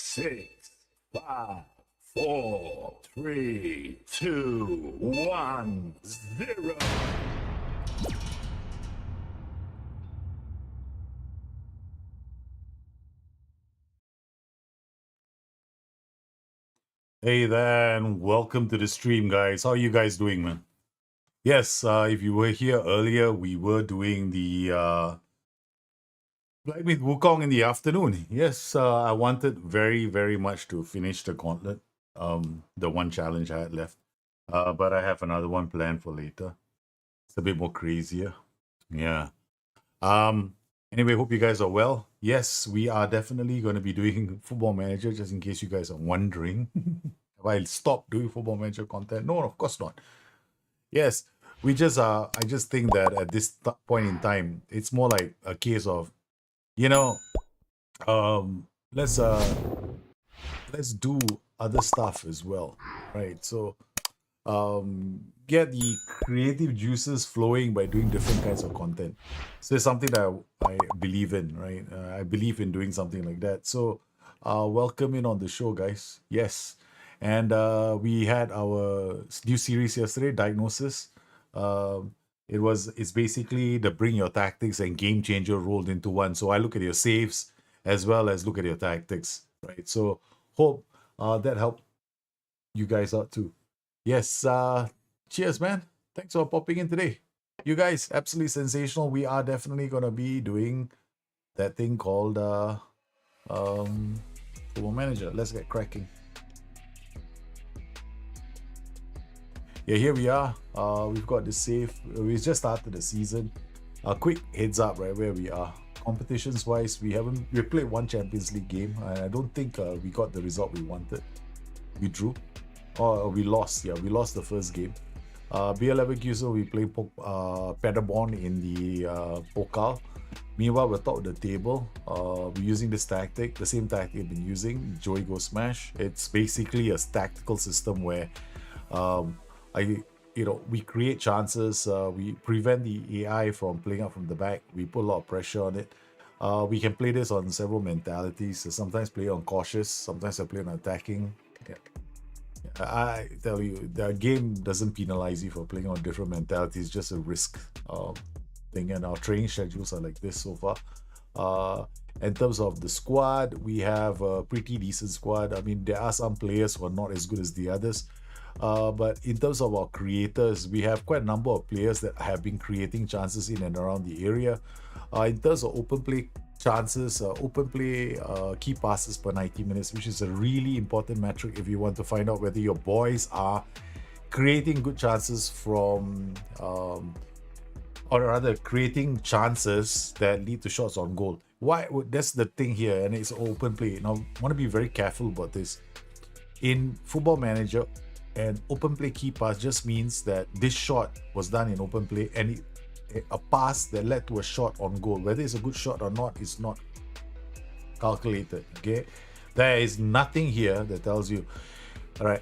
six, five, four, three, two, one, zero. Hey there, and welcome to the stream, guys. How are you guys doing, man? Yes, if you were here earlier, we were doing the Black Myth Wukong in the afternoon. Yes, I wanted very, very much to finish the gauntlet, the one challenge I had left. But I have another one planned for later. It's a bit more crazier. Yeah. Um, anyway, hope you guys are well. Yes, we are definitely going to be doing Football Manager, just in case you guys are wondering. Have I stopped doing Football Manager content? No, of course not. Yes, we just I just think that at this point in time, it's more like a case of, you know, um, let's let's do other stuff as well, right? So get the creative juices flowing by doing different kinds of content. So it's something that I believe in, right? I believe in doing something like that. So welcome in on the show, guys. Yes. And we had our new series yesterday, Diagnosis. It's basically the bring your tactics and game changer rolled into one. So I look at your saves as well as look at your tactics, right? So hope that helped you guys out too. Yes, cheers, man. Thanks for popping in today. You guys, absolutely sensational. We are definitely gonna be doing that thing called Football Manager. Let's get cracking. Yeah, here we are. We've got the save. We just started the season. A quick heads up, right, where we are. Competitions wise, we played one Champions League game, and I don't think we got the result we wanted. We drew. Or we lost. Yeah, we lost the first game. Bayer Leverkusen, we played Paderborn in the Pokal. Meanwhile, we're top of the table. We're using this tactic, the same tactic we've been using, Joey Go Smash. It's basically a tactical system where we create chances, we prevent the AI from playing out from the back, we put a lot of pressure on it. We can play this on several mentalities. So sometimes play on cautious, sometimes I play on attacking. Yeah. I tell you, the game doesn't penalize you for playing on different mentalities, just a risk thing. And our training schedules are like this so far. In terms of the squad, we have a pretty decent squad. I mean, there are some players who are not as good as the others. But in terms of our creators, we have quite a number of players that have been creating chances in and around the area. In terms of open play chances, open play key passes per 90 minutes, which is a really important metric if you want to find out whether your boys are creating good chances from, or rather creating chances that lead to shots on goal. That's the thing here, and it's open play. Now, I want to be very careful about this. In Football Manager, an open play key pass just means that this shot was done in open play, and a pass that led to a shot on goal. Whether it's a good shot or not is not calculated. Okay, there is nothing here that tells you. All right,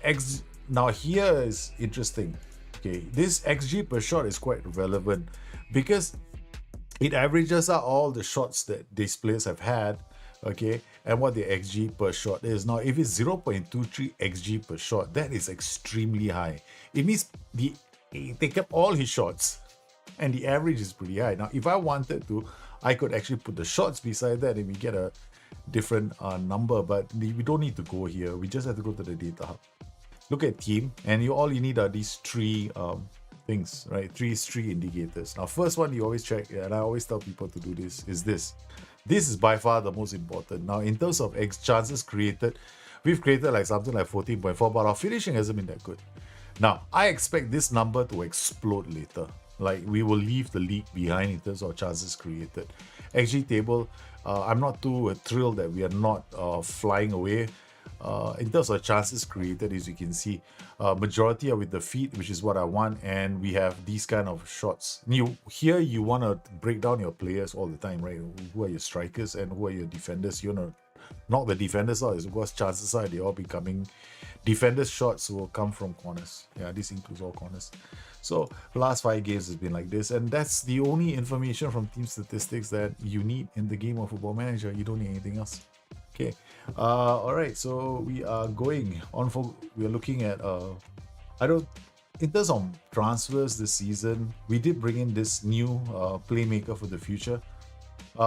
now here is interesting. Okay, this XG per shot is quite relevant because it averages out all the shots that these players have had. Okay, and what the XG per shot is. Now, if it's 0.23 XG per shot, that is extremely high. It means they kept all his shots, and the average is pretty high. Now, if I wanted to, I could actually put the shots beside that and we get a different number, but we don't need to go here. We just have to go to the data hub. Look at team, and all you need are these three things, right? Three indicators. Now, first one you always check, and I always tell people to do this, is this. This is by far the most important. Now, in terms of chances created, we've created like something like 14.4, but our finishing hasn't been that good. Now, I expect this number to explode later. Like, we will leave the league behind in terms of chances created. XG table, I'm not too thrilled that we are not flying away. In terms of chances created, as you can see, majority are with the feet, which is what I want, and we have these kind of shots. Here you want to break down your players all the time, right? Who are your strikers and who are your defenders? You want to knock the defenders out, because chances are they all becoming defenders. Shots will come from corners. Yeah, this includes all corners. So last 5 games has been like this, and that's the only information from team statistics that you need in the game of Football Manager. You don't need anything else. Okay. All right. So we are going on for. We are looking at. I don't. In terms of transfers this season, we did bring in this new playmaker for the future.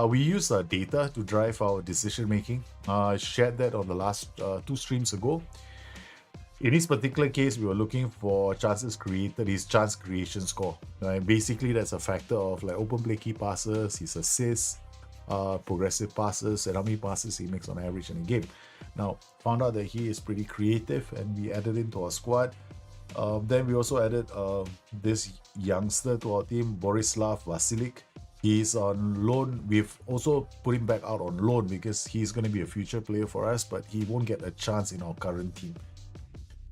We use data to drive our decision making. I shared that on the last two streams ago. In this particular case, we were looking for chances created, his chance creation score. Right? Basically, that's a factor of like open play key passes, his assists, progressive passes, and how many passes he makes on average in a game. Now, found out that he is pretty creative, and we added him to our squad. Then we also added this youngster to our team, Borislav Vasilik. He's on loan. We've also put him back out on loan because he's going to be a future player for us, but he won't get a chance in our current team.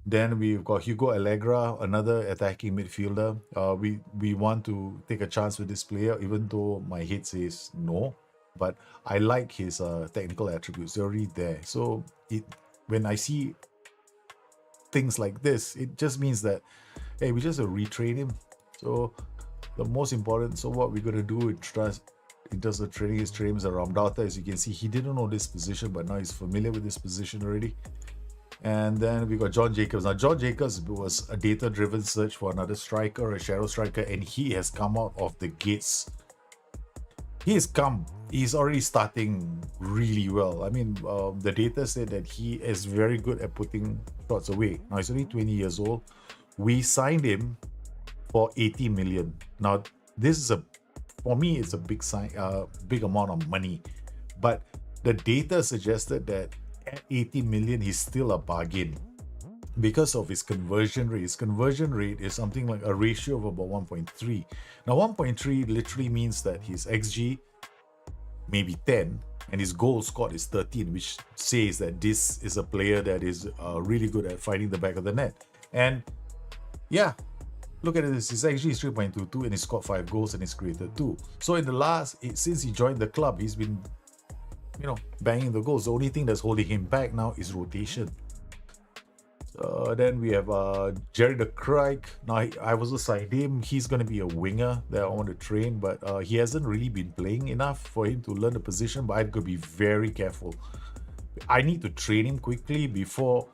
Then we've got Hugo Allegra, another attacking midfielder. We want to take a chance with this player, even though my head says no. But I like his technical attributes. They're already there. So when I see things like this, it just means that, hey, we just retrain him. So the most important, so what we're going to do in terms of training his trainings around data, as you can see, he didn't know this position, but now he's familiar with this position already. And then we got John Jacobs. Now, John Jacobs was a data-driven search for another striker, a shadow striker, and he has come out of the gates. He's already starting really well. I mean, the data said that he is very good at putting shots away. Now, he's only 20 years old. We signed him for 80 million. Now, this is for me, it's a big amount of money. But the data suggested that at 80 million, he's still a bargain because of his conversion rate. His conversion rate is something like a ratio of about 1.3. Now, 1.3 literally means that his XG maybe 10 and his goal scored is 13, which says that this is a player that is really good at finding the back of the net. And yeah, look at this. His XG is 3.22 and he scored 5 goals and he's created 2. So since he joined the club, he's been banging the goals. The only thing that's holding him back now is rotation. Then we have Jerry de Kruijk. Now, I was assigned him. He's going to be a winger that I want to train, but he hasn't really been playing enough for him to learn the position, but I'm going to be very careful. I need to train him quickly before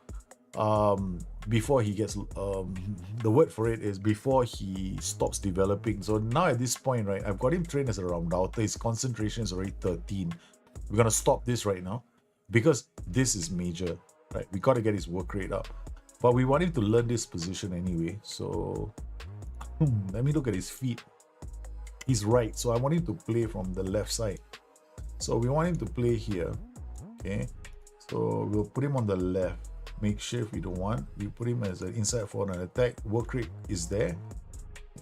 he gets, the word for it is before he stops developing. So now at this point, right, I've got him trained as a roundouter. His concentration is already 13. We're going to stop this right now because this is major, right? We got to get his work rate up. But we want him to learn this position anyway. So let me look at his feet. He's right. So I want him to play from the left side. So we want him to play here. Okay. So we'll put him on the left. Makeshift we don't want. We put him as an inside forward and attack. Work rate is there.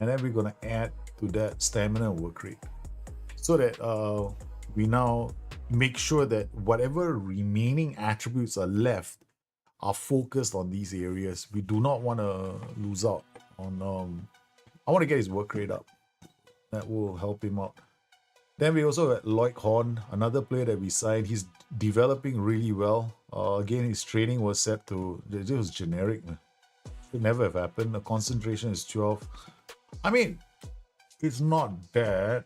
And then we're going to add to that stamina work rate. So that we now make sure that whatever remaining attributes are left are focused on these areas. We do not want to lose out on I want to get his work rate up. That will help him out. Then we also have Lloyd Horn, another player that we signed. He's developing really well. Again, his training was set to, it was generic. It never have happened. The concentration is 12. I mean, it's not bad.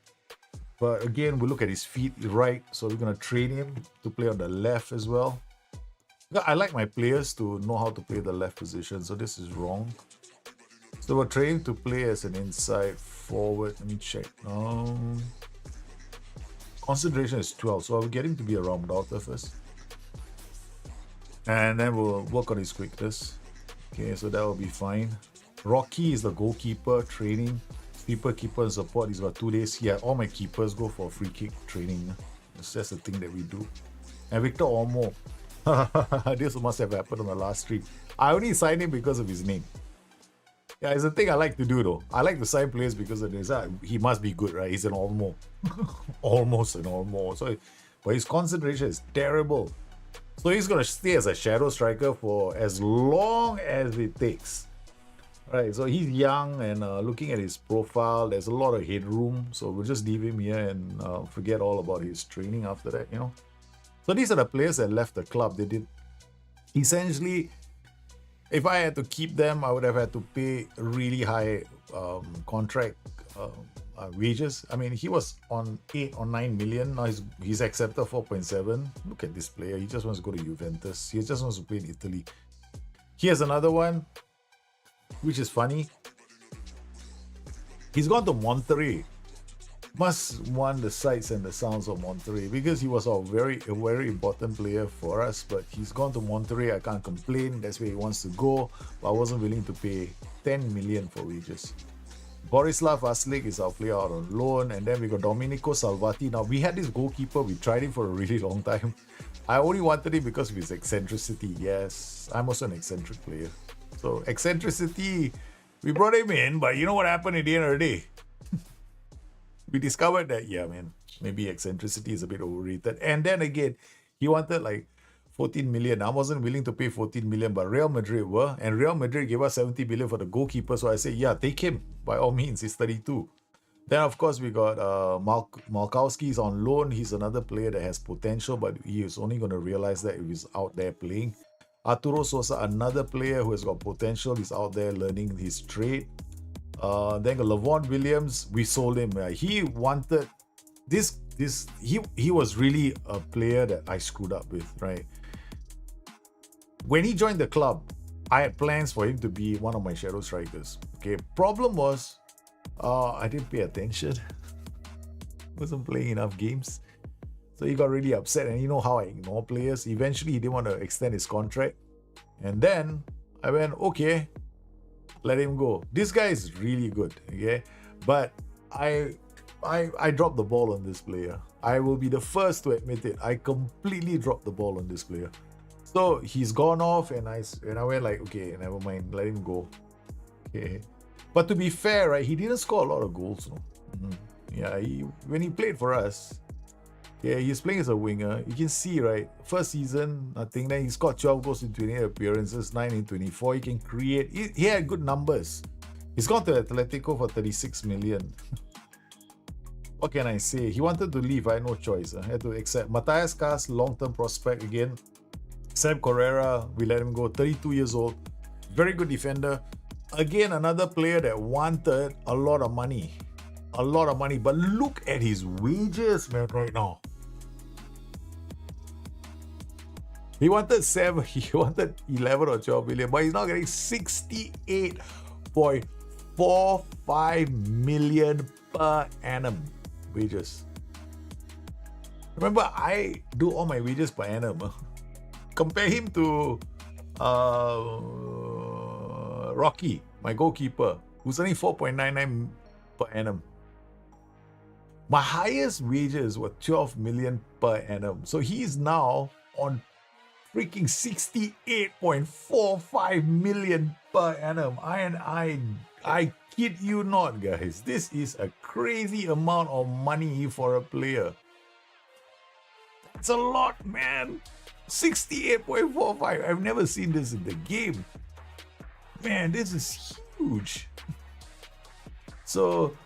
But again, we look at his feet right. So we're going to train him to play on the left as well. I like my players to know how to play the left position. So this is wrong. So we're training to play as an inside forward. Let me check. Concentration is 12. So I'll get him to be a roundouter first. And then we'll work on his quickness. Okay, so that will be fine. Rocky is the goalkeeper training. Keeper and support. He's got 2 days. Yeah, all my keepers go for free kick training. That's the thing that we do. And Victor Ormo. This must have happened on the last stream. I only signed him because of his name. Yeah, it's a thing I like to do though. I like to sign players because of this. He must be good, right? He's an Ormo. Almost an Ormo. So, but his concentration is terrible. So he's going to stay as a shadow striker for as long as it takes. Right, so he's young and looking at his profile, there's a lot of headroom. So we'll just leave him here and forget all about his training after that, So these are the players that left the club. They did essentially, if I had to keep them, I would have had to pay a really high contract wages. I mean, he was on 8 or 9 million. Now he's accepted 4.7. Look at this player. He just wants to go to Juventus. He just wants to play in Italy. Here's another one, which is funny. He's gone to Monterrey. Must want the sights and the sounds of Monterrey because he was a very important player for us. But he's gone to Monterrey. I can't complain. That's where he wants to go. But I wasn't willing to pay 10 million for wages. Borislav Vaslik is our player out on loan. And then we got Domenico Salvati. Now, we had this goalkeeper. We tried him for a really long time. I only wanted him because of his eccentricity. Yes, I'm also an eccentric player. So, eccentricity, we brought him in. But you know what happened at the end of the day? We discovered that, yeah, man, maybe eccentricity is a bit overrated. And then again, he wanted like 14 million. I wasn't willing to pay 14 million, but Real Madrid were. And Real Madrid gave us 70 million for the goalkeeper. So I said, yeah, take him. By all means, he's 32. Then, of course, we got Malkowski is on loan. He's another player that has potential, but he is only going to realize that if he's out there playing. Arturo Sosa, another player who has got potential. He's out there learning his trade. Then Lavon Williams, we sold him. He wanted this. He was really a player that I screwed up with, right? When he joined the club, I had plans for him to be one of my shadow strikers. Okay, problem was, I didn't pay attention. Wasn't playing enough games, so he got really upset. And you know how I ignore players. Eventually, he didn't want to extend his contract, and then I went, okay, let him go. This guy is really good, okay? But I dropped the ball on this player. I will be the first to admit it. I completely dropped the ball on this player. So he's gone off, and I went like, okay, never mind, let him go. Okay. But to be fair, right, he didn't score a lot of goals. No? Yeah, when he played for us, yeah, he's playing as a winger. You can see, right, first season, I think then he scored 12 goals in 28 appearances, 9 in 24. He can create. He had good numbers. He's gone to Atletico for 36 million. What can I say? He wanted to leave. I had no choice. I had to accept. Matthias Kass, long-term prospect again. Sam Correra, we let him go. 32 years old. Very good defender. Again, another player that wanted a lot of money. A lot of money. But look at his wages, man, right now. He wanted 11 or 12 million, but he's now getting 68.45 million per annum wages. Remember, I do all my wages per annum. Compare him to Rocky, my goalkeeper, who's earning 4.99 per annum. My highest wages were 12 million per annum. So he's now on freaking 68.45 million per annum. I kid you not, guys. This is a crazy amount of money for a player. That's a lot, man. 68.45. I've never seen this in the game. Man, this is huge. So,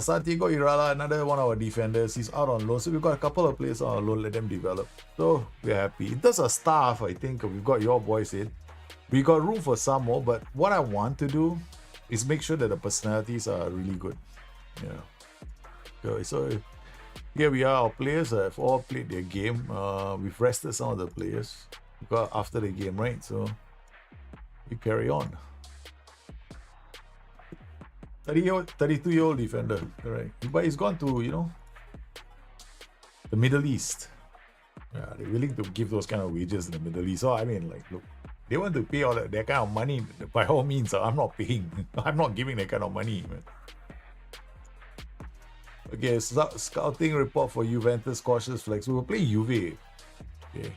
Santiago Irala, another one of our defenders, he's out on loan. So we've got a couple of players on loan, let them develop. So we're happy. In terms of staff, I think we've got your boys in. We got room for some more, but what I want to do is make sure that the personalities are really good. Yeah. Okay, so here we are. Our players have all played their game. We've rested some of the players after the game, right? So we carry on. 32-year-old defender, correct? But he's gone to, the Middle East. Yeah, they're willing to give those kind of wages in the Middle East. So I mean, like, look, they want to pay all that kind of money. By all means, I'm not paying. I'm not giving that kind of money, man. Okay, scouting report for Juventus cautious flex. We will play Juve. Okay.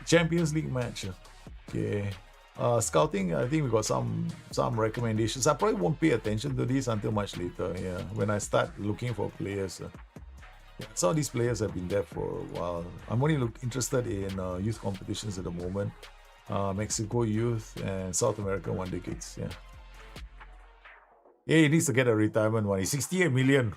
Champions League match. Okay. Scouting, I think we got some recommendations. I probably won't pay attention to this until much later. Yeah, when I start looking for players. Yeah, some of these players have been there for a while. I'm only interested in youth competitions at the moment. Mexico youth and South American one-day kids. Yeah. Yeah, he needs to get a retirement one. He's 68 million.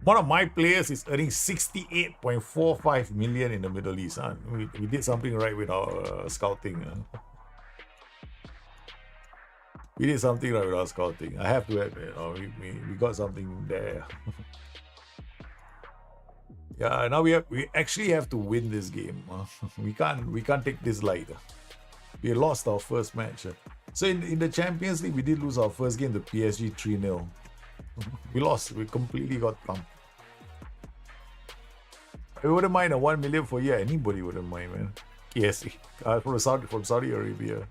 One of my players is earning 68.45 million in the Middle East. Huh? We did something right with our scouting. We did something right with our scouting. I have to admit, we got something there. Yeah, now we actually have to win this game. We can't take this light. We lost our first match. So in the Champions League, we did lose our first game to PSG 3-0. We lost. We completely got thumped. I wouldn't mind a 1 million for a year. Anybody wouldn't mind, man. Yes, from Saudi Arabia.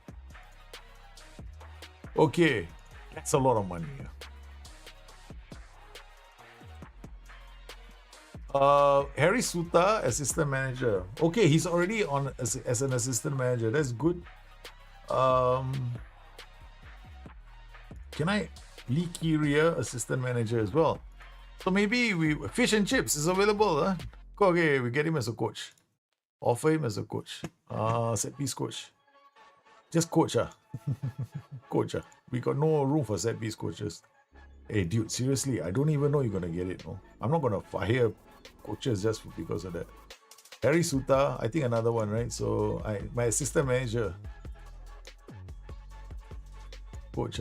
Okay, that's a lot of money. Harry Suta, assistant manager. Okay, he's already on as an assistant manager. That's good. Can I Lee Kiria, assistant manager as well? So maybe fish and chips is available, huh? Okay, we get him as a coach. Offer him as a coach. Set piece coach. Just coach, coach. We got no room for set piece coaches. Hey, dude, seriously, I don't even know you're gonna get it. No, I'm not gonna fire coaches just because of that. Harry Suta, I think another one, right? So my assistant manager, coach.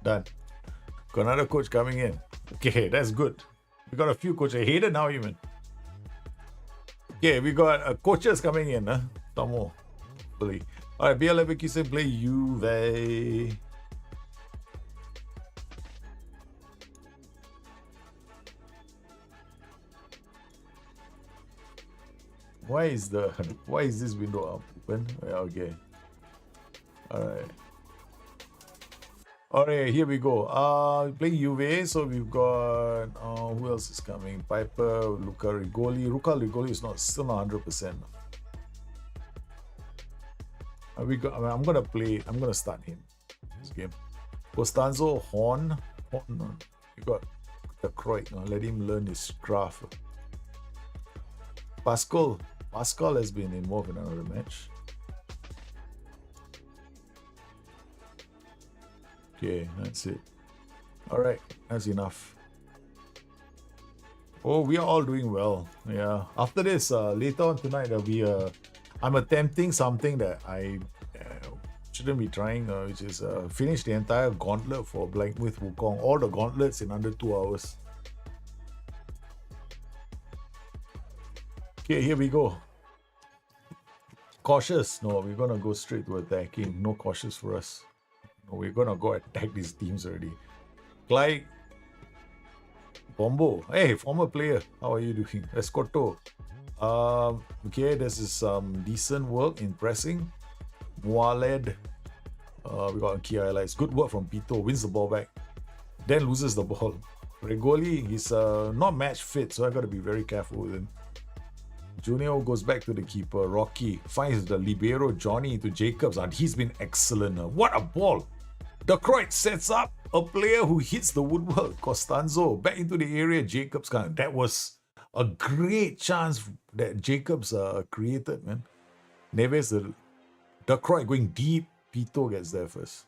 Done. Got another coach coming in. Okay, that's good. We got a few coaches. Hayden now even. Okay, we got coaches coming in. Some more. Hopefully. Alright, BL Leverkusen play Juve. Why is this window open? Okay. Alright, here we go. Playing Juve, so we've got who else is coming? Piper, Luca Rigoli. Luca Rigoli is still not 100%. I'm gonna start him this game. Costanzo, Horn. You got the Croix. Let him learn his craft. Pascal has been involved in another match. Okay, that's it. Alright, that's enough. Oh, we are all doing well. Yeah. After this, later on tonight, I'm attempting something that I shouldn't be trying, which is finish the entire gauntlet for Blackmouth Wukong. All the gauntlets in under 2 hours. Okay, here we go. Cautious. No, we're gonna go straight to attacking. No cautious for us. We're gonna go attack these teams already. Clyde Bombo. Hey, former player. How are you doing? Escoto. Okay, this is some decent work in pressing. Mualed. We got key highlights. Good work from Pito. Wins the ball back. Then loses the ball. Regoli, he's not match fit, so I gotta be very careful with him. Junior goes back to the keeper. Rocky finds the libero Johnny into Jacobs, and he's been excellent. What a ball! De Croix sets up a player who hits the woodwork. Costanzo back into the area. Jacobs, that was a great chance that Jacobs created, man. Neves, De Croix going deep. Pito gets there first.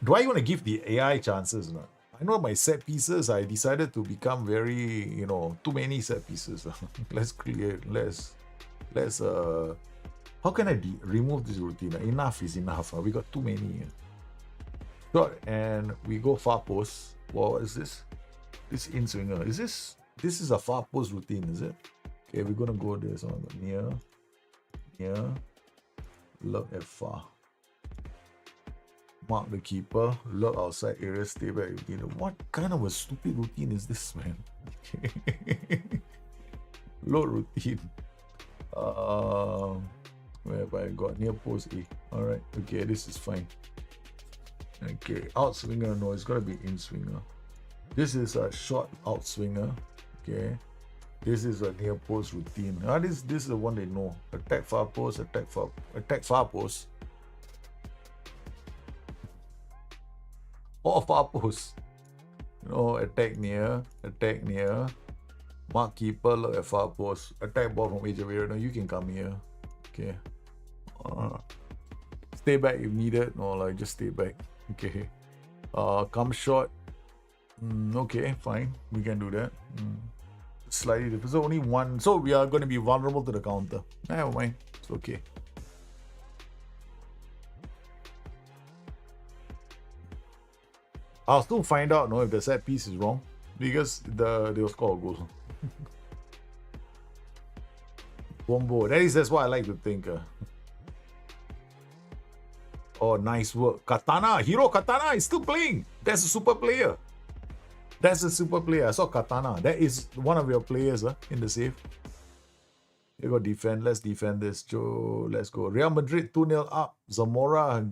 Do I want to give the AI chances? No? I know my set pieces, I decided to become very, too many set pieces. Let's how can I remove this routine? Enough is enough. We got too many. Sure, and we go far post. What is this? This in swinger. This is a far post routine, is it? Okay, we're gonna go this one. Near, look at far. Mark the keeper, look outside area, stay back. What kind of a stupid routine is this, man? Load routine. Where have I got near post A? Alright, okay, this is fine. Okay, out swinger, no, it's gotta be in swinger. This is a short out swinger. Okay. This is a near post routine. This is the one they know. Attack far post, attack far post. Or far post. Attack near. Mark keeper, look at far post. Attack ball from edge of area. No, you can come here. Okay. Stay back if needed. No, just stay back. Okay. Come short. Okay, fine. We can do that. slightly different. So only one. So we are going to be vulnerable to the counter. Never mind. It's okay. I'll still find out, no, if the set piece is wrong, because they'll score a goal. Wombo. That's what I like to think. Oh, nice work. Katana. Hero Katana is still playing. That's a super player. That's a super player. I saw Katana. That is one of your players in the save. You go defend. Let's defend this. Joe, let's go. Real Madrid 2-0 up. Zamora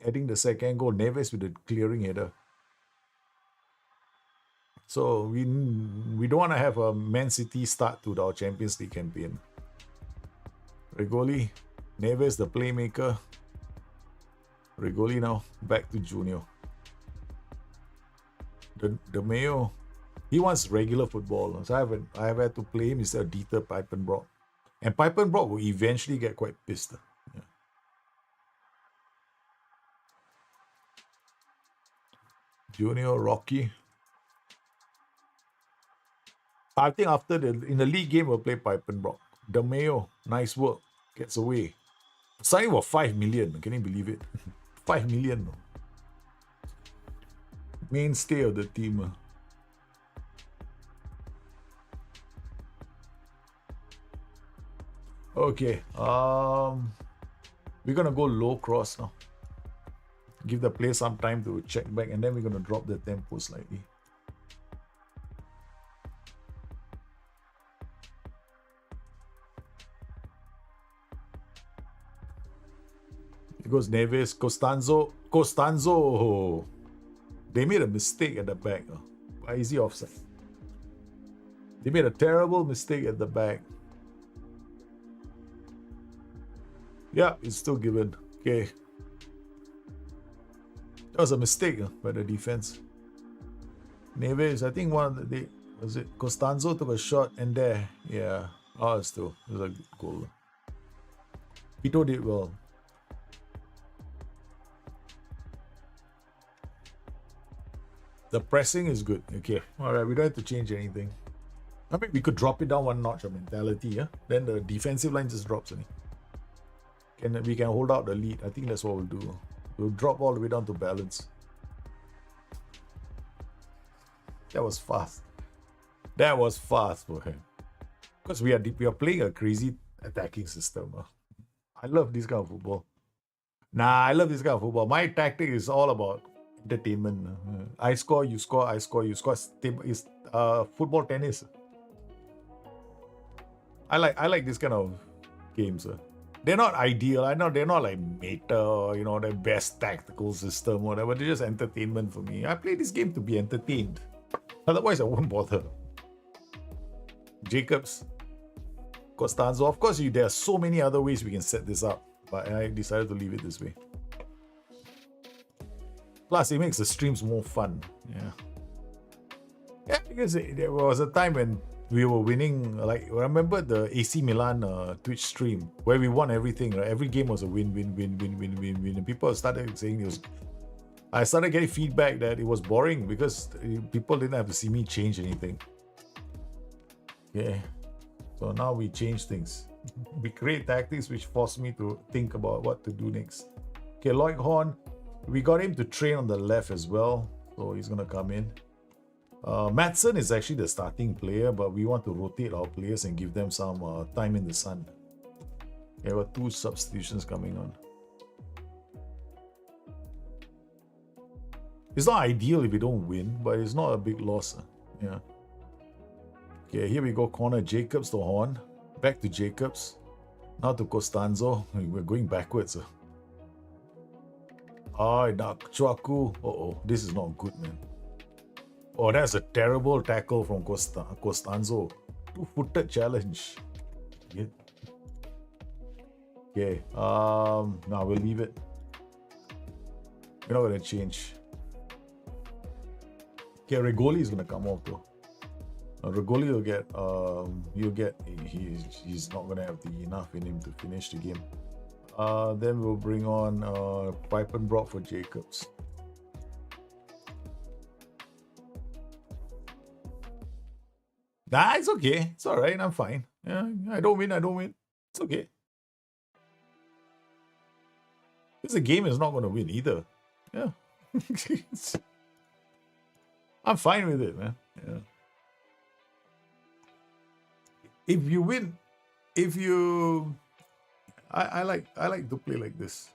adding the second goal. Neves with the clearing header. So we don't want to have a Man City start to our Champions League campaign. Rigoli, Neves the playmaker. Rigoli now back to Junior. The Mayo, he wants regular football. So I have had to play him instead of Dieter Pijpenbroek. And Pijpenbroek will eventually get quite pissed. Yeah. Junior, Rocky. I think after in the league game, we'll play Pijpenbroek. The Mayo, nice work. Gets away. Signing for 5 million. Can you believe it? 5 million. Mainstay of the team. Okay. We're gonna go low cross now. Give the player some time to check back, and then we're gonna drop the tempo slightly. It goes Neves, Costanzo. They made a mistake at the back. Why is he offside? They made a terrible mistake at the back. Yeah, it's still given. Okay. That was a mistake by the defense. Neves, I think was it Costanzo took a shot and there. Yeah. Oh, it was a good goal. Pito did well. The pressing is good. Okay. Alright, we don't have to change anything. I mean, we could drop it down one notch of mentality, yeah? Then the defensive line just drops. We can hold out the lead. I think that's what we'll do. We'll drop all the way down to balance. That was fast. That was fast for him. Because we are playing a crazy attacking system. I love this kind of football. I love this kind of football. My tactic is all about entertainment. I score, you score, I score, you score. It's football tennis. I like this kind of games. They're not ideal. I know they're not like meta, the best tactical system, whatever. They're just entertainment for me. I play this game to be entertained. Otherwise, I won't bother. Jacobs, Costanzo. Of course, there are so many other ways we can set this up, but I decided to leave it this way. Plus, it makes the streams more fun. Yeah, because there was a time when we were winning. Like, remember the AC Milan Twitch stream where we won everything, right? Every game was a win. And people started saying it was. I started getting feedback that it was boring because people didn't have to see me change anything. Okay, so now we change things. We create tactics which force me to think about what to do next. Okay, Lloyd Horn, we got him to train on the left as well, so he's gonna come in. Madsen is actually the starting player, but we want to rotate our players and give them some time in the sun. Okay, we have 2 substitutions coming on. It's not ideal if we don't win, but it's not a big loss. Yeah. Okay, here we go. Corner Jacobs to Horn. Back to Jacobs. Now to Costanzo. We're going backwards. Chuaku. Uh-oh, this is not good, man. Oh, that's a terrible tackle from Costanzo. 2-footed challenge. Yeah. Okay, now we'll leave it. We're not going to change. Okay, Rigoli is going to come off though. Rigoli will get, he's not going to have enough in him to finish the game. Then we'll bring on Pijpenbroek for Jacobs. Nah, it's okay. It's all right. I'm fine. Yeah, I don't win. I don't win. It's okay. Because the game is not going to win either. Yeah. I'm fine with it, man. Yeah. If you win, if you, I like to play like this.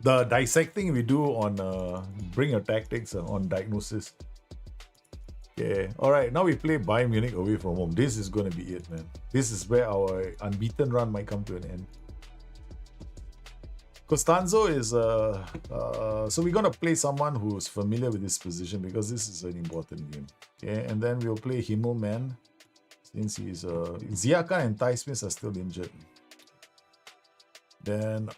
The dissecting we do on bring your tactics on diagnosis. Okay, all right. Now we play Bayern Munich away from home. This is going to be it, man. This is where our unbeaten run might come to an end. Costanzo is so we're gonna play someone who's familiar with this position because this is an important game. Okay, and then we'll play Himmelman since he's Ziaka and Ty Smith are still injured. Then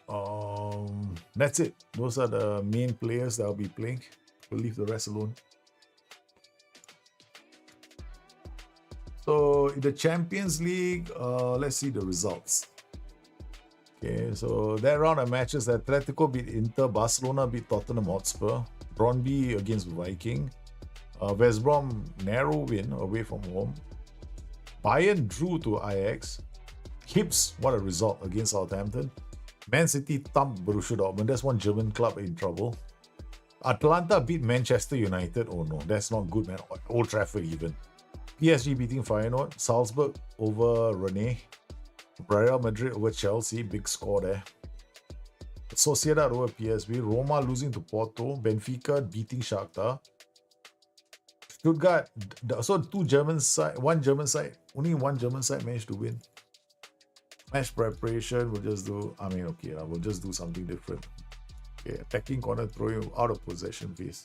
that's it. Those are the main players that I'll be playing. We'll leave the rest alone. So in the Champions League, let's see the results. Okay, so that round of matches, Atletico beat Inter, Barcelona beat Tottenham Hotspur, Brøndby against Viking, West Brom narrow win away from home, Bayern drew to Ajax, Hibs, what a result against Southampton, Man City thumped Borussia Dortmund, that's one German club in trouble, Atlanta beat Manchester United, oh no, that's not good, man, Old Trafford even, PSG beating Feyenoord, Salzburg over Rennes, Real Madrid over Chelsea, big score there. Sociedad over PSV, Roma losing to Porto, Benfica beating Shakhtar. Stuttgart, so one German side, only one German side managed to win. Match preparation, we'll just do, we'll just do something different. Okay, attacking corner, throwing out of possession phase.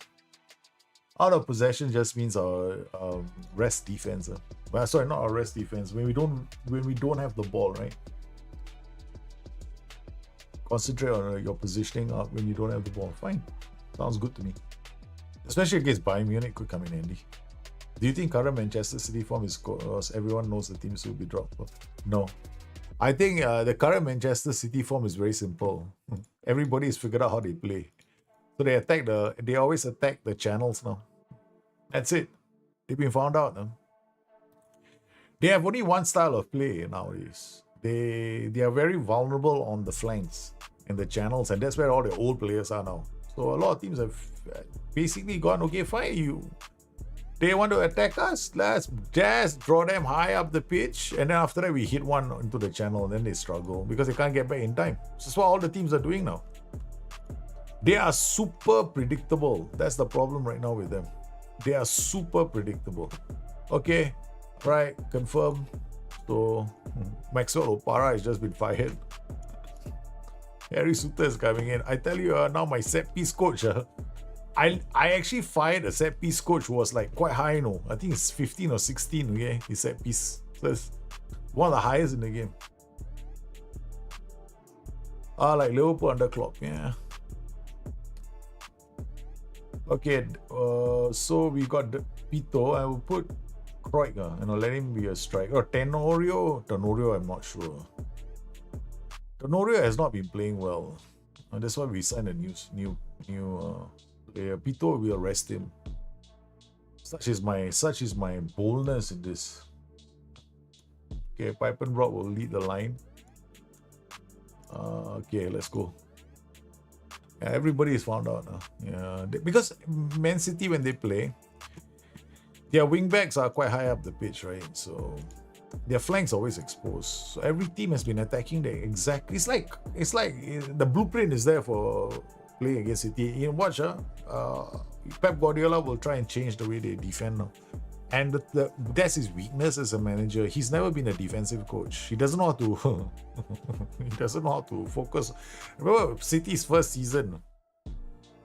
Out of possession just means our rest defense. Well, sorry, not our rest defense. When we don't have the ball, right? Concentrate on your positioning up when you don't have the ball. Fine, sounds good to me. Especially against Bayern Munich, could come in handy. Do you think current Manchester City form is because everyone knows the teams will be dropped? No, I think the current Manchester City form is very simple. Everybody has figured out how they play. So they always attack the channels now. That's it. They've been found out. No? They have only one style of play nowadays. They are very vulnerable on the flanks and the channels, and that's where all the old players are now. So a lot of teams have basically gone, okay, fine, they want to attack us, let's just draw them high up the pitch, and then after that we hit one into the channel, and then they struggle because they can't get back in time. So that's what all the teams are doing now. They are super predictable. That's the problem right now with them. They are super predictable. Okay, right, confirm. So Maxwell Opara has just been fired. Harry Suter is coming in. I tell you, now my set piece coach, I actually fired a set piece coach who was like quite high, I think it's 15 or 16, okay, his set piece. So it's one of the highest in the game. Like Liverpool under Klopp, yeah. Okay, so we got Pito. I will put Kroik, and I'll let him be a striker. Or Tenorio, I'm not sure. Tenorio has not been playing well. That's why we signed a new player. Pito will arrest him. Such is my boldness in this. Okay, Pipenbrock will lead the line. Okay, let's go. Yeah, everybody is found out now. Yeah, because Man City, when they play, their wing backs are quite high up the pitch, right? So their flanks are always exposed. So every team has been attacking the exact. It's like the blueprint is there for playing against City. You watch, Pep Guardiola will try and change the way they defend now. And that's his weakness as a manager. He's never been a defensive coach. He doesn't know how to. He doesn't know how to focus. Remember City's first season?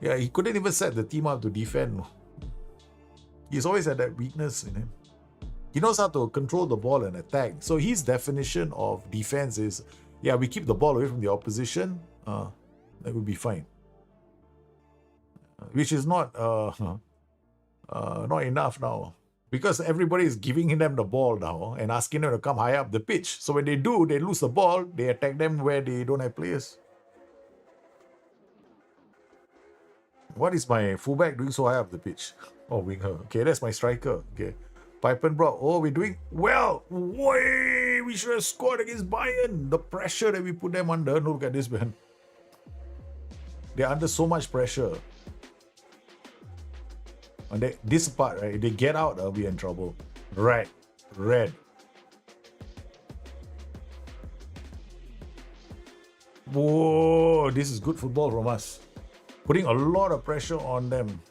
Yeah, he couldn't even set the team up to defend. He's always had that weakness in him. He knows how to control the ball and attack. So his definition of defense is, yeah, we keep the ball away from the opposition. That would be fine. Which is not enough now. Because everybody is giving them the ball now and asking them to come high up the pitch. So when they do, they lose the ball, they attack them where they don't have players. What is my fullback doing so high up the pitch? Oh, winger. Okay, that's my striker. Okay. Pipe and Brock. Oh, we're doing well. Way, we should have scored against Bayern. The pressure that we put them under. No, look at this, man. They're under so much pressure. And this part, right? If they get out, I'll be in trouble. Red. Whoa, this is good football from us. Putting a lot of pressure on them.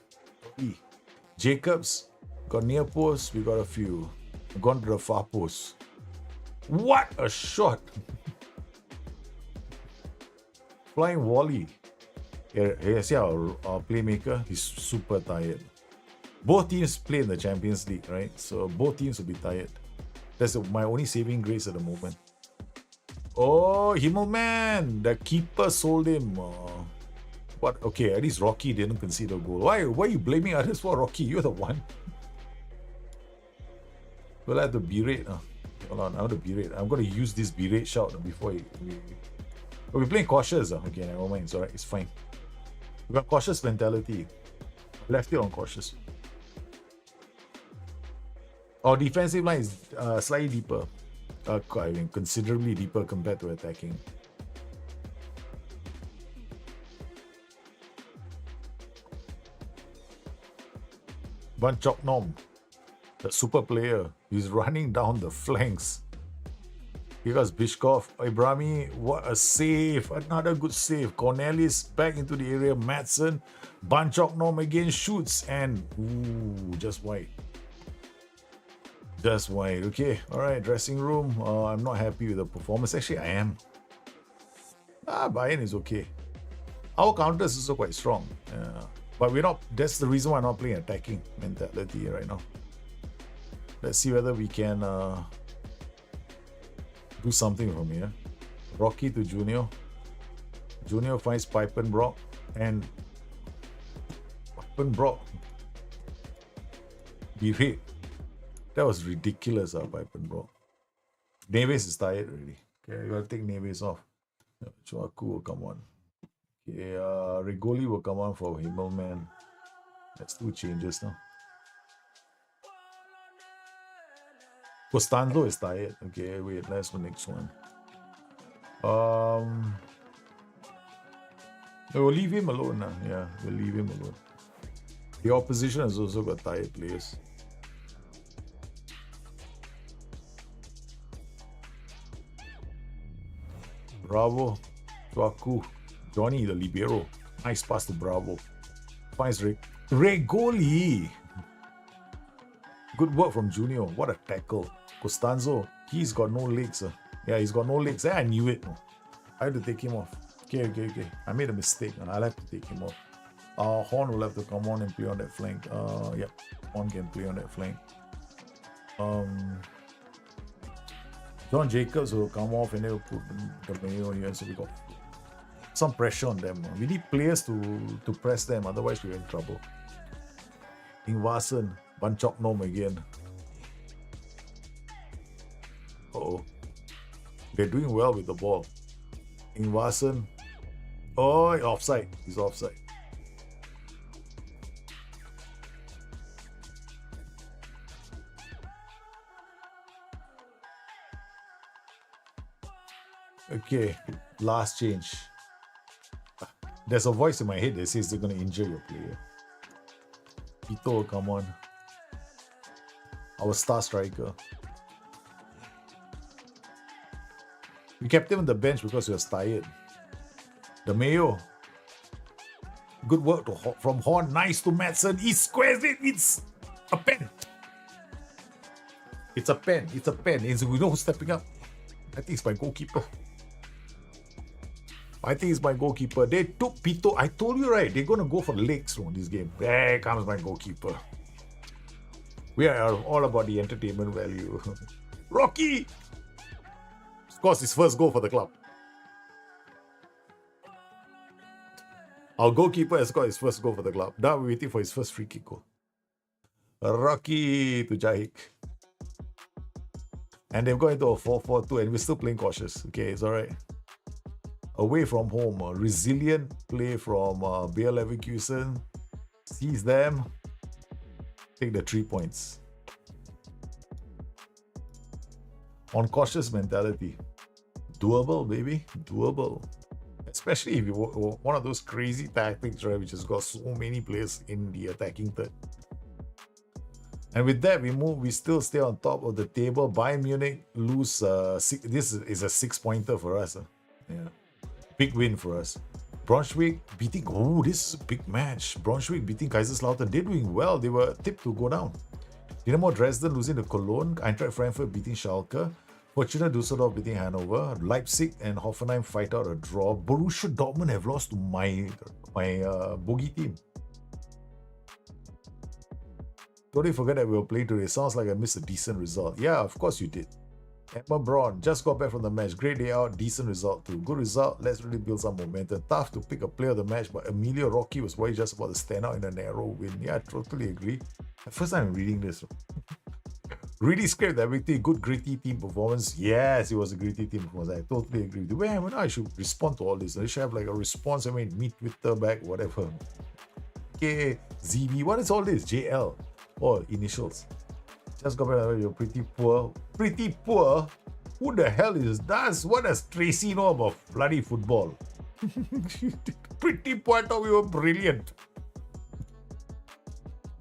Jacobs got near post. We got a few. Gone to the far post. What a shot! Flying volley. Here, see our playmaker. He's super tired. Both teams play in the Champions League, right? So both teams will be tired. That's my only saving grace at the moment. Oh, Himmelman! The keeper sold him. What? Okay, at least Rocky didn't concede a goal. Why are you blaming others for Rocky? You're the one. Well, I have to berate. Hold on, I want to berate. I'm going to use this berate shout before we're playing cautious. Okay, never mind. It's alright. It's fine. We got cautious mentality. Left it on cautious. Our defensive line is slightly deeper. I mean, considerably deeper compared to attacking. Ban Chok Nom, the super player, he's running down the flanks. Here goes Bishkov. Ibrahimi, what a save. Another good save. Cornelis back into the area. Madsen. Ban Chok Nom again shoots and just wide. Just wide. Okay. Alright, dressing room. I'm not happy with the performance. Actually, I am. Bayern is okay. Our counter is also quite strong. But we're not. That's the reason why I'm not playing attacking mentality right now. Let's see whether we can do something from here. Rocky to Junior. Junior finds Pipe and Brock. And Pipe and Brock. Berate. That was ridiculous, Pipe and Brock. Neves is tired already. Okay, you gotta take Neves off. Chuaku will come on. Okay, Rigoli will come on for Himmelman. That's 2 changes now. Costanzo is tired. Okay, wait, that's the next one. We'll leave him alone now. Yeah, we'll leave him alone. The opposition has also got tired players. Bravo, Chuaku, Johnny the libero. Nice pass to Bravo. Finds Regoli. Good work from Junior. What a tackle. Costanzo, he's got no legs. Yeah, he's got no legs. I knew it. I had to take him off. Okay. I made a mistake and I'll have to take him off. Horn will have to come on and play on that flank. Yeah, Horn can play on that flank. John Jacobs will come off and they'll put the Mayo here. So we got some pressure on them. We need players to press them, otherwise we're in trouble. Ingvarsen, Ban Chok Nom again. They're doing well with the ball. Ingvarsen. Oh, offside. He's offside. Okay, last change. There's a voice in my head that says they're going to injure your player. Pito will come on. Our star striker. We kept him on the bench because he was tired. The Mayo. Good work from Horn. Nice to Madsen. He squares it. It's a pen. It's a pen. We know who's stepping up. I think it's my goalkeeper. They took Pito. I told you, right? They're going to go for the legs from this game. There comes my goalkeeper. We are all about the entertainment value. Rocky scores his first goal for the club. Our goalkeeper has scored his first goal for the club. Now we're waiting for his first free kick goal. Rocky to Jahik. And they've gone into a 4-4-2 and we're still playing cautious. Okay, it's alright. Away from home, resilient play from Bayer Leverkusen. Seize them. Take the 3 points. On cautious mentality. Doable, baby. Doable. Especially if you one of those crazy tactics, right, which has got so many players in the attacking third. And with that, we still stay on top of the table. Bayern Munich lose. This is a 6-pointer for us. Yeah, big win for us. Braunschweig beating. Oh, this is a big match. Braunschweig beating Kaiserslautern. They're doing well. They were tipped to go down. Dynamo Dresden losing to Cologne. Eintracht Frankfurt beating Schalke. Fortuna Düsseldorf beating Hanover. Leipzig and Hoffenheim fight out a draw. Borussia Dortmund have lost to my bogey team. Totally forget that we were playing today. Sounds like I missed a decent result. Yeah, of course you did. Emma Braun just got back from the match. Great day out. Decent result too. Good result. Let's really build some momentum. Tough to pick a player of the match, but Emilio Rocky was probably just about to stand out in a narrow win. Yeah, I totally agree. The first time I'm reading this. Really scraped that victory. Good gritty team performance. Yes, it was a gritty team performance. I totally agree. The way I should respond to all this. I should have like a response. I mean, meet Twitter back, whatever. K, ZB. What is all this? JL. Oh, initials. Just got back. You're pretty poor. Pretty poor? Who the hell is that? What does Tracy know about bloody football? Pretty poor. I thought we were brilliant.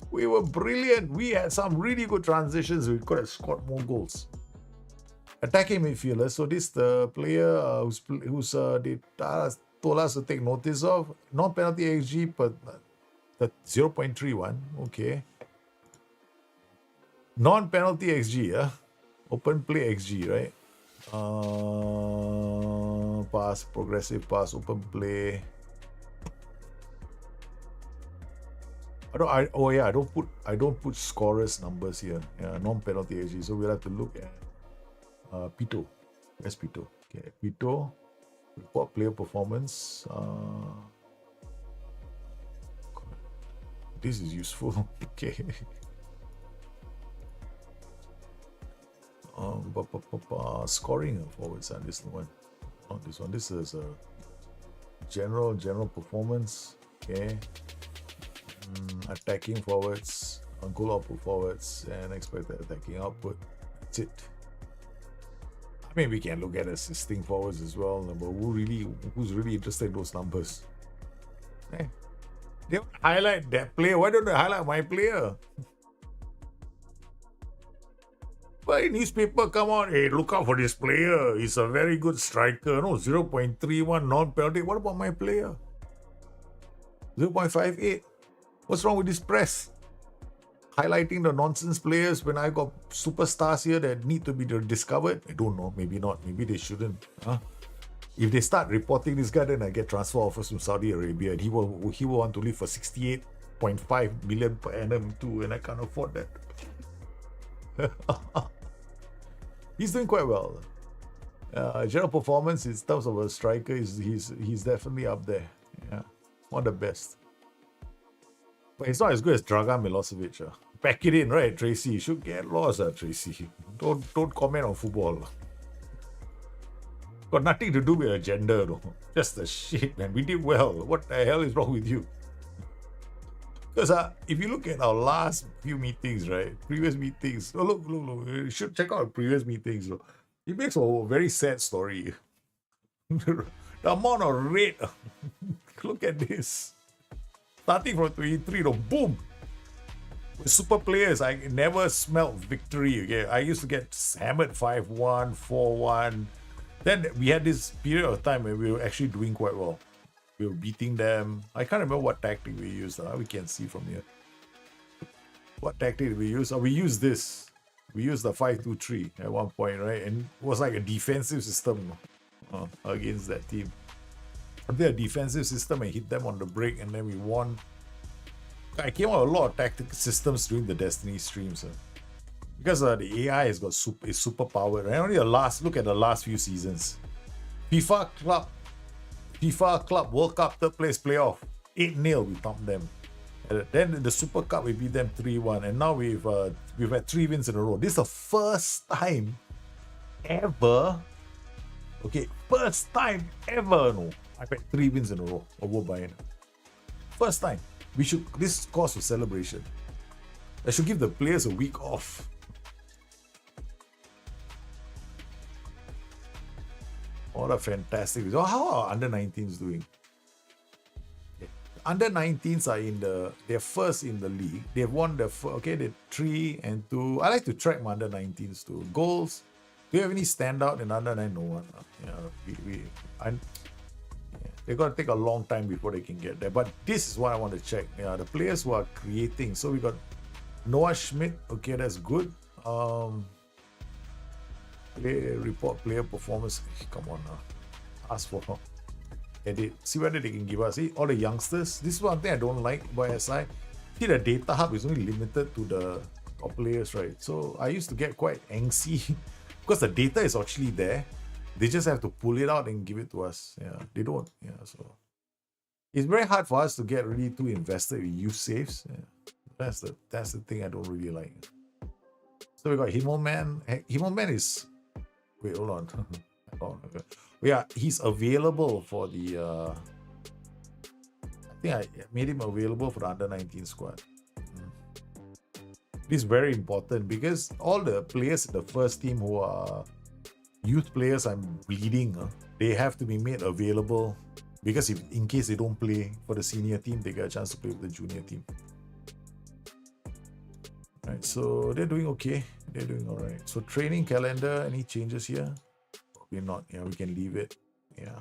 We were brilliant. We had some really good transitions. We could have scored more goals. Attacking midfielder. So this the player who's they told us to take notice of. Non-penalty XG, but the 0.31. Okay. Non-penalty XG, open play XG, right? Pass, progressive pass, open play. I don't put scorers numbers here. Yeah, non-penalty XG. So we'll have to look at Pito. Yes, Pito. Okay, Pito. Report player performance. This is useful. Okay. Scoring forwards. This one, not this one. This is a general performance. Okay. Attacking forwards, goal output forwards, and expected attacking output. That's it. I mean, we can look at assisting forwards as well, but who's really interested in those numbers? They don't highlight that player. Why don't they highlight my player? But in newspaper, come on, hey, look out for this player. He's a very good striker. No, 0.31 non-penalty. What about my player? 0.58. What's wrong with this press? Highlighting the nonsense players when I got superstars here that need to be discovered? I don't know. Maybe not. Maybe they shouldn't. If they start reporting this guy, then I get transfer offers from Saudi Arabia, and he will want to live for 68.5 million per annum too, and I can't afford that. He's doing quite well. General performance in terms of a striker, he's definitely up there. Yeah, one of the best. But it's not as good as Dragan Milosevic. Pack it in, right, Tracy? You should get lost, Tracy. Don't comment on football. Got nothing to do with agenda, though. Just the shit, man. We did well. What the hell is wrong with you? Because if you look at our last few meetings, right, previous meetings, look, you should check out our previous meetings. Look. It makes a very sad story. The amount of rate, look at this. Starting from 23, boom. With super players, I never smelled victory. Okay, I used to get hammered 5-1, 4-1. Then we had this period of time where we were actually doing quite well. We were beating them. I can't remember what tactic we used. We can see from here. What tactic did we use? We used this. We used the 5-2-3 at one point, right? And it was like a defensive system against that team. I did a defensive system and hit them on the break, and then we won. I came out with a lot of tactical systems during the Destiny streams. Because the AI has got is super powered. And only look at the last few seasons. FIFA Club World Cup third place playoff 8-0 we thumped them. And then the Super Cup we beat them 3-1, and now we've had 3 wins in a row. This is the first time ever. Okay, first time ever. No, I've had 3 wins in a row over Bayern. First time. This is cause for celebration. I should give the players a week off. What a fantastic result. How are under 19s doing? Under 19s are they're first in the league. They've won they're 3-2. I like to track my under 19s too. Goals. Do you have any standout in under 9? No one. They're gonna take a long time before they can get there. But this is what I want to check. Yeah, the players who are creating. So we got Noah Schmidt. Okay, that's good. Report player performance. Come on now. Ask for edit. See whether they can give us. See all the youngsters. This is one thing I don't like about SI. See, the data hub is only limited to the top players, right? So I used to get quite angsty because the data is actually there. They just have to pull it out and give it to us. Yeah, they don't. Yeah, so it's very hard for us to get really too invested with use saves. Yeah. That's the thing I don't really like. So we got Himmelman. Himmelman is wait, hold on. Okay. Yeah, he's available for the I think I made him available for the under 19 squad. This is very important because all the players in the first team who are youth players I'm bleeding, they have to be made available because if in case they don't play for the senior team, they get a chance to play with the junior team. Right, so they're doing okay. They're doing all right. So training calendar, any changes here? Probably not. Yeah, we can leave it. Yeah.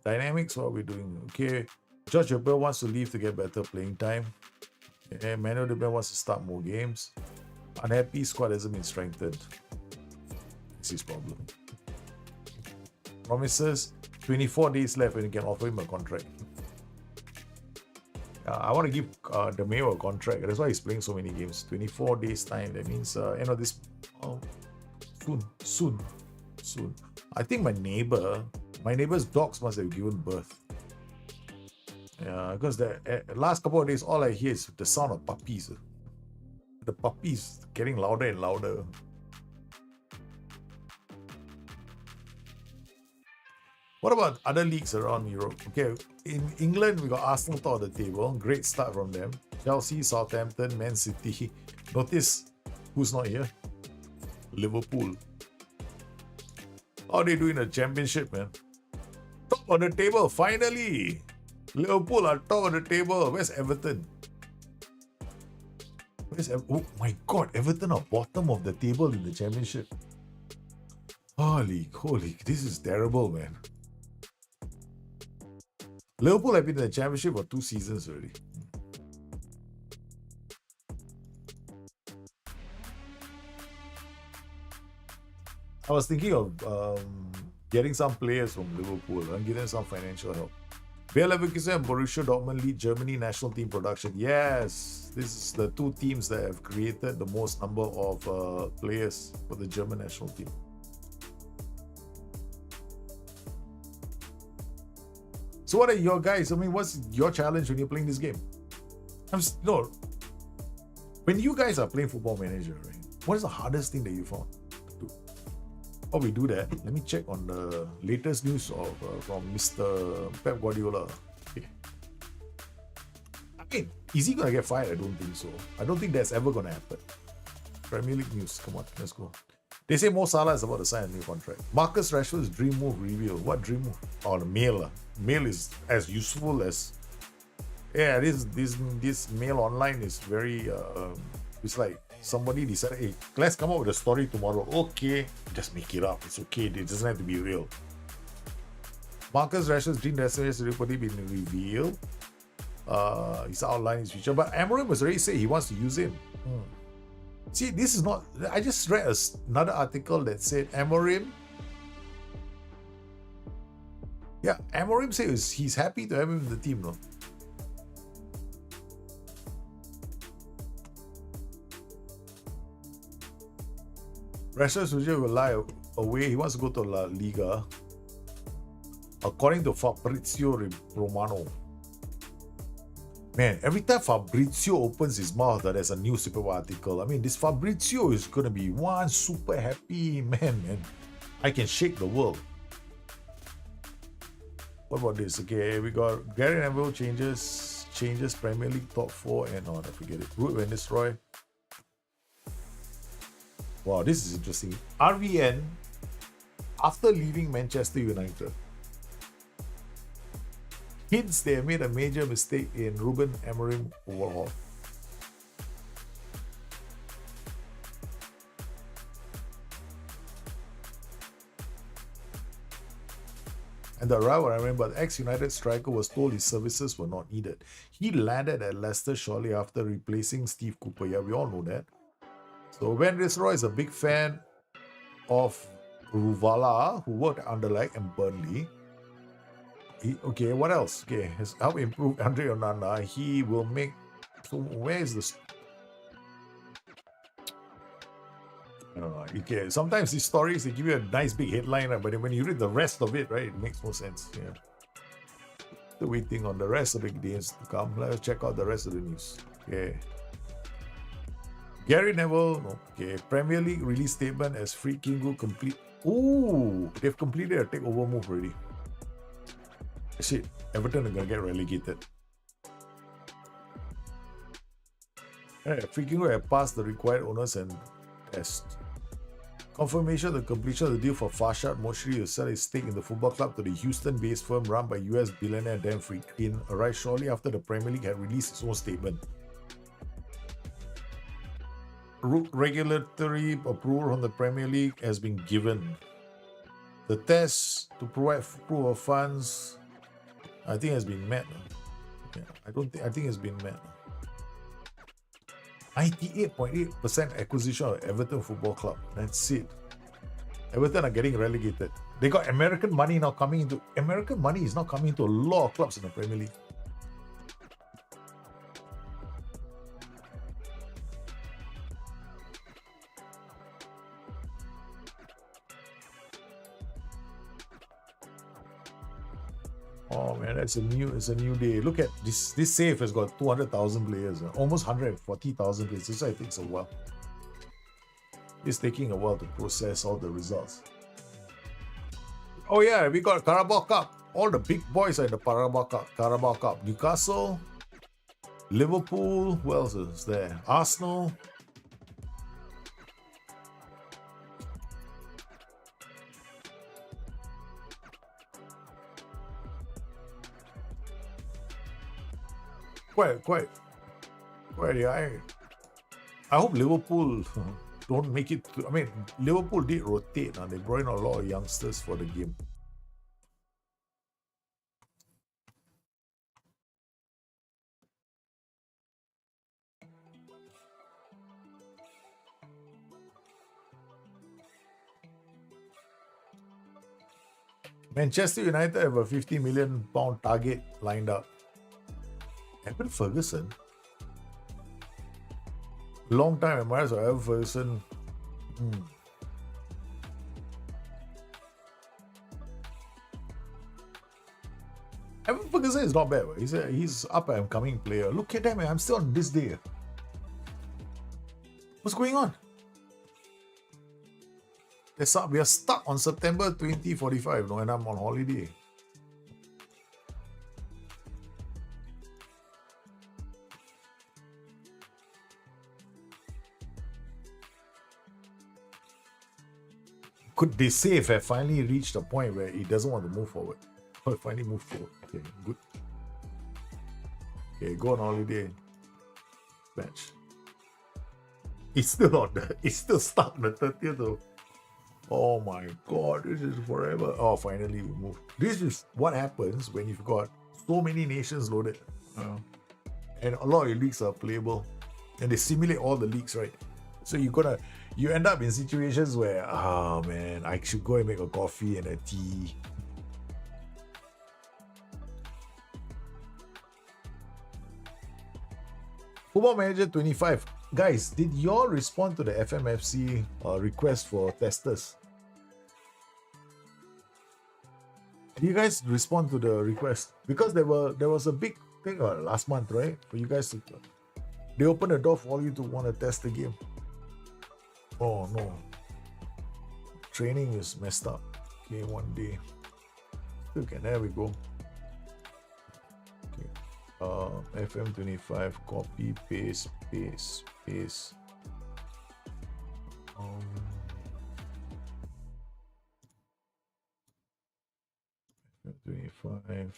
Dynamics, what are we doing? Okay. George Abel wants to leave to get better playing time. Okay. Manuel Debel wants to start more games. Unhappy squad hasn't been strengthened. This is problem. Promises 24 days left and you can offer him a contract. I want to give the Mayo a contract. That's why he's playing so many games. 24 days time. That means end of this soon. I think my neighbor's dogs must have given birth. Yeah, because the last couple of days, all I hear is the sound of puppies. The puppies getting louder and louder. What about other leagues around Europe? Okay, in England, we got Arsenal top of the table. Great start from them. Chelsea, Southampton, Man City. Notice who's not here? Liverpool. How are they doing the championship, man? Top of the table, finally! Liverpool are top of the table. Where's Everton? Oh my God, Everton are bottom of the table in the championship. Holy, this is terrible, man. Liverpool have been in the championship for 2 seasons already. I was thinking of getting some players from Liverpool and give them some financial help. Bayer Leverkusen and Borussia Dortmund lead Germany national team production. Yes, this is the 2 teams that have created the most number of players for the German national team. So what are your guys? I mean, what's your challenge when you're playing this game? When you guys are playing Football Manager, right? What is the hardest thing that you found to do? While we do that, let me check on the latest news from Mr. Pep Guardiola. Okay. I mean, is he gonna get fired? I don't think so. I don't think that's ever gonna happen. Premier League news. Come on, let's go. They say Mo Salah is about to sign a new contract. Marcus Rashford's dream move revealed. What dream move? Oh, the mail. Mail is as useful as... Yeah, this mail online is very... it's like somebody decided, hey, let's come up with a story tomorrow. Okay, just make it up. It's okay. It doesn't have to be real. Marcus Rashford's dream destination has reportedly been revealed. He's outlined his future. But Amorim has already said he wants to use him. See, this is not... I just read another article that said Amorim... Yeah, Amorim says he's happy to have him in the team, no? Rashford's future will lie away. He wants to go to La Liga. According to Fabrizio Romano. Man, every time Fabrizio opens his mouth, there's a newspaper article. I mean, this Fabrizio is going to be one super happy man. I can shake the world. What about this? Okay, we got Gary Neville changes Premier League top 4 and I forget it. Root Van Nistelrooy. Wow, this is interesting. RVN after leaving Manchester United hints they have made a major mistake in Ruben Amorim overhaul. And the arrival, I remember, the ex-United striker was told his services were not needed. He landed at Leicester shortly after replacing Steve Cooper. Yeah, we all know that. So Van Nistelrooy is a big fan of Ruvala, who worked at Anderlecht and Burnley. Okay, what else? Okay, has helped improve Andre Onana. He will make... So where is this? I don't know. Okay, sometimes these stories, they give you a nice big headline, right? But when you read the rest of it, right, it makes no sense. Yeah. Still waiting on the rest of the games to come. Let's check out the rest of the news. Okay. Gary Neville, okay. Premier League release statement as Free Kingu complete. Ooh, they've completed a takeover move already. Shit, Everton are gonna get relegated. Free Kingu have passed the required owners and test. Confirmation of the completion of the deal for Farshad Moshri to sell his stake in the football club to the Houston-based firm run by US billionaire Dan Friedkin arrived shortly after the Premier League had released its own statement. Regulatory approval from the Premier League has been given. The test to provide proof of funds, I think, has been met. Yeah, I think it's been met. 98.8% acquisition of Everton Football Club. That's it. Everton are getting relegated. They got American money now coming into... American money is now coming into a lot of clubs in the Premier League. Oh man, it's a new day. Look at this. This safe has got 200,000 players, almost 140,000 players. This I think is a while. It's taking a while to process all the results. Oh yeah, we got Carabao Cup. All the big boys are in the Carabao Cup. Newcastle, Liverpool. Who else is there? Arsenal. Quite. Yeah, I hope Liverpool don't make it. I mean, Liverpool did rotate. They brought in a lot of youngsters for the game. Manchester United have a £50 million target lined up. Evan Ferguson, long time admirers of Evan Ferguson. Evan Ferguson is not bad. He's up and coming player. Look at that, man. I'm still on this day. What's going on? We are stuck on September 2045, and I'm on holiday. Could the safe have finally reached a point where it doesn't want to move forward? Or finally move forward. Okay, good. Okay, go on holiday. Batch. It's still not there. It's still stuck on the 30th of... Oh my god, this is forever. Oh, finally we moved. This is what happens when you've got so many nations loaded. And a lot of your leagues are playable. And they simulate all the leagues, right? So you end up in situations where, oh man, I should go and make a coffee and a tea. Football Manager 25. Guys, did you all respond to the FMFC request for testers? Did you guys respond to the request? Because there was a big thing last month, right? For you guys to... They opened the door for all you to want to test the game. Oh no. Training is messed up. Okay, one day. Okay, there we go. FM25, copy, paste, paste, paste. FM25,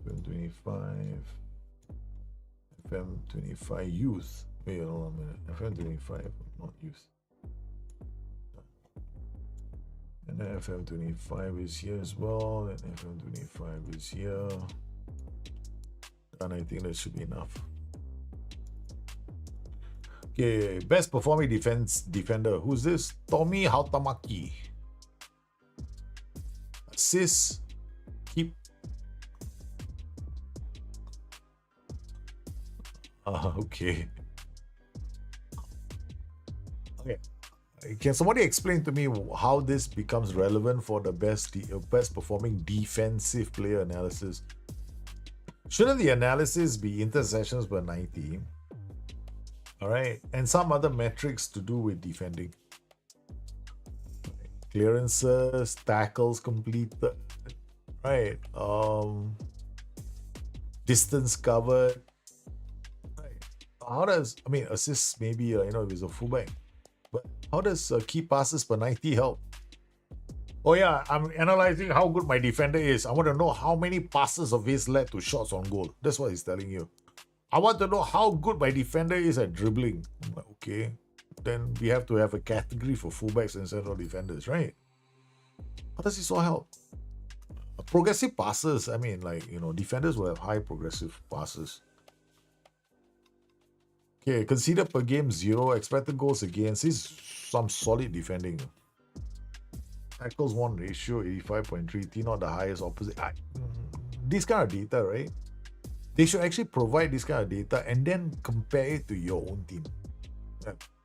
FM25, FM25 youth. Wait, hold on a minute. FM25, not youth. And then FM25 is here as well, and FM25 is here. And I think that should be enough. Okay, best performing defender. Who's this? Tommy Hautamaki. Assist, keep. Okay. Okay. Can somebody explain to me how this becomes relevant for the best performing defensive player analysis? Shouldn't the analysis be interceptions per 90? All right, and some other metrics to do with defending. Clearances, tackles completed, right? Distance covered. Right. How does, I mean, assists maybe, if it's a fullback, but how does key passes per 90 help? Oh yeah, I'm analyzing how good my defender is. I want to know how many passes of his led to shots on goal. That's what he's telling you. I want to know how good my defender is at dribbling. I'm like, okay, then we have to have a category for fullbacks and central defenders, right? How does this all help? Progressive passes, I mean, defenders will have high progressive passes. Okay, conceded per game 0, expected goals against. This is some solid defending. Tackles 1 ratio 85.3, T not the highest opposite. This kind of data, right? They should actually provide this kind of data and then compare it to your own team.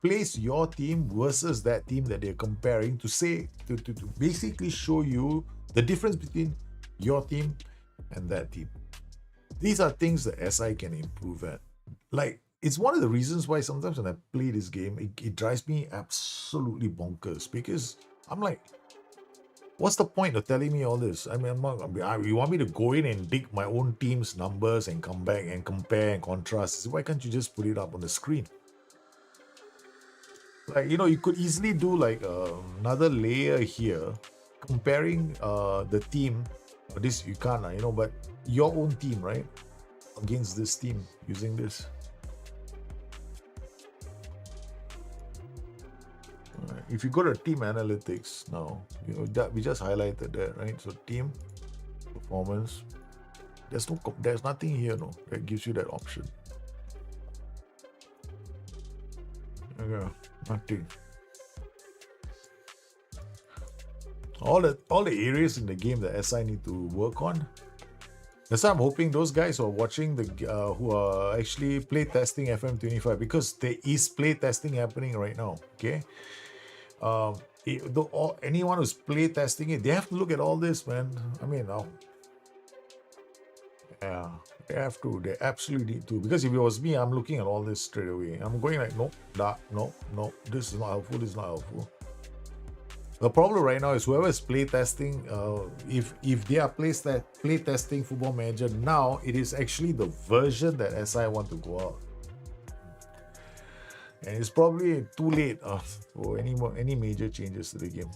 Place your team versus that team that they're comparing to say, to basically show you the difference between your team and that team. These are things that SI can improve at. Like, it's one of the reasons why sometimes when I play this game, it drives me absolutely bonkers, because I'm like, what's the point of telling me all this? I mean, you want me to go in and dig my own team's numbers and come back and compare and contrast? Why can't you just put it up on the screen? Like, you could easily do like another layer here, comparing the team. This you can't, but your own team, right, against this team using this. Right. If you go to team analytics now, that we just highlighted that, right? So team performance, there's nothing here, no, that gives you that option. Okay, nothing. All the areas in the game that SI need to work on. That's why I'm hoping those guys who are watching who are actually play testing FM25, because there is play testing happening right now. Okay. Anyone who's play testing it, they have to look at all this, man. I mean, yeah, they have to. They absolutely need to. Because if it was me, I'm looking at all this straight away. I'm going like, no, this is not helpful. This is not helpful. The problem right now is whoever is play testing, if they are play testing Football Manager now, it is actually the version that SI want to go out. And it's probably too late for any major changes to the game.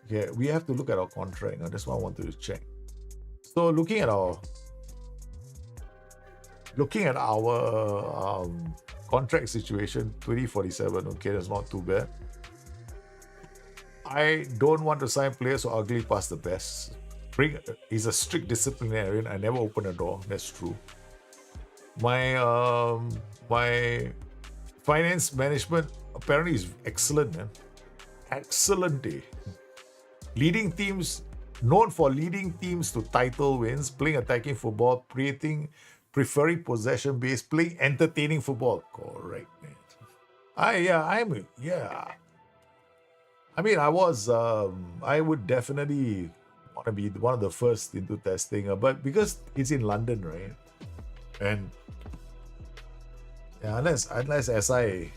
Okay, we have to look at our contract. That's what I wanted to check. So looking at our contract situation, 2047. Okay, that's not too bad. I don't want to sign players who are ugly past the best. He's a strict disciplinarian. I never open a door. That's true. My finance management apparently is excellent, man. Excellent day. Known for leading teams to title wins, playing attacking football, preferring possession-based, playing entertaining football. Correct, man. I would definitely want to be one of the first into testing, but because it's in London, right? And unless SI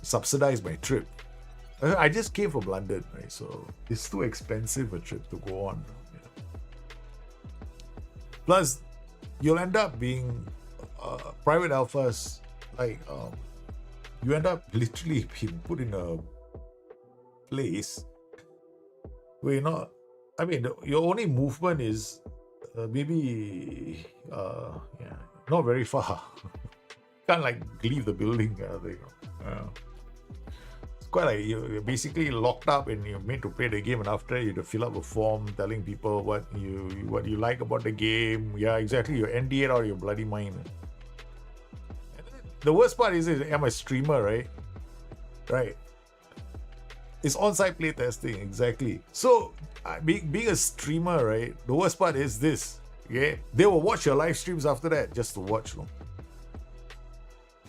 subsidize my trip, I just came from London, right? So it's too expensive a trip to go on. Plus, you'll end up being private alphas. Like, you end up literally being put in a place where you're not. I mean, your only movement is maybe, not very far. Can't like leave the building. It's quite like you're basically locked up and you're made to play the game, and after you have to fill up a form telling people what you like about the game. Yeah, exactly. You're NDA out of your bloody mind. The worst part is I'm a streamer, right? Right. It's on-site play testing, exactly. So being a streamer, right? The worst part is this. Okay, they will watch your live streams after that just to watch them.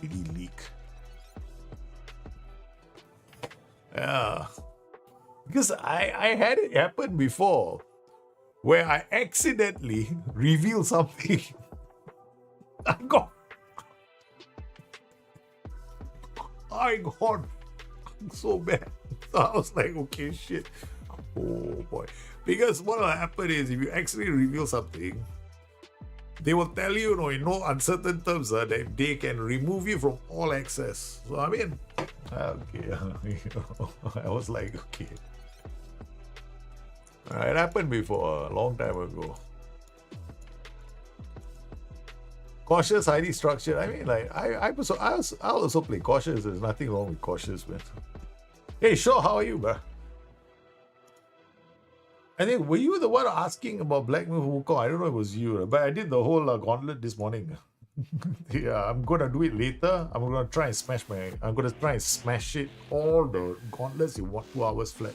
Really leak. Yeah, because I had it happen before where I accidentally revealed something. I got so bad. So I was like, okay, shit. Oh boy. Because what will happen is if you actually reveal something, they will tell you, in no uncertain terms, that they can remove you from all access. So I mean, okay. I was like, okay. It happened before, a long time ago. Cautious, highly structured. I mean, like, I'll also play cautious. There's nothing wrong with cautious, man. Hey, Shaw, how are you, bro? I think, were you the one asking about Black Myth Wukong? I don't know if it was you, but I did the whole gauntlet this morning. Yeah, I'm gonna do it later. I'm gonna try and smash it, all the gauntlets in 2 hours flat.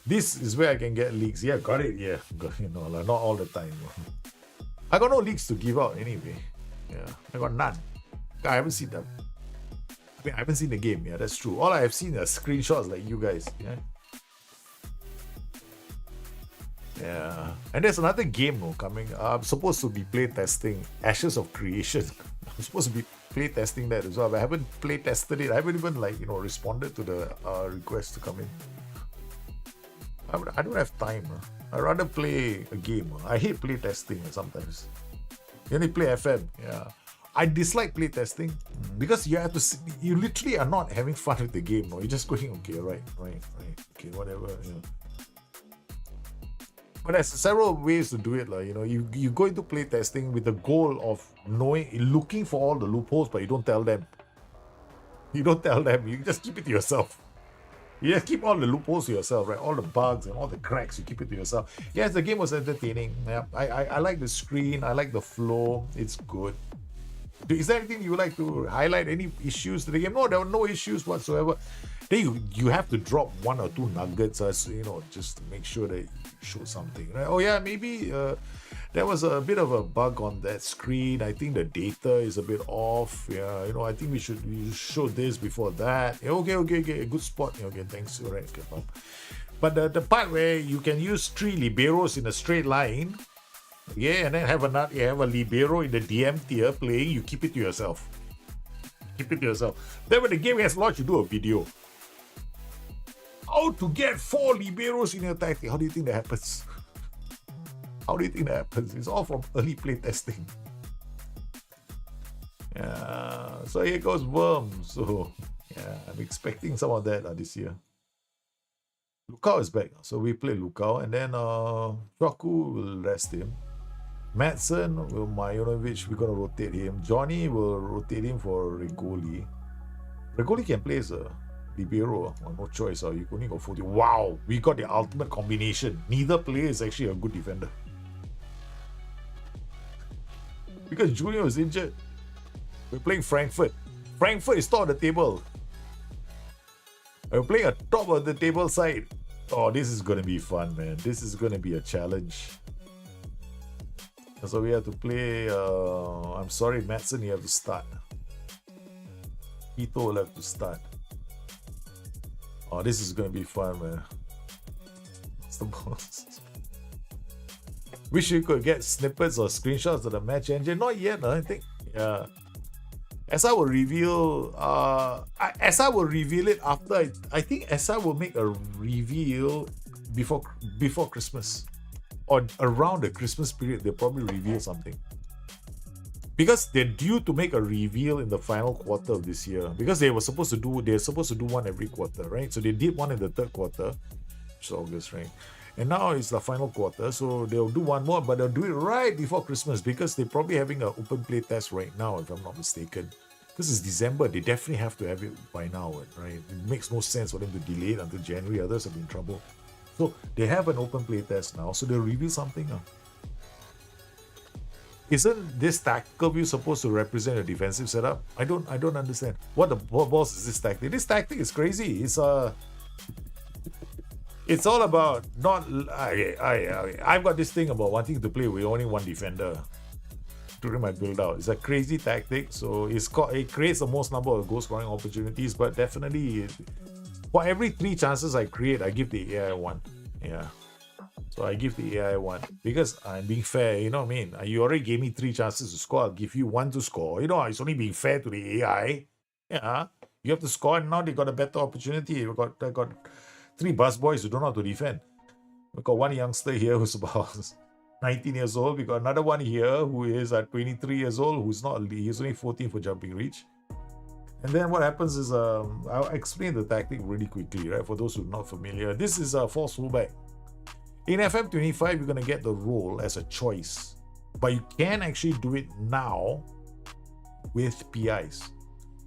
This is where I can get leaks. Yeah, got it. Yeah, not all the time. I got no leaks to give out anyway. Yeah, I got none. I haven't seen them. I haven't seen the game. Yeah, that's true. All I have seen are screenshots like you guys. Yeah. Yeah. And there's another game coming. I'm supposed to be play testing Ashes of Creation. I'm supposed to be play testing that as well. But I haven't play tested it. I haven't even responded to the request to come in. I don't have time. I'd rather play a game. I hate play testing sometimes. You only play FM. Yeah. I dislike play testing because you have to. You literally are not having fun with the game. You're just going, okay, right, okay, whatever. But there's several ways to do it. You go into play testing with the goal of looking for all the loopholes, but you don't tell them. You just keep it to yourself. You just keep all the loopholes to yourself, right? All the bugs and all the cracks, you keep it to yourself. Yes, the game was entertaining. Yeah, I like the screen. I like the flow. It's good. Is there anything you would like to highlight? Any issues to the game? No, there were no issues whatsoever. Then you have to drop 1 or 2 nuggets, just to make sure that you show something, right? Oh yeah, maybe there was a bit of a bug on that screen. I think the data is a bit off. Yeah, I think we should show this before that. Yeah, okay, good spot. Okay, thanks. All right, okay. But the part where you can use 3 liberos in a straight line. Yeah, and then you have a libero in the DM tier playing, you keep it to yourself. Then when the game has launched, you do a video. How to get 4 liberos in your tactic. How do you think that happens? It's all from early play testing. Yeah, so here goes Worm. So, yeah, I'm expecting some of that this year. Lukao is back. So we play Lukao, and then Choku will rest him. Madsen will Majonovic, we're going to rotate him. Johnny will rotate him for Regoli. Regoli can play as a libero. No choice. You only got 40. Wow, we got the ultimate combination. Neither player is actually a good defender. Because Junior is injured. We're playing Frankfurt. Frankfurt is top of the table. We're playing a top of the table side. Oh, this is going to be fun, man. This is going to be a challenge. So we have to play. I'm sorry, Madsen, you have to start. Ito will have to start. Oh, this is going to be fun, man. What's the boss? Wish you could get snippets or screenshots of the match engine. Not yet, I think. Yeah. SI will reveal, SI will reveal it after, I think SI will make a reveal before Christmas. Or around the Christmas period, they'll probably reveal something. Because they're due to make a reveal in the final quarter of this year. Because they're supposed to do one every quarter, right? So they did one in the third quarter, which is August, right? And now it's the final quarter, so they'll do one more, but they'll do it right before Christmas because they're probably having an open play test right now, if I'm not mistaken. Because it's December, they definitely have to have it by now, right? It makes no sense for them to delay it until January, others have been in trouble. So they have an open play test now, so they'll reveal something. Isn't this tactical view supposed to represent a defensive setup? I don't understand. What balls is this tactic? This tactic is crazy. It's all about not. I've got this thing about wanting to play with only one defender during my build out. It's a crazy tactic, so it creates the most number of goal scoring opportunities. But definitely, for every 3 chances I create, I give the AI one. Yeah, so I give the AI one because I'm being fair. You know what I mean? You already gave me 3 chances to score. I'll give you 1 to score. You know, it's only being fair to the AI. Yeah, you have to score, and now they got a better opportunity. I got 3 bus boys who don't know how to defend. We got one youngster here who's about 19 years old. We got another one here who is at 23 years old, he's only 14 for jumping reach. And then what happens is, I'll explain the tactic really quickly, right? For those who are not familiar, this is a false fullback. In FM25, you're going to get the role as a choice, but you can actually do it now with PIs,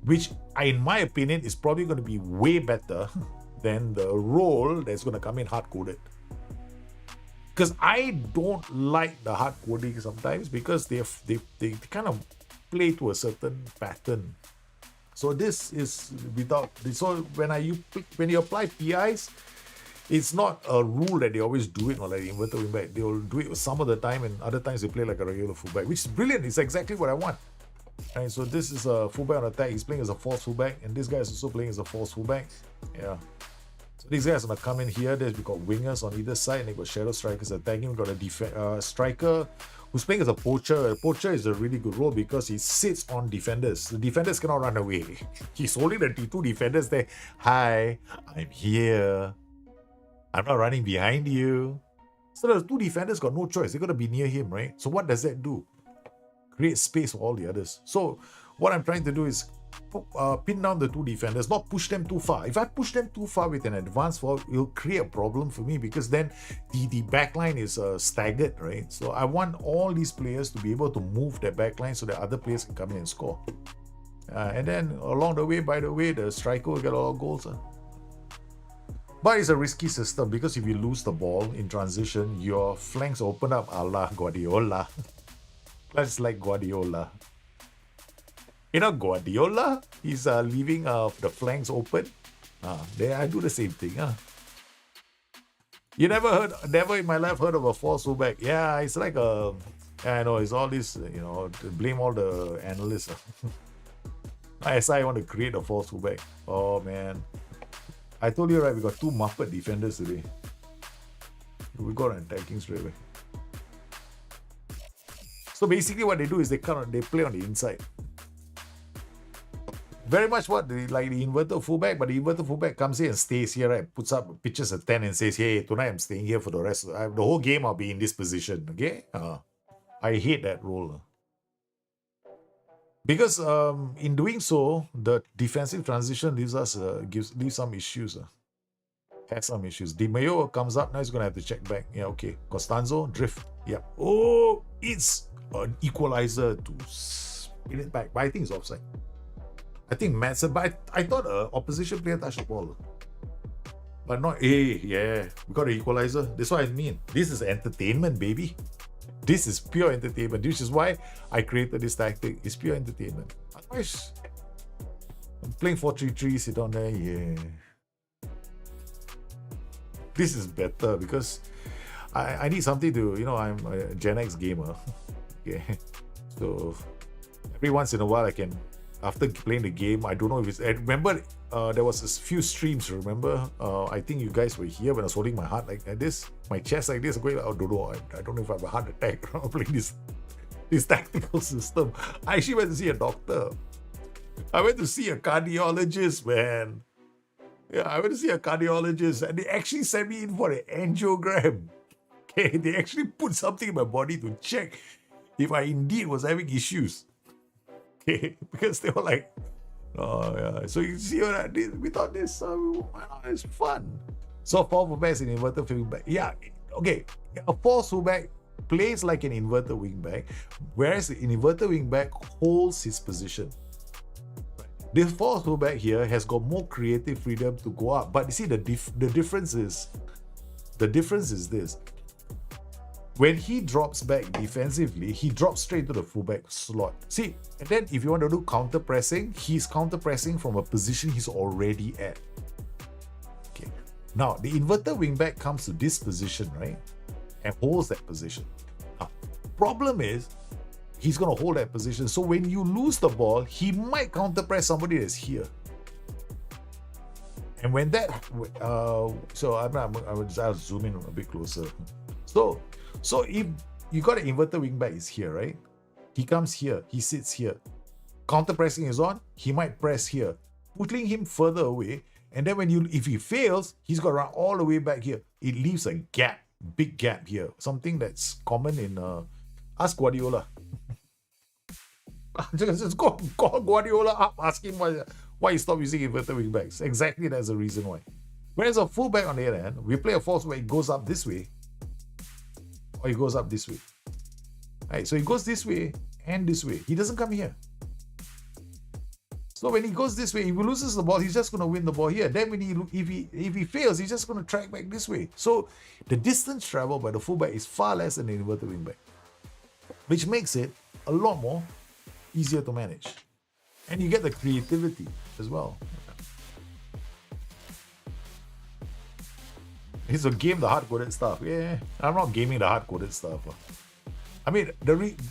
which in my opinion is probably going to be way better than the role that's going to come in hard-coded. Because I don't like the hard-coding sometimes because they kind of play to a certain pattern. So this is without... So when you apply PIs, it's not a rule that they always do it, or like inverted wingback. They will do it some of the time, and other times they play like a regular fullback, which is brilliant. It's exactly what I want. Right, so this is a fullback on attack. He's playing as a false fullback, and this guy is also playing as a false fullback. Yeah. So these guys are gonna come in here. We've got wingers on either side, and they've got shadow strikers attacking. We've got a striker who's playing as a poacher. A poacher is a really good role because he sits on defenders. The defenders cannot run away. He's holding the 2 defenders there. Hi, I'm here. I'm not running behind you. So the 2 defenders got no choice. They got to be near him, right? So what does that do? Create space for all the others. So what I'm trying to do is pin down the 2 defenders, not push them too far. If I push them too far with an advanced forward, it'll create a problem for me because then the backline is staggered, right? So I want all these players to be able to move their backline so that other players can come in and score. And then along the way, by the way, the striker will get a lot of goals. But it's a risky system because if you lose the ball in transition, your flanks open up a la Guardiola. That's like Guardiola. You know Guardiola? He's leaving the flanks open. I do the same thing. You never in my life heard of a false fullback. Yeah, it's like I know, it's all this, to blame all the analysts. SI want to create a false fullback. Oh man. I told you, right, we got 2 Muppet defenders today. We got an attacking straight away. So basically what they do is they play on the inside. Very much like the inverted fullback, but the inverted fullback comes in and stays here, right? Pitches a 10 and says, hey, tonight I'm staying here for the rest of the whole game. I'll be in this position, okay? I hate that role. Because in doing so, the defensive transition leaves some issues. Has some issues. Di Maio comes up, now he's going to have to check back. Yeah, okay. Costanzo, drift. Yeah. Oh, it's an equalizer to spin it back. But I think it's offside. I think Madsen, but I thought an opposition player touched the ball. But not, yeah, we got an equalizer. That's what I mean. This is entertainment, baby. This is pure entertainment, which is why I created this tactic. It's pure entertainment. Otherwise, I'm playing 4-3-3, sit down there, yeah. This is better because I need something to, I'm a Gen X gamer. Okay. So every once in a while I can, after playing the game, I don't know if it's, I remember there was a few streams, remember? I think you guys were here when I was holding my heart like this, my chest like this, going like, I don't know, I don't know if I have a heart attack playing this tactical system. I actually went to see a doctor. I went to see a cardiologist, man. Yeah, I went to see a cardiologist and they actually sent me in for an angiogram. Okay, they actually put something in my body to check if I indeed was having issues. Okay, because they were like, oh yeah. So you see what I did? We thought this it's fun. So fall fullback is an inverted fullback. Yeah, okay. A false fullback plays like an inverted wingback, whereas an inverted wingback holds his position. This false fullback here has got more creative freedom to go up. But you see, the difference is this. When he drops back defensively, he drops straight to the fullback slot. See, and then if you want to do counter pressing, he's counter pressing from a position he's already at. Okay. Now, the inverted wingback comes to this position, right? And holds that position. Problem is, he's going to hold that position. So when you lose the ball, he might counter press somebody that's here. And when that, so I'll zoom in a bit closer. So if you got an inverted wingback is here, right? He comes here, he sits here. Counter pressing is on, he might press here, putting him further away. And then if he fails, he's got to run all the way back here. It leaves a gap, big gap here. Something that's common in ask Guardiola. Just call Guardiola up, ask him why he stopped using inverted wingbacks. Exactly, that's the reason why. Whereas a fullback on the other hand, we play a false where it goes up this way, or he goes up this way. Right, so he goes this way and this way. He doesn't come here. So when he goes this way, if he loses the ball, he's just going to win the ball here. Then if he fails, he's just going to track back this way. So the distance traveled by the fullback is far less than the inverted wingback, which makes it a lot more easier to manage. And you get the creativity as well. It's a game, the hard-coded stuff. Yeah, I'm not gaming the hard-coded stuff. I mean,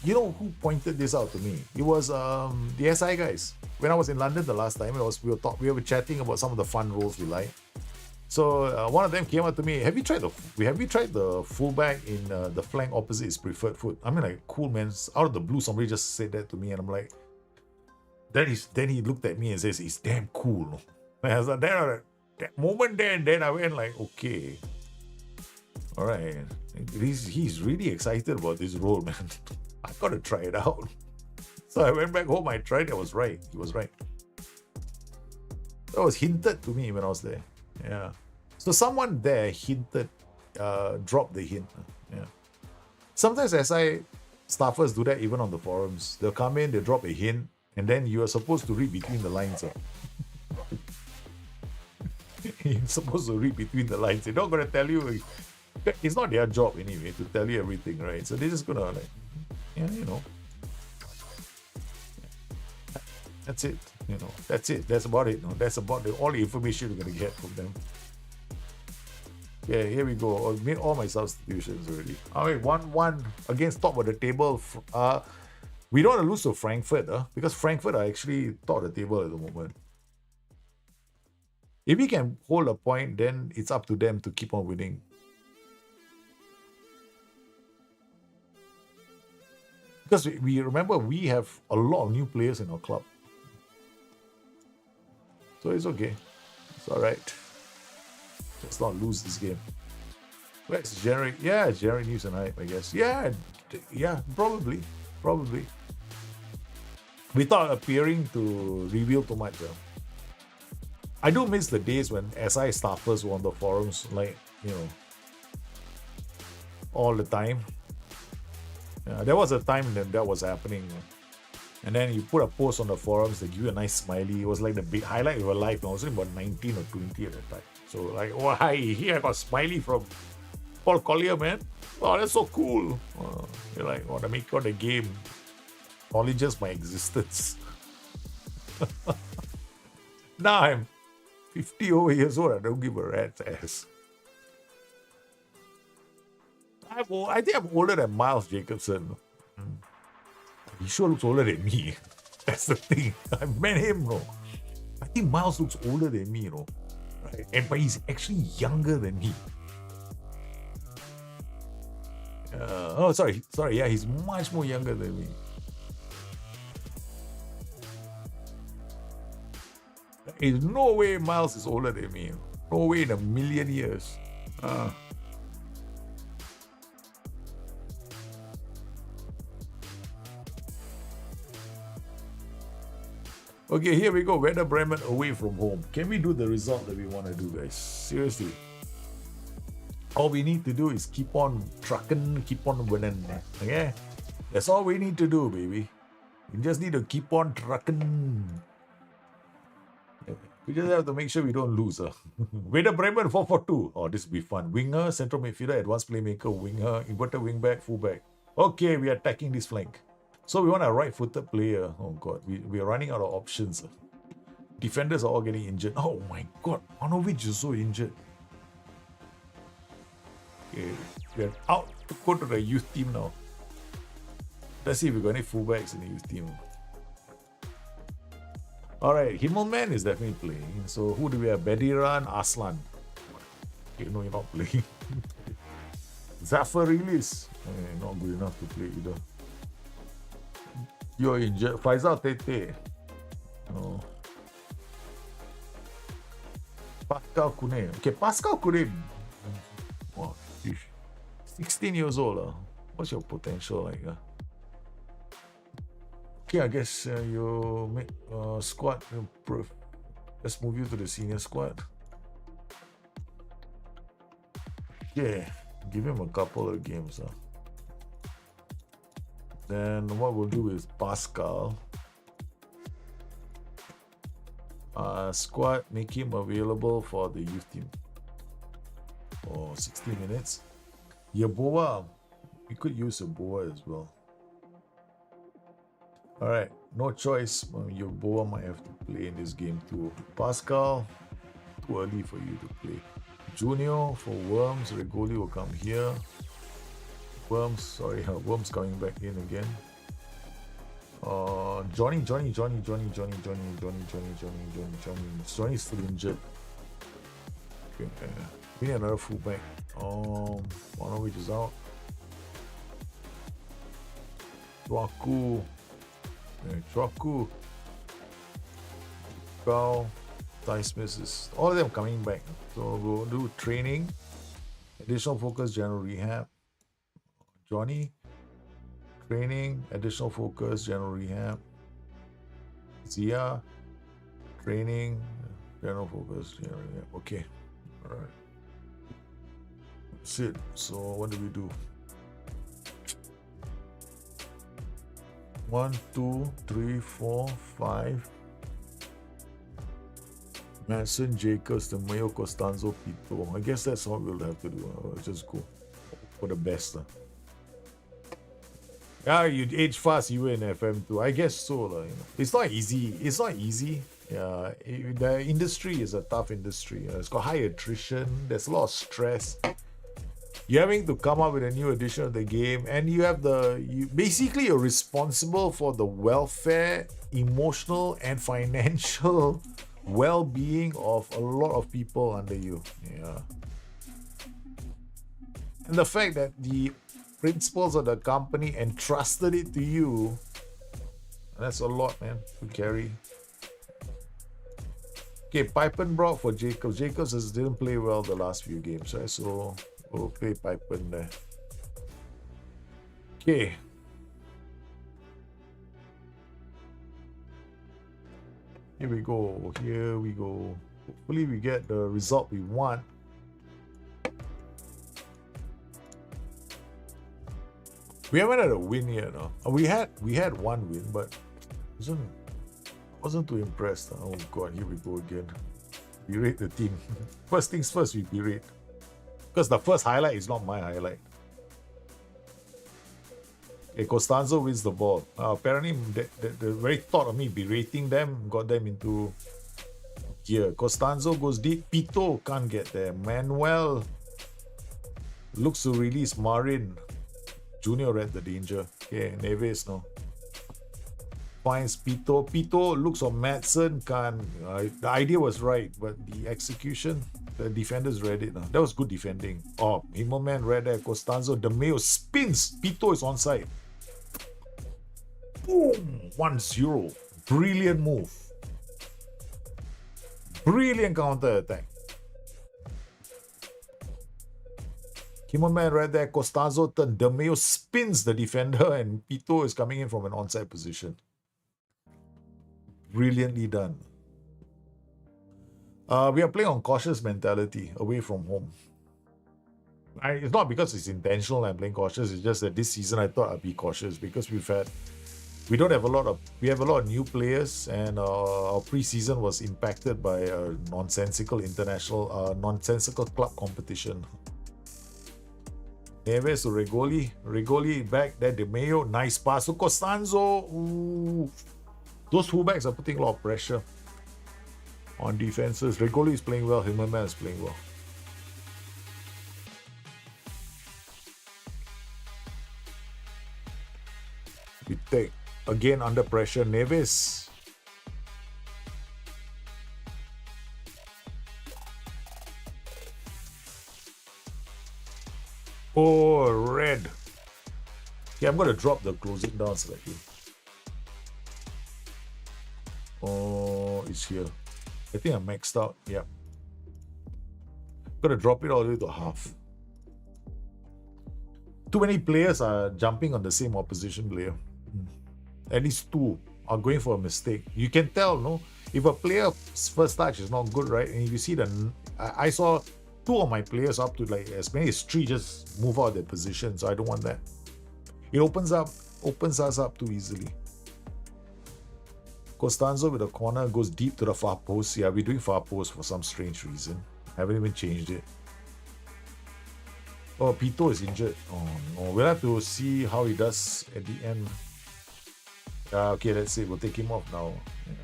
you know who pointed this out to me? It was the SI guys. When I was in London the last time, we were chatting about some of the fun roles we like. So one of them came up to me. Have you tried the fullback in the flank opposite his preferred foot? I mean, like, cool, man. Out of the blue, somebody just said that to me, and I'm like, then he looked at me and says, "It's damn cool." And I was like, that moment there and then I went like, okay, all right, he's really excited about this role, man. I gotta try it out. So I went back home, I tried, I was right. He was right. That was hinted to me when I was there. Yeah. So someone there hinted, dropped the hint. Yeah. Sometimes SI staffers do that even on the forums. They'll come in, they drop a hint, and then you are supposed to read between the lines. You're supposed to read between the lines. They're not going to tell you. It's not their job anyway to tell you everything, right? So they're just going to like, yeah, you know. That's it. You know, that's it. That's about it. No, that's about all the information you're going to get from them. Yeah, here we go. I made all my substitutions already. All right, 1-1 against top of the table. We don't want to lose to Frankfurt, because Frankfurt are actually top of the table at the moment. If we can hold a point, then it's up to them to keep on winning. Because we remember we have a lot of new players in our club. So it's okay. It's all right. Let's not lose this game. Where's Jerry? Yeah, Jerry News and I guess. Yeah, probably. Without appearing to reveal too much. I do miss the days when SI staffers were on the forums, like, you know, all the time. Yeah, there was a time when that was happening. And then you put a post on the forums, they give you a nice smiley. It was like the big highlight of your life. I was about 19 or 20 at that time. So like, oh, hi, here I got a smiley from Paul Collier, man. Oh, that's so cool. You're like, oh, to make out the game. Acknowledges my existence. Now I'm 50 over years old. I don't give a rat's ass. I think I'm older than Miles Jacobson. He sure looks older than me. That's the thing. I met him, no. I think Miles looks older than me, right? But he's actually younger than me. Sorry. Yeah, he's much more younger than me. There's no way Miles is older than me. No way in a million years. Okay, here we go. Werder Bremen away from home. Can we do the result that we want to do, guys? Seriously. All we need to do is keep on trucking, keep on winning. Okay? That's all we need to do, baby. We just need to keep on trucking. We just have to make sure we don't lose. Werder Bremen 4-4-2. Oh, this will be fun. Winger, central midfielder, advanced playmaker, winger, inverted wingback, fullback. Okay, we are attacking this flank. So we want a right-footed player. Oh God, we are running out of options. Defenders are all getting injured. Oh my God, Manovic is so injured. Okay, we are out to go to the youth team now. Let's see if we got any fullbacks in the youth team. Alright, Himmelman is definitely playing. So who do we have? Bediran, Aslan. Okay, no, you're not playing. Zafar Release. Okay, not good enough to play either. You're injured. Faisal Tete. No. Pascal Kune. Okay, Pascal Kune. Wow, 16 years old. What's your potential like? Okay, I guess you make squad. Let's move you to the senior squad. Okay, give him a couple of games. Then what we'll do is Pascal. Squad, make him available for the youth team for 60 minutes. Yeboah, we could use Yeboah as well. Alright, no choice. Yeboah might have to play in this game too. Pascal, too early for you to play. Junior for Worms. Regoli will come here. Worms coming back in again. Johnny. Johnny's still injured. Okay, we need another fullback. One of which is out. Chwaku. Kau. Ty Smith is all of them coming back. So we'll do training. Additional focus, general rehab. Johnny. Training, additional focus, general rehab. Zia, training, general focus, general rehab. Okay, all right. That's it. So what do we do? 1, 2, 3, 4, 5. Madison, Jacobs, the Mayo, Costanzo, Pito. I guess that's all we'll have to do. Let's just go for the best. Yeah, you age fast, you in FM2. I guess so. You know. It's not easy. Yeah, the industry is a tough industry. It's got high attrition. There's a lot of stress. You're having to come up with a new edition of the game, and you have basically you're responsible for the welfare, emotional, and financial well-being of a lot of people under you. Yeah, and the fact that the principals of the company entrusted it to you, that's a lot, man, to carry. Okay, Pipenbrock for Jacobs. Jacobs didn't play well the last few games, right? So we'll play Pipen there. Okay. Here we go. Hopefully we get the result we want. We haven't had a win yet. We had one win, but wasn't too impressed. Oh God, here we go again. Berate the team. First things first, we berate. Because the first highlight is not my highlight. Okay, Costanzo wins the ball. Apparently, the very thought of me berating them got them into gear. Costanzo goes deep. Pito can't get there. Manuel looks to release Marin. Junior read the danger. Okay, Neves no. Finds Pito. Pito looks on Madsen. Can't. The idea was right, but the execution, the defenders read it. That was good defending. Oh, Himmelman read there. Costanzo. De Meo spins. Pito is onside. Boom! 1-0. Brilliant move. Brilliant counter attack. Kimmelman right there. Costanzo turn. De Mayo spins the defender and Pito is coming in from an onside position. Brilliantly done. We are playing on cautious mentality away from home. It's not because it's intentional I'm playing cautious. It's just that this season I thought I'd be cautious because we have a lot of new players and our preseason was impacted by a nonsensical club competition. Neves to Regoli back there. De Mayo, nice pass to Costanzo. Ooh. Those fullbacks are putting a lot of pressure on defenses. Regoli is playing well. Himmelman is playing well. We take again under pressure. Neves. Oh, red. Okay, I'm going to drop the closing down slightly. Oh, it's here. I think I'm maxed out. Yeah. Going to drop it all the way to half. Too many players are jumping on the same opposition player. At least two are going for a mistake. You can tell, no? If a player's first touch is not good, right? And if you see I saw two of my players up to like as many as three just move out of their position, so I don't want that. It opens us up too easily. Costanzo with a corner goes deep to the far post. Yeah, we're doing far post for some strange reason. Haven't even changed it. Oh, Pito is injured. Oh no, we'll have to see how he does at the end. Okay, let's see. We'll take him off now. Yeah.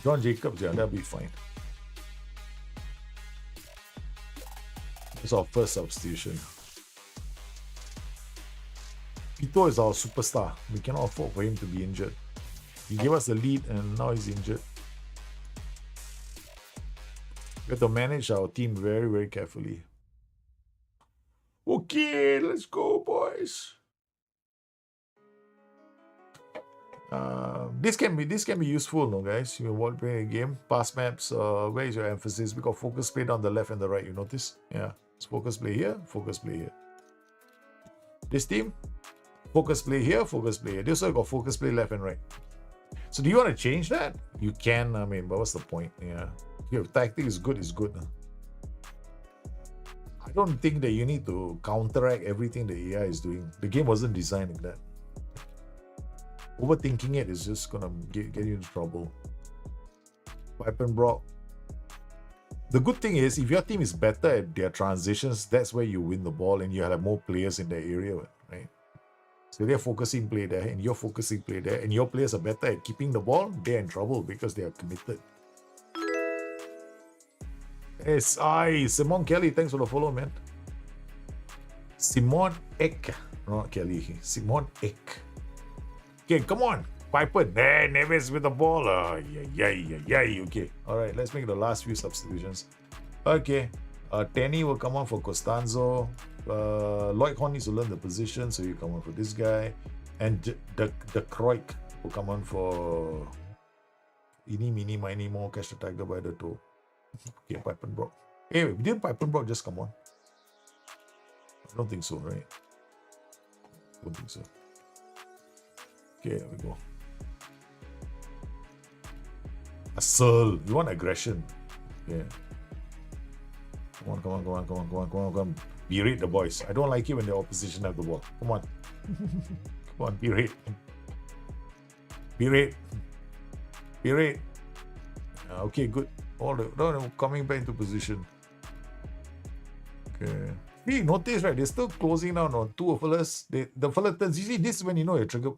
John Jacobs, yeah, that'll be fine. It's our first substitution. Pito is our superstar. We cannot afford for him to be injured. He gave us the lead and now he's injured. We have to manage our team very, very carefully. Okay, let's go, boys. This can be useful, no, guys. You want to play a game. Pass maps. Where is your emphasis? We got focus play down the left and the right. You notice? Yeah. It's focus play here. Focus play here. This team. Focus play here. Focus play here. This one got focus play left and right. So do you want to change that? You can. I mean, but what's the point? Yeah. Your tactic is good. Is good. I don't think that you need to counteract everything the AI is doing. The game wasn't designed like that. Overthinking it is just gonna get you into trouble. Pipenbrock. The good thing is, if your team is better at their transitions, that's where you win the ball and you have more players in that area, right? So they're focusing play there and you're focusing play there and your players are better at keeping the ball, they're in trouble because they are committed. Simon Kelly, thanks for the follow, man. Simon Ek, not Kelly, Simon Ek. Okay, come on. Piper there, Neves with the ball. Okay. Alright, let's make the last few substitutions. Okay. Tenny will come on for Costanzo. Lloyd Horn needs to learn the position, so you come on for this guy. And the Kroik will come on for Ini, Mini, Mini, Mo, catch the tiger by the toe. Okay, Pipenbrock. Hey, didn't Pipenbrock just come on? I don't think so, right? Don't think so. Okay, there we go. Assault. You want aggression. Yeah. Come on. Berate the boys. I don't like it when the opposition have the ball. Come on. Come on, berate. Okay, good. No, coming back into position. Okay. See, notice, right? They're still closing down on two fellas. The fella turns. You see, this is when you know your trigger.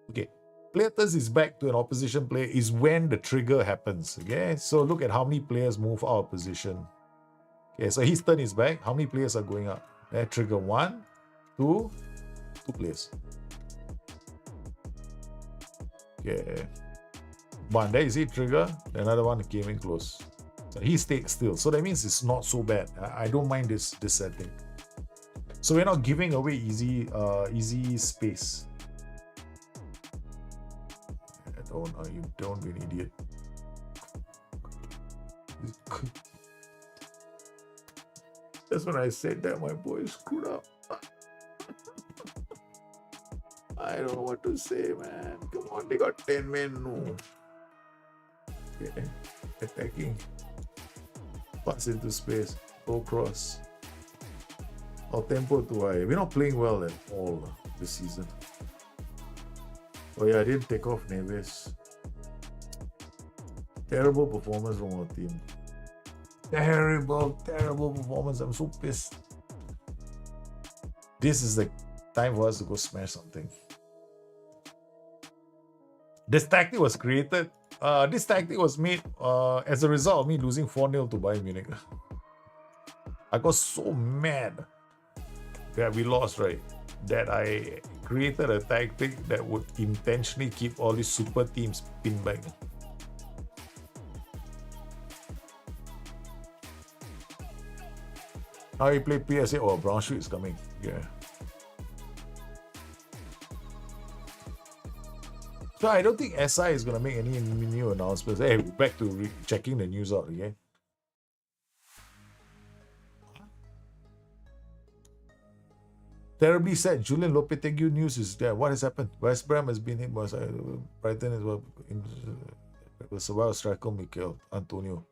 Okay, player turns his back to an opposition player is when the trigger happens. Okay, so look at how many players move out of position. Okay, so he's turned his back. How many players are going up? That trigger 1, 2 players. Okay, one there you see trigger. Another one came in close. So he stayed still. So that means it's not so bad. I don't mind this setting. So we're not giving away easy space. Oh no, you don't be an idiot. That's when I said that my boy screwed up. I don't know what to say, man. Come on, they got 10 men. No. Okay. Attacking. Pass into space. Go cross. Our tempo too high. We're not playing well at all this season. Oh yeah, I didn't take off Neves. Terrible performance from our team. Terrible performance. I'm so pissed. This is the time for us to go smash something. This tactic was created. This tactic was made as a result of me losing 4-0 to Bayern Munich. I got so mad that we lost, right? That I created a tactic that would intentionally keep all these super teams pinned back. Now you play PSA. Oh, Braunschweig is coming. Yeah. So I don't think SI is going to make any new announcements. Hey, back to checking the news out again. Terribly sad. Julian Lopetegui news is there. What has happened? West Brom has been hit by Brighton as well. The survival striker Mikel Antonio.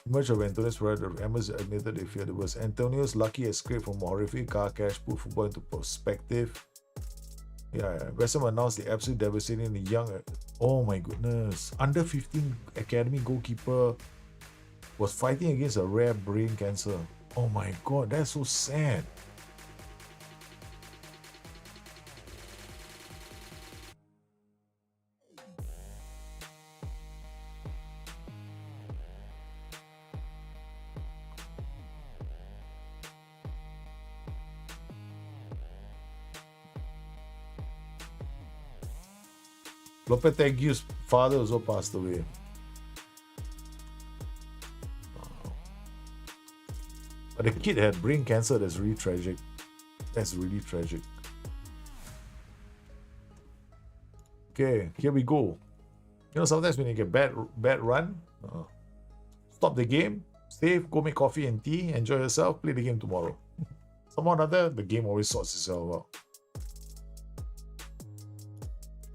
Much of Antonio's the Emirates admitted they feared it was Antonio's lucky escape from horrific car crash put football into perspective. Yeah, West Ham announced the absolute devastating the young. Oh my goodness. Under 15 academy goalkeeper was fighting against a rare brain cancer. Oh my god, that's so sad. Lopetegui's father also passed away. But the kid had brain cancer. That's really tragic. That's really tragic. Okay, here we go. You know, sometimes when you get bad run, stop the game, save, go make coffee and tea, enjoy yourself, play the game tomorrow. Somehow or other, the game always sorts itself out.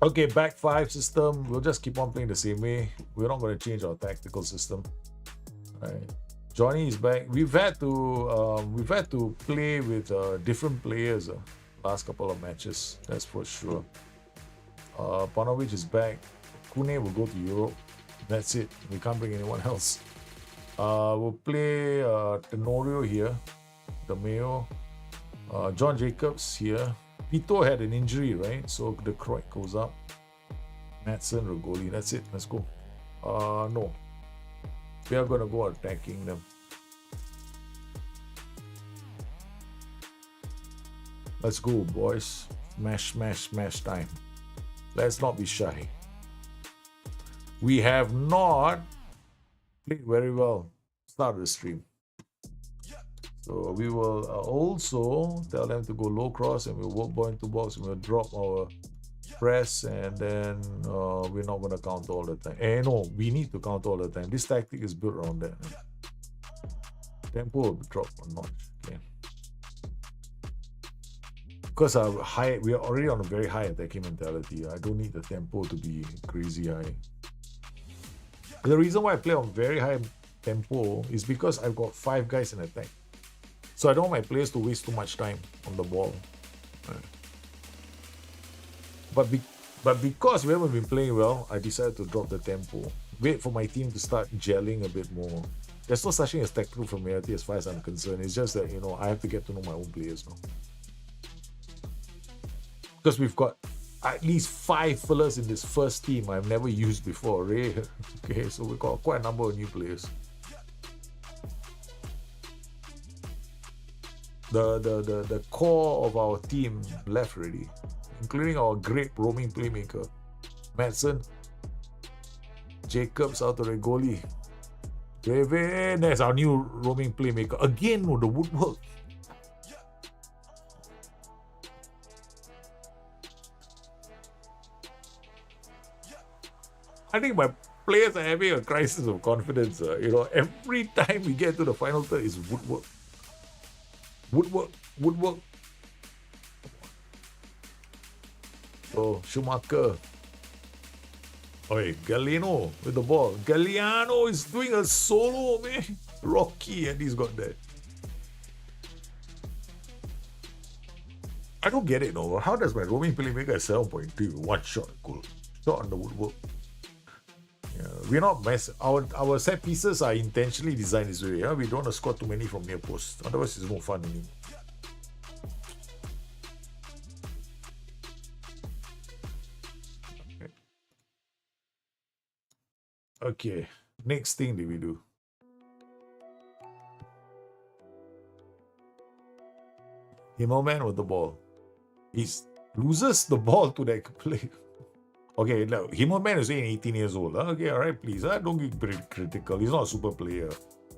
Okay, back 5 system. We'll just keep on playing the same way. We're not going to change our tactical system. All right. Johnny is back. We've had to play with different players last couple of matches. That's for sure. Panovic is back. Kune will go to Europe. That's it. We can't bring anyone else. We'll play Tenorio here. The Mayo. John Jacobs here. Pito had an injury, right? So the Croix goes up. Madsen, Rogoli. That's it. Let's go. No. We are going to go attacking them. Let's go, boys. Smash, smash, smash time. Let's not be shy. We have not played very well. Start the stream. So we will also tell them to go low cross and we'll work ball into box and we'll drop our press and then we're not going to counter all the time. No, we need to counter all the time. This tactic is built around that. Tempo will drop a notch. Okay. Because we are already on a very high attacking mentality. I don't need the tempo to be crazy high. The reason why I play on very high tempo is because I've got 5 guys in attack. So I don't want my players to waste too much time on the ball. Right. But because we haven't been playing well, I decided to drop the tempo. Wait for my team to start gelling a bit more. There's no such thing as tactical familiarity as far as I'm concerned. It's just that, you know, I have to get to know my own players now. Because we've got at least 5 fillers in this first team I've never used before, right? Okay, so we've got quite a number of new players. The core of our team left already, including our great roaming playmaker, Madsen, Jacobs out of the goalie. Kevin, there's our new roaming playmaker. Again, the woodwork. I think my players are having a crisis of confidence. You know, every time we get to the final third, is woodwork, woodwork, woodwork. So Schumacher. Oi, Galeno with the ball. Galliano is doing a solo, man. Rocky, and he's got that. I don't get it, no. How does my roaming playmaker at 7.3 one shot goal? Shot on the woodwork. Yeah, we're not mess. Our set pieces are intentionally designed this way. Yeah? We don't want to score too many from near post. Otherwise, it's no fun anymore. Okay, next thing that we do. Himmelman with the ball. He loses the ball to that play. Okay, look, Himmelman is 18 years old. Okay, all right, please. Don't get critical. He's not a super player.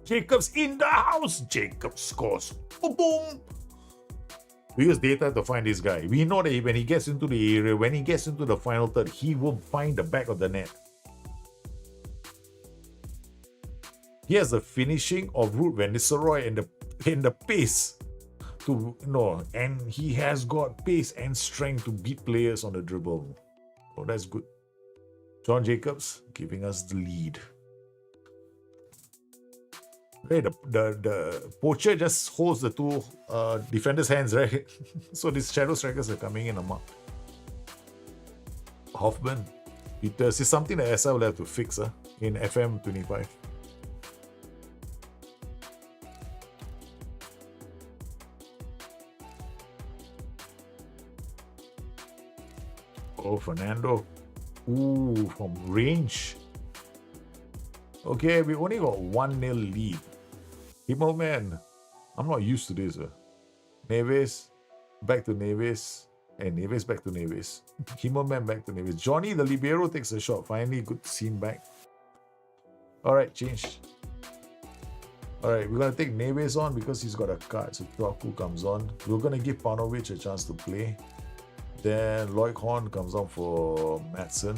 Jacobs in the house. Jacobs scores. Boom, boom. We use data to find this guy. We know that when he gets into the area, when he gets into the final third, he will find the back of the net. He has the finishing of Ruud van Nistelrooy and the pace to and he has got pace and strength to beat players on the dribble. Oh, that's good. John Jacobs giving us the lead. Hey, the poacher just holds the two defenders' hands, right? So these shadow strikers are coming in a mark. Hoffman. This is something that SI will have to fix in FM 25. Oh, Fernando. Ooh, from range. Okay, we only got 1-0 lead. Himmelman. I'm not used to this. Neves. Back to Neves. And Neves back to Neves. Himmelman back to Neves. Johnny, the libero, takes a shot. Finally, good to see him back. Alright, change. Alright, we're going to take Neves on because he's got a card. So Kwaku comes on. We're going to give Panovic a chance to play. Then Lloyd Horn comes on for Madsen.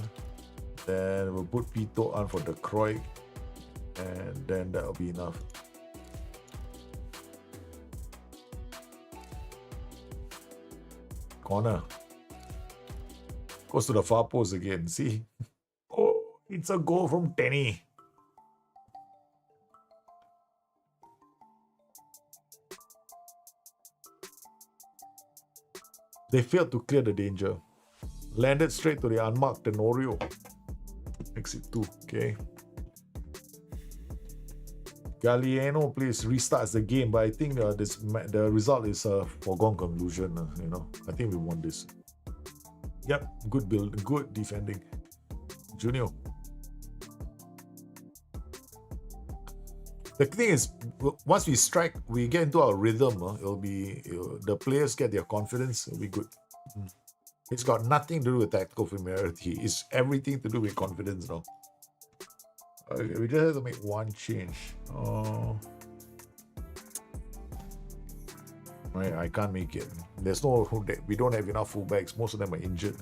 Then we'll put Pito on for the Kroik. And then that'll be enough. Corner. Goes to the far post again. See? Oh, it's a goal from Tenny. They failed to clear the danger. Landed straight to the unmarked Tenorio. Exit 2, okay. Galliano, please restarts the game, but I think the result is a foregone conclusion. I think we won this. Yep, good build, good defending. Junior. The thing is, once we strike, we get into our rhythm. The players get their confidence. It'll be good. It's got nothing to do with tactical familiarity. It's everything to do with confidence now. Okay, we just have to make one change. Right, I can't make it. We don't have enough fullbacks. Most of them are injured.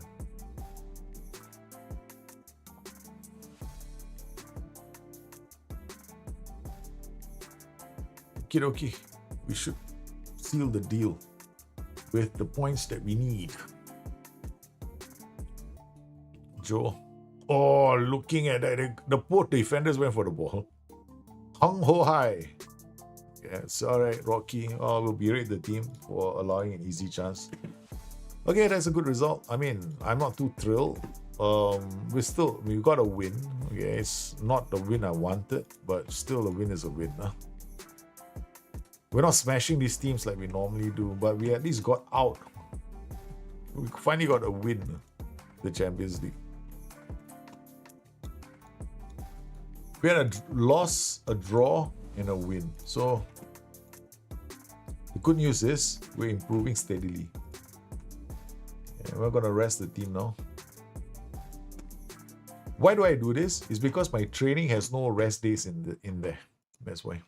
Okay, we should seal the deal with the points that we need. Joe. Oh, looking at that, the poor defenders went for the ball. Hung Ho Hai. Yes, all right, Rocky. We'll berate the team for allowing an easy chance. Okay, that's a good result. I mean, I'm not too thrilled. We got a win. Okay, it's not the win I wanted, but still a win is a win. We're not smashing these teams like we normally do, but we at least got out. We finally got a win, the Champions League. We had a loss, a draw, and a win. So the good news is we're improving steadily. And we're gonna rest the team now. Why do I do this? It's because my training has no rest days in there. That's why.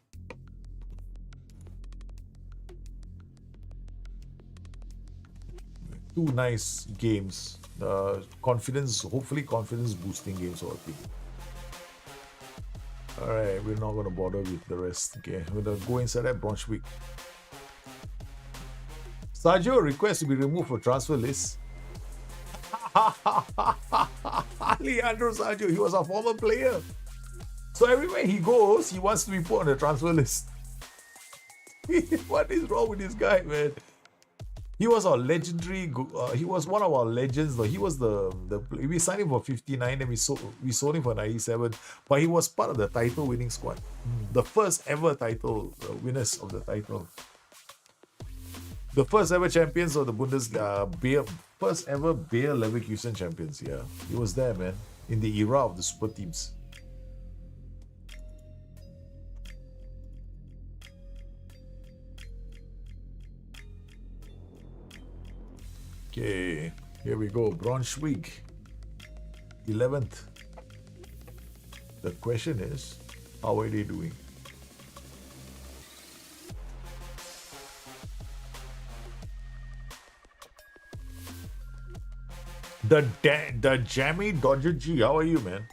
two nice games. Hopefully confidence boosting games for our team. Alright, we're not going to bother with the rest. Okay, we're going to go inside that Brunswick. Sergio requests to be removed from transfer list. Leandro Sergio, he was a former player. So everywhere he goes, he wants to be put on the transfer list. What is wrong with this guy, man? He was our legendary. He was one of our legends, though. He was we signed him for 59, and we sold him for 97. But he was part of the title-winning squad, the first ever title winners of the title, the first ever champions of the Bundesliga, first ever Bayer Leverkusen champions. Yeah, he was there, man, in the era of the super teams. Okay, here we go. Braunschweig, 11th. The question is, how are they doing? The Jammy Dodger G, how are you, man?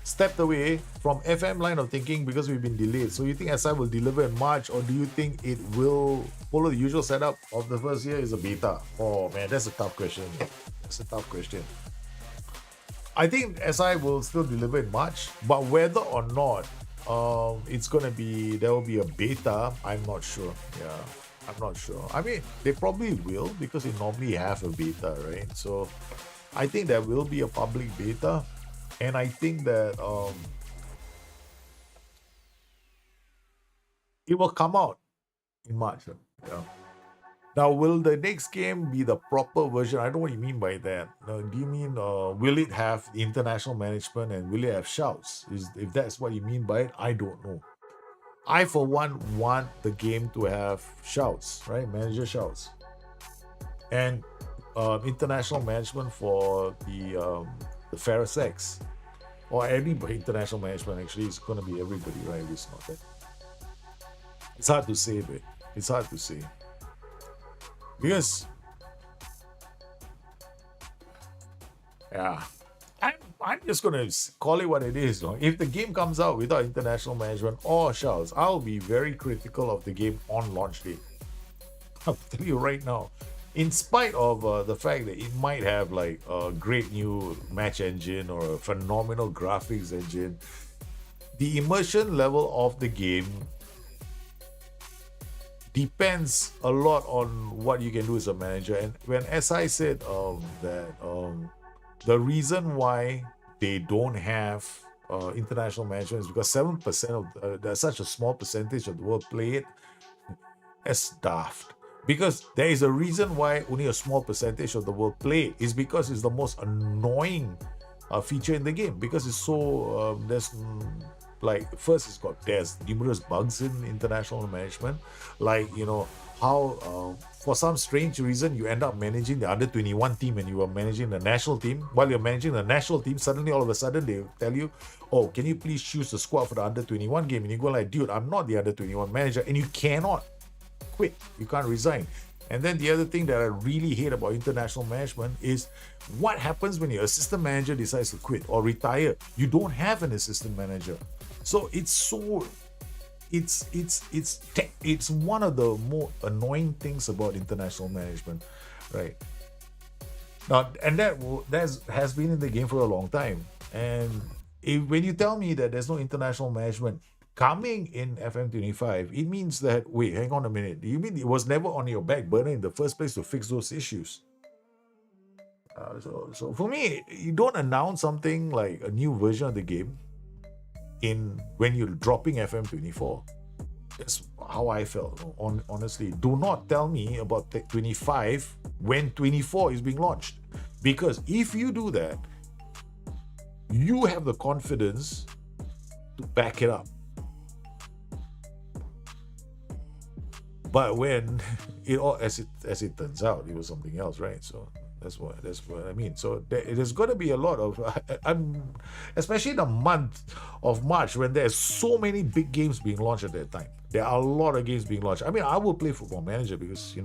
Stepped away from FM line of thinking because we've been delayed. So you think SI will deliver in March, or do you think it will follow the usual setup of the first year is a beta? Oh man, that's a tough question. That's a tough question. I think SI will still deliver in March, but whether or not there will be a beta, I'm not sure. Yeah, I'm not sure. I mean, they probably will because they normally have a beta, right? So I think there will be a public beta. And I think that it will come out in March. Yeah. Now, will the next game be the proper version? I don't know what you mean by that. Do you mean will it have international management and will it have shouts? If that's what you mean by it, I don't know. I, for one, want the game to have shouts, right? Manager shouts. And international management for the fairer sex, or anybody. International management actually is going to be everybody, right? It's not that. It's hard to say, but it's hard to say because yeah, I'm just gonna call it what it is. No? If the game comes out without international management or shells, I'll be very critical of the game on launch day. I'll tell you right now. In spite of the fact that it might have like a great new match engine or a phenomenal graphics engine, the immersion level of the game depends a lot on what you can do as a manager. And when SI said that the reason why they don't have international management is because 7% of there's such a small percentage of the world play it. That's daft. Because there is a reason why only a small percentage of the world play it. It's because it's the most annoying feature in the game. Because it's so there's numerous bugs in international management, like how for some strange reason you end up managing the under 21 team and you are managing the national team. While you're managing the national team, suddenly all of a sudden they tell you, oh, can you please choose the squad for the under 21 game? And you go like, dude, I'm not the under 21 manager, and you cannot quit. You can't resign. And then the other thing that I really hate about international management is what happens when your assistant manager decides to quit or retire. You don't have an assistant manager. So it's one of the more annoying things about international management, right? Now, and that has been in the game for a long time. And when you tell me that there's no international management coming in FM25, it means that, wait, hang on a minute. You mean it was never on your back burner in the first place to fix those issues? So for me, you don't announce something like a new version of the game when you're dropping FM24. That's how I felt. Honestly, do not tell me about 25 when 24 is being launched, because if you do that, you have the confidence to back it up. But when it all, as it turns out, it was something else, right? So That's what I mean. So there's going to be a lot of, especially in the month of March when there's so many big games being launched at that time. There are a lot of games being launched. I mean, I will play Football Manager because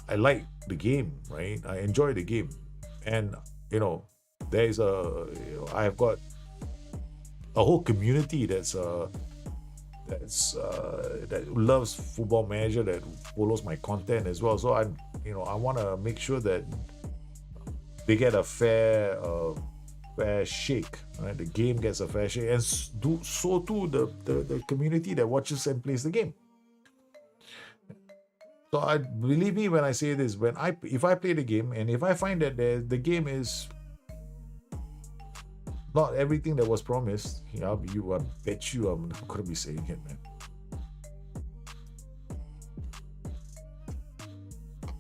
I like the game, right? I enjoy the game, and there's I have got a whole community that loves Football Manager, that follows my content as well. So I want to make sure that they get a fair shake, right? The game gets a fair shake, and do so too the community that watches and plays the game. So I believe me when I say this. If I play the game and if I find that the game is not everything that was promised, I bet you I'm not gonna be saying it, man.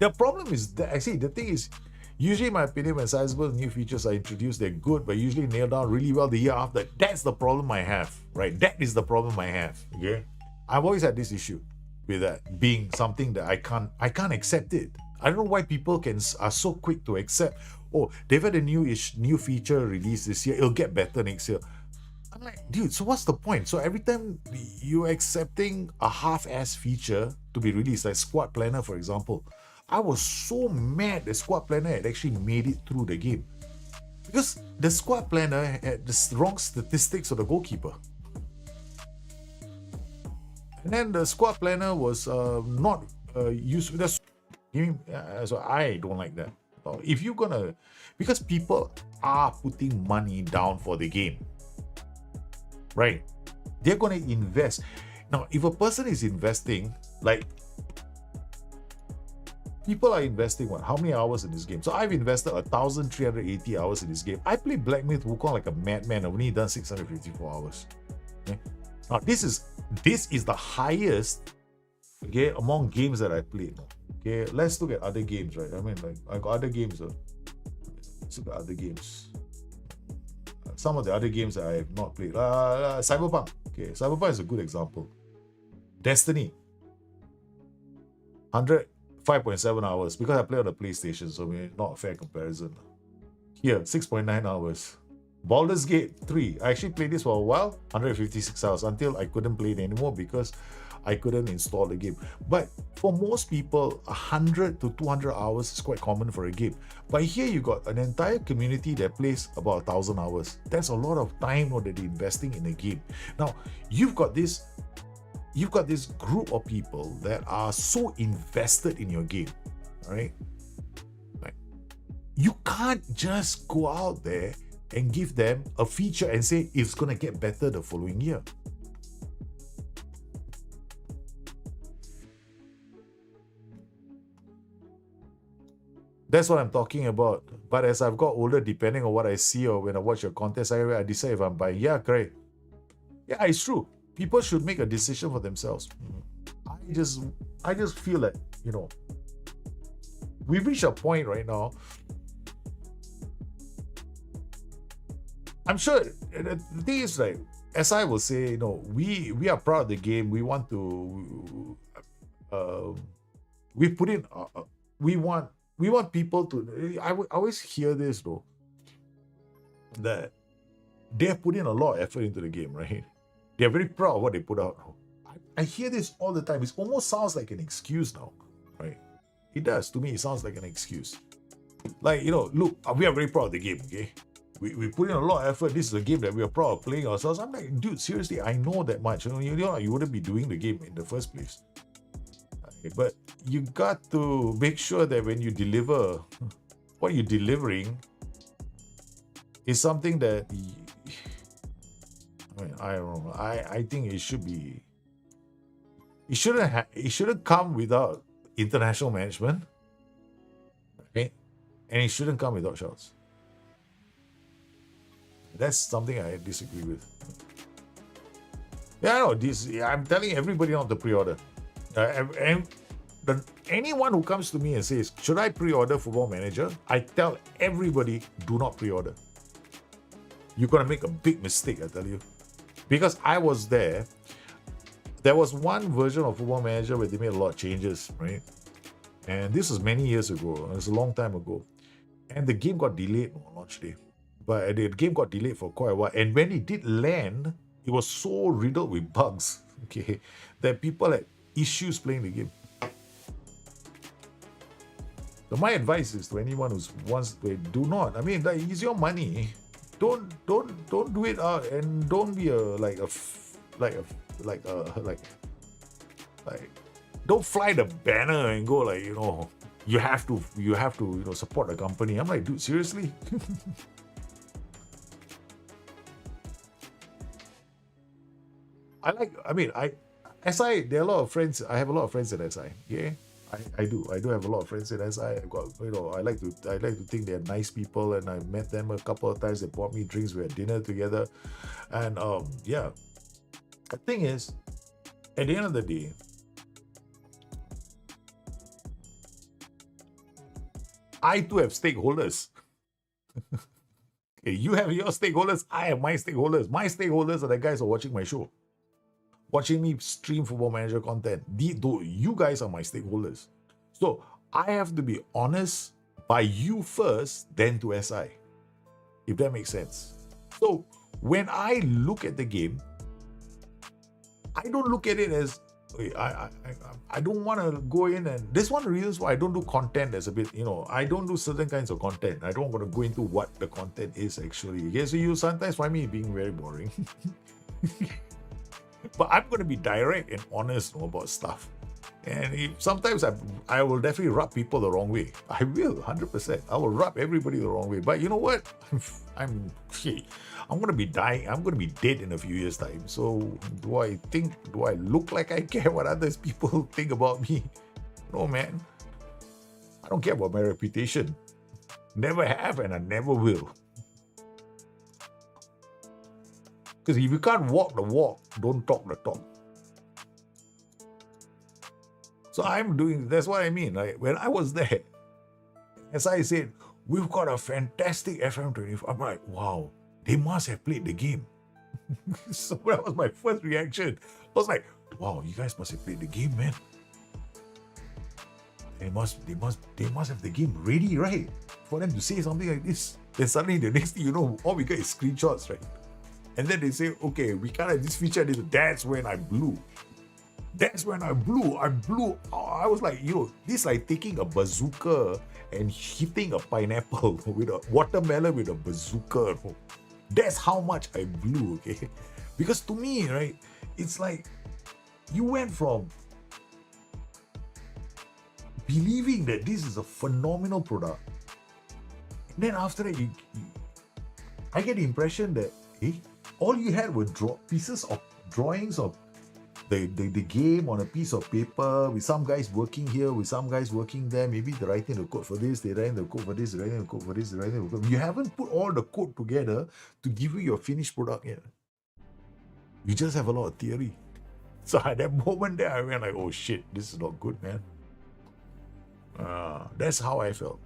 The problem is that the thing is, usually in my opinion, when sizable new features are introduced, they're good, but usually nailed down really well the year after. That's the problem I have, right? That is the problem I have. Okay, I've always had this issue with that being something that I can't accept it. I don't know why people are so quick to accept. Oh, they've had a new feature released this year. It'll get better next year. I'm like, dude, so what's the point? So every time you're accepting a half-ass feature to be released, like Squad Planner, for example, I was so mad that Squad Planner had actually made it through the game. Because the Squad Planner had the wrong statistics of the goalkeeper. And then the Squad Planner was not used. So I don't like that. If you're gonna, because people are putting money down for the game, right? They're gonna invest. Now, if a person is investing, like people are investing how many hours in this game? So I've invested 1,380 hours in this game. I play Black Myth Wukong like a madman. I've only done 654 hours. Okay? Now this is the highest, okay, among games that I played. Okay, let's look at other games, right? I mean, like, I got other games. Let's look at other games. Some of the other games that I have not played. Cyberpunk. Okay, Cyberpunk is a good example. Destiny. 105.7 hours because I play on the PlayStation, so not a fair comparison. Here, 6.9 hours. Baldur's Gate 3. I actually played this for a while, 156 hours, until I couldn't play it anymore because I couldn't install the game. But for most people, 100 to 200 hours is quite common for a game. But here you got an entire community that plays about 1,000 hours. That's a lot of time that they're investing in a game. Now, you've got this group of people that are so invested in your game, right? Like, you can't just go out there and give them a feature and say it's going to get better the following year. That's what I'm talking about. But as I've got older, depending on what I see or when I watch your content, I decide if I'm buying. Yeah, great. Yeah, it's true. People should make a decision for themselves. I just feel that, we've reached a point right now. I'm sure the thing is, like, as I will say, we are proud of the game. We want to, we put in, we want people to. I always hear this though, that they have put in a lot of effort into the game, right? They're very proud of what they put out. I hear this all the time. It almost sounds like an excuse now, right? It does. To me, it sounds like an excuse. Like, look, we are very proud of the game, okay? We put in a lot of effort. This is a game that we are proud of playing ourselves. I'm like, dude, seriously, I know that much. You wouldn't be doing the game in the first place. Okay, but you got to make sure that when you deliver, what you're delivering is something that, I don't know. I think it should be. It shouldn't come without international management. Okay, and it shouldn't come without shouts. That's something I disagree with. Yeah, I know. I'm telling everybody not to pre-order. And anyone who comes to me and says, should I pre-order Football Manager? I tell everybody, do not pre-order. You're going to make a big mistake, I tell you. Because I was there. There was one version of Football Manager where they made a lot of changes, right? And this was many years ago. It was a long time ago. And the game got delayed on launch day. But the game got delayed for quite a while. And when it did land, it was so riddled with bugs, okay, that people had issues playing the game. So my advice is to anyone who wants to do not. I mean, it's your money. Don't do it out, and don't be don't fly the banner and go like, you have to support the company. I'm like, dude, seriously? SI, there are a lot of friends. I have a lot of friends at SI. Yeah, I do have a lot of friends at SI. I got, I like to think they're nice people, and I met them a couple of times. They bought me drinks. We had dinner together, and yeah. The thing is, at the end of the day, I too have stakeholders. Okay, you have your stakeholders. I have my stakeholders. My stakeholders are the guys who are watching my show, watching me stream Football Manager content. You guys are my stakeholders. So I have to be honest by you first, then to SI. If that makes sense. So when I look at the game, I don't look at it as, I don't want to go in, and this one of the reasons why I don't do content as a bit, I don't do certain kinds of content. I don't want to go into what the content is actually. Okay, so you sometimes find me being very boring. But I'm going to be direct and honest about stuff. And sometimes I will definitely rub people the wrong way. I will, 100%. I will rub everybody the wrong way. But you know what? I'm going to be dying. I'm going to be dead in a few years' time. So do I look like I care what others people think about me? No, man. I don't care about my reputation. Never have, and I never will. Because if you can't walk the walk, don't talk the talk. So that's what I mean. Like, when I was there, as I said, we've got a fantastic FM24. I'm like, wow, they must have played the game. So that was my first reaction. I was like, wow, you guys must have played the game, man. They must have the game ready, right? For them to say something like this. Then suddenly the next thing you know, all we get is screenshots, right? And then they say, okay, we can't have this feature. That's when I blew. That's when I blew. I was like, this is like taking a bazooka and hitting a pineapple with a watermelon with a bazooka. That's how much I blew, okay? Because to me, right, it's like you went from believing that this is a phenomenal product. And then after that, I get the impression that, all you had were pieces of drawings of the game on a piece of paper, with some guys working here, with some guys working there. Maybe they're writing the code for this, they're writing the code for this, they're writing the code for this, they're writing the code. You haven't put all the code together to give you your finished product yet. You just have a lot of theory. So at that moment there, I went like, oh shit, this is not good, man. That's how I felt.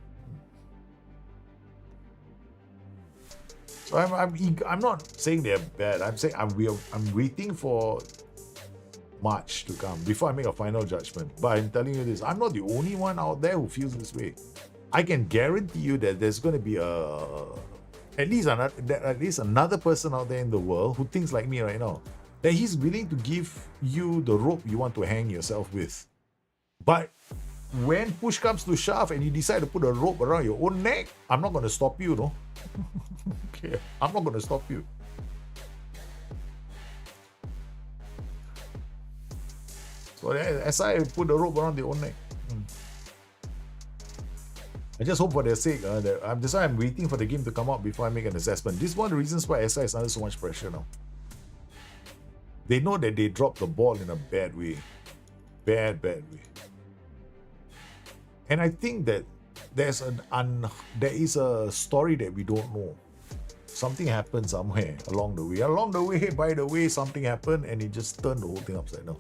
So I'm not saying they're bad. I'm saying I'm waiting for March to come before I make a final judgment. But I'm telling you this, I'm not the only one out there who feels this way. I can guarantee you that there's going to be at least another person out there in the world who thinks like me right now, that he's willing to give you the rope you want to hang yourself with. But when push comes to shove and you decide to put a rope around your own neck, I'm not going to stop you, no? Okay, I'm not going to stop you. So as I put the rope around their own neck. I just hope for their sake that's why I'm waiting for the game to come out before I make an assessment. This is one of the reasons why SI is under so much pressure now. They know that they dropped the ball in a bad way. Bad way. And I think that there is a story that we don't know. Something happened somewhere along the way. By the way, something happened and it just turned the whole thing upside down.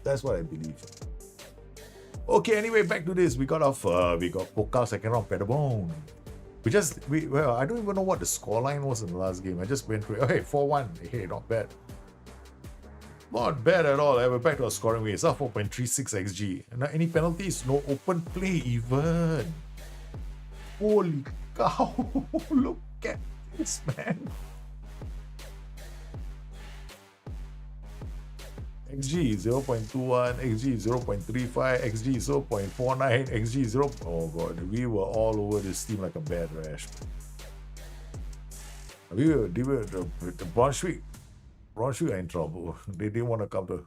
That's what I believe. Okay, anyway, back to this. We got Pokal second round Pettibone. I don't even know what the scoreline was in the last game. I just went through it. Okay, 4-1. Hey, not bad. Not bad at all. We're back to our scoring way. It's up 4.36 XG. And any penalties? No open play even. Holy cow! Look at this, man. XG 0.21, XG 0.35, XG 0.49, XG 0. Oh god, we were all over this team like a bad rash. We were the Brunswick are in trouble. They didn't want to come to.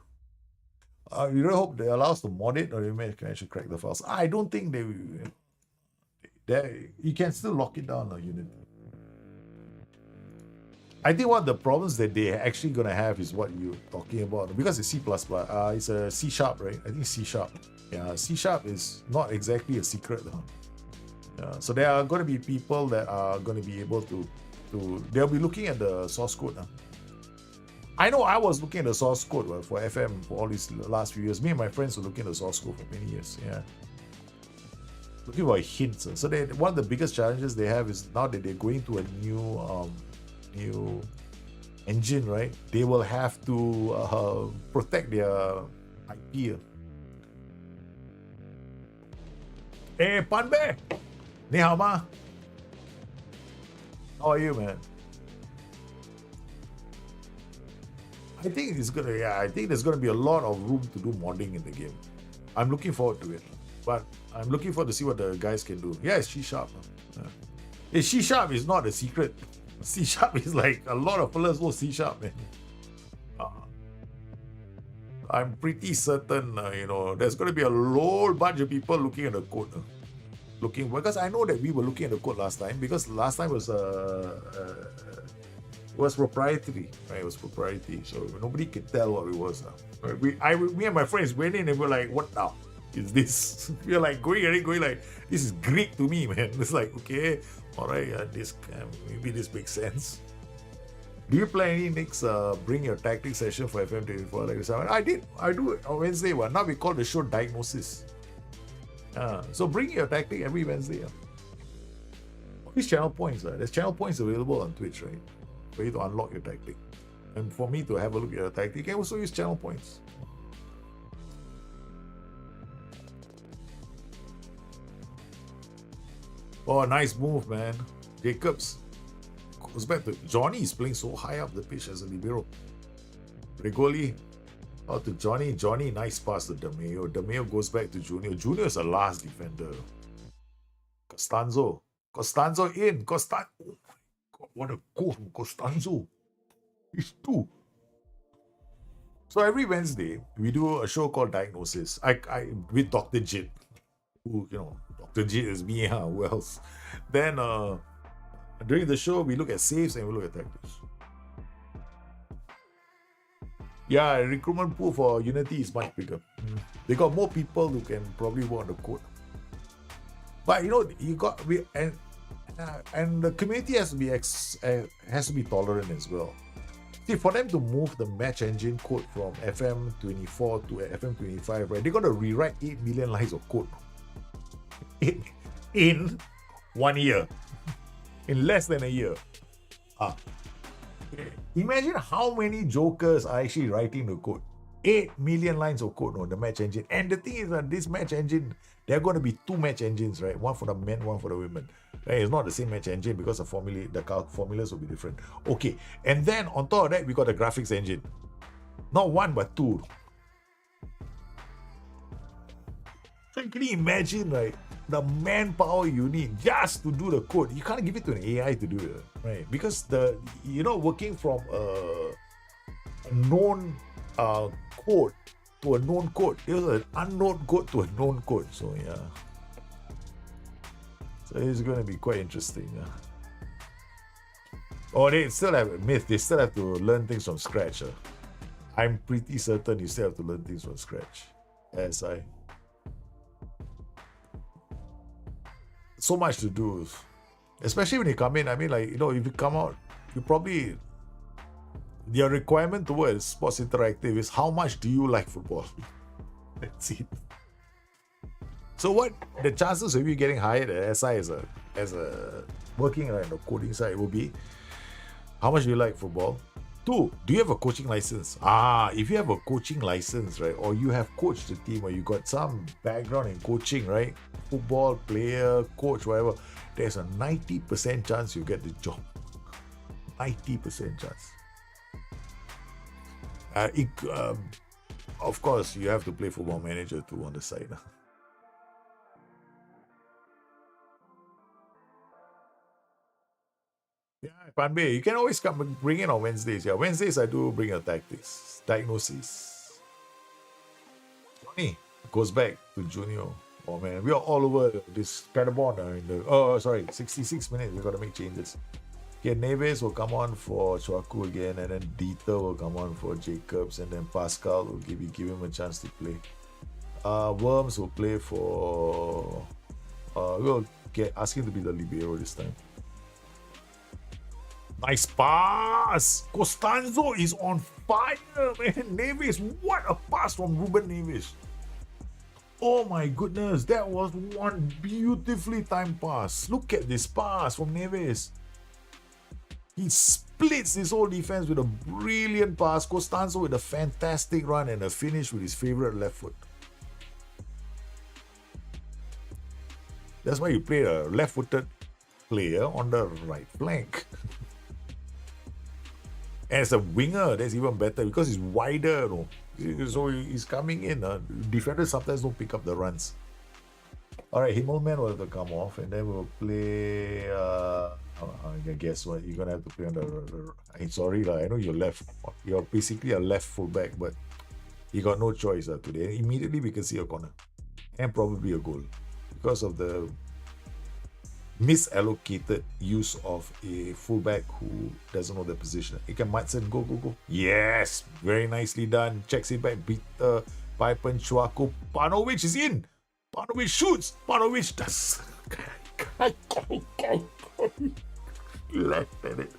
We really hope they allow us to mod it, or they can actually crack the files. I don't think they will. You can still lock it down, unit. I think one of the problems that they're actually going to have is what you're talking about, because it's C++. It's a C sharp, right? I think C sharp. Yeah, C sharp is not exactly a secret. Yeah, so there are going to be people that are going to be able to they'll be looking at the source code. I know I was looking at the source code for FM for all these last few years. Me and my friends were looking at the source code for many years. Yeah, looking for hints. So one of the biggest challenges they have is now that they're going to a new engine, right? They will have to protect their IP. Hey, Panbe! Ni hao ma? How are you, man? I think there's gonna be a lot of room to do modding in the game. I'm looking forward to it, but I'm looking forward to see what the guys can do. Yeah, it's C sharp. Yeah. C sharp is not a secret. C sharp is like a lot of fellas know C sharp, man. I'm pretty certain, there's going to be a whole bunch of people looking at the code. Because I know that we were looking at the code last time, because last time was proprietary, right? It was proprietary, so nobody could tell what it was. Me and my friends went in and we were like, what now is this? We are like going like, this is Greek to me, man. It's like, okay, all right, maybe this makes sense. Do you plan any next bring your tactics session for FM24 like this? I do it on Wednesday. Now we call the show Diagnosis. So bring your tactic every Wednesday. These channel points, there's channel points available on Twitch, right? For you to unlock your tactic. And for me to have a look at your tactic, you can also use channel points. Oh, nice move, man. Jacobs goes back to Johnny. Is playing so high up the pitch as a libero. Regoli out to Johnny. Johnny, nice pass to Demeo. Demeo goes back to Junior. Junior is the last defender. Costanzo in. Oh my God, what a goal from Costanzo. He's two. So every Wednesday we do a show called Diagnosis. I with Dr. Jit, who Dr. Jit is me. Who else? Then during the show we look at saves and we look at tactics. Yeah, recruitment pool for Unity is much bigger. They got more people who can probably work on the code. But and the community has to be tolerant as well. See, for them to move the match engine code from FM24 to FM25, right? They got to rewrite 8 million lines of code in 1 year, in less than a year. Imagine how many jokers are actually writing the code. 8 million lines of code on the match engine. And the thing is that this match engine, there are going to be 2 match engines, right? One for the men, one for the women. Right? It's not the same match engine because the formulas will be different. Okay, and then on top of that, we got the graphics engine. Not 1, but 2. So you can imagine, right, the manpower you need just to do the code. You can't give it to an AI to do it, right? Because working from a known code to a known code. It was an unknown code to a known code. So yeah. So it's going to be quite interesting. Oh, they still have a myth. They still have to learn things from scratch. I'm pretty certain you still have to learn things from scratch. So much to do. Especially when you come in. I mean, if you come out, you probably... Your requirement towards Sports Interactive is how much do you like football? That's it. So what the chances of you getting hired at SI as a working on the coding side will be, how much do you like football? 2, do you have a coaching license? If you have a coaching license, right, or you have coached the team, or you got some background in coaching, right, football player, coach, whatever, there's a 90% chance you get the job. 90% chance. Of course, you have to play Football Manager too on the side. Yeah, Panbei, you can always come and bring in on Wednesdays. Yeah, Wednesdays I do bring a tactics, diagnosis. Johnny goes back to Junior. Oh man, we are all over this Paderborn in the 66 minutes. We got to make changes. Okay, Neves will come on for Chouakou again, and then Dieter will come on for Jacobs, and then Pascal will give him a chance to play. Worms will play for. We'll ask him to be the libero this time. Nice pass! Costanzo is on fire, man. Neves, what a pass from Ruben Neves. Oh my goodness, that was one beautifully timed pass. Look at this pass from Neves. He splits his whole defense with a brilliant pass. Costanzo with a fantastic run and a finish with his favorite left foot. That's why you play a left-footed player on the right flank. And as a winger, that's even better because he's wider. So he's coming in. Defenders sometimes don't pick up the runs. Alright, Himmelman will have to come off, and then we'll play. I guess what you're gonna have to play on the. I'm sorry, I know you're basically a left fullback, but you got no choice today. Immediately we can see a corner and probably a goal because of the misallocated use of a fullback who doesn't know the position. Ika Madsen, go. Yes, very nicely done. Checks it back. Peter, Pipen, Chouakou. Panovic is in. Panovic shoots. Panovic does. Left at it.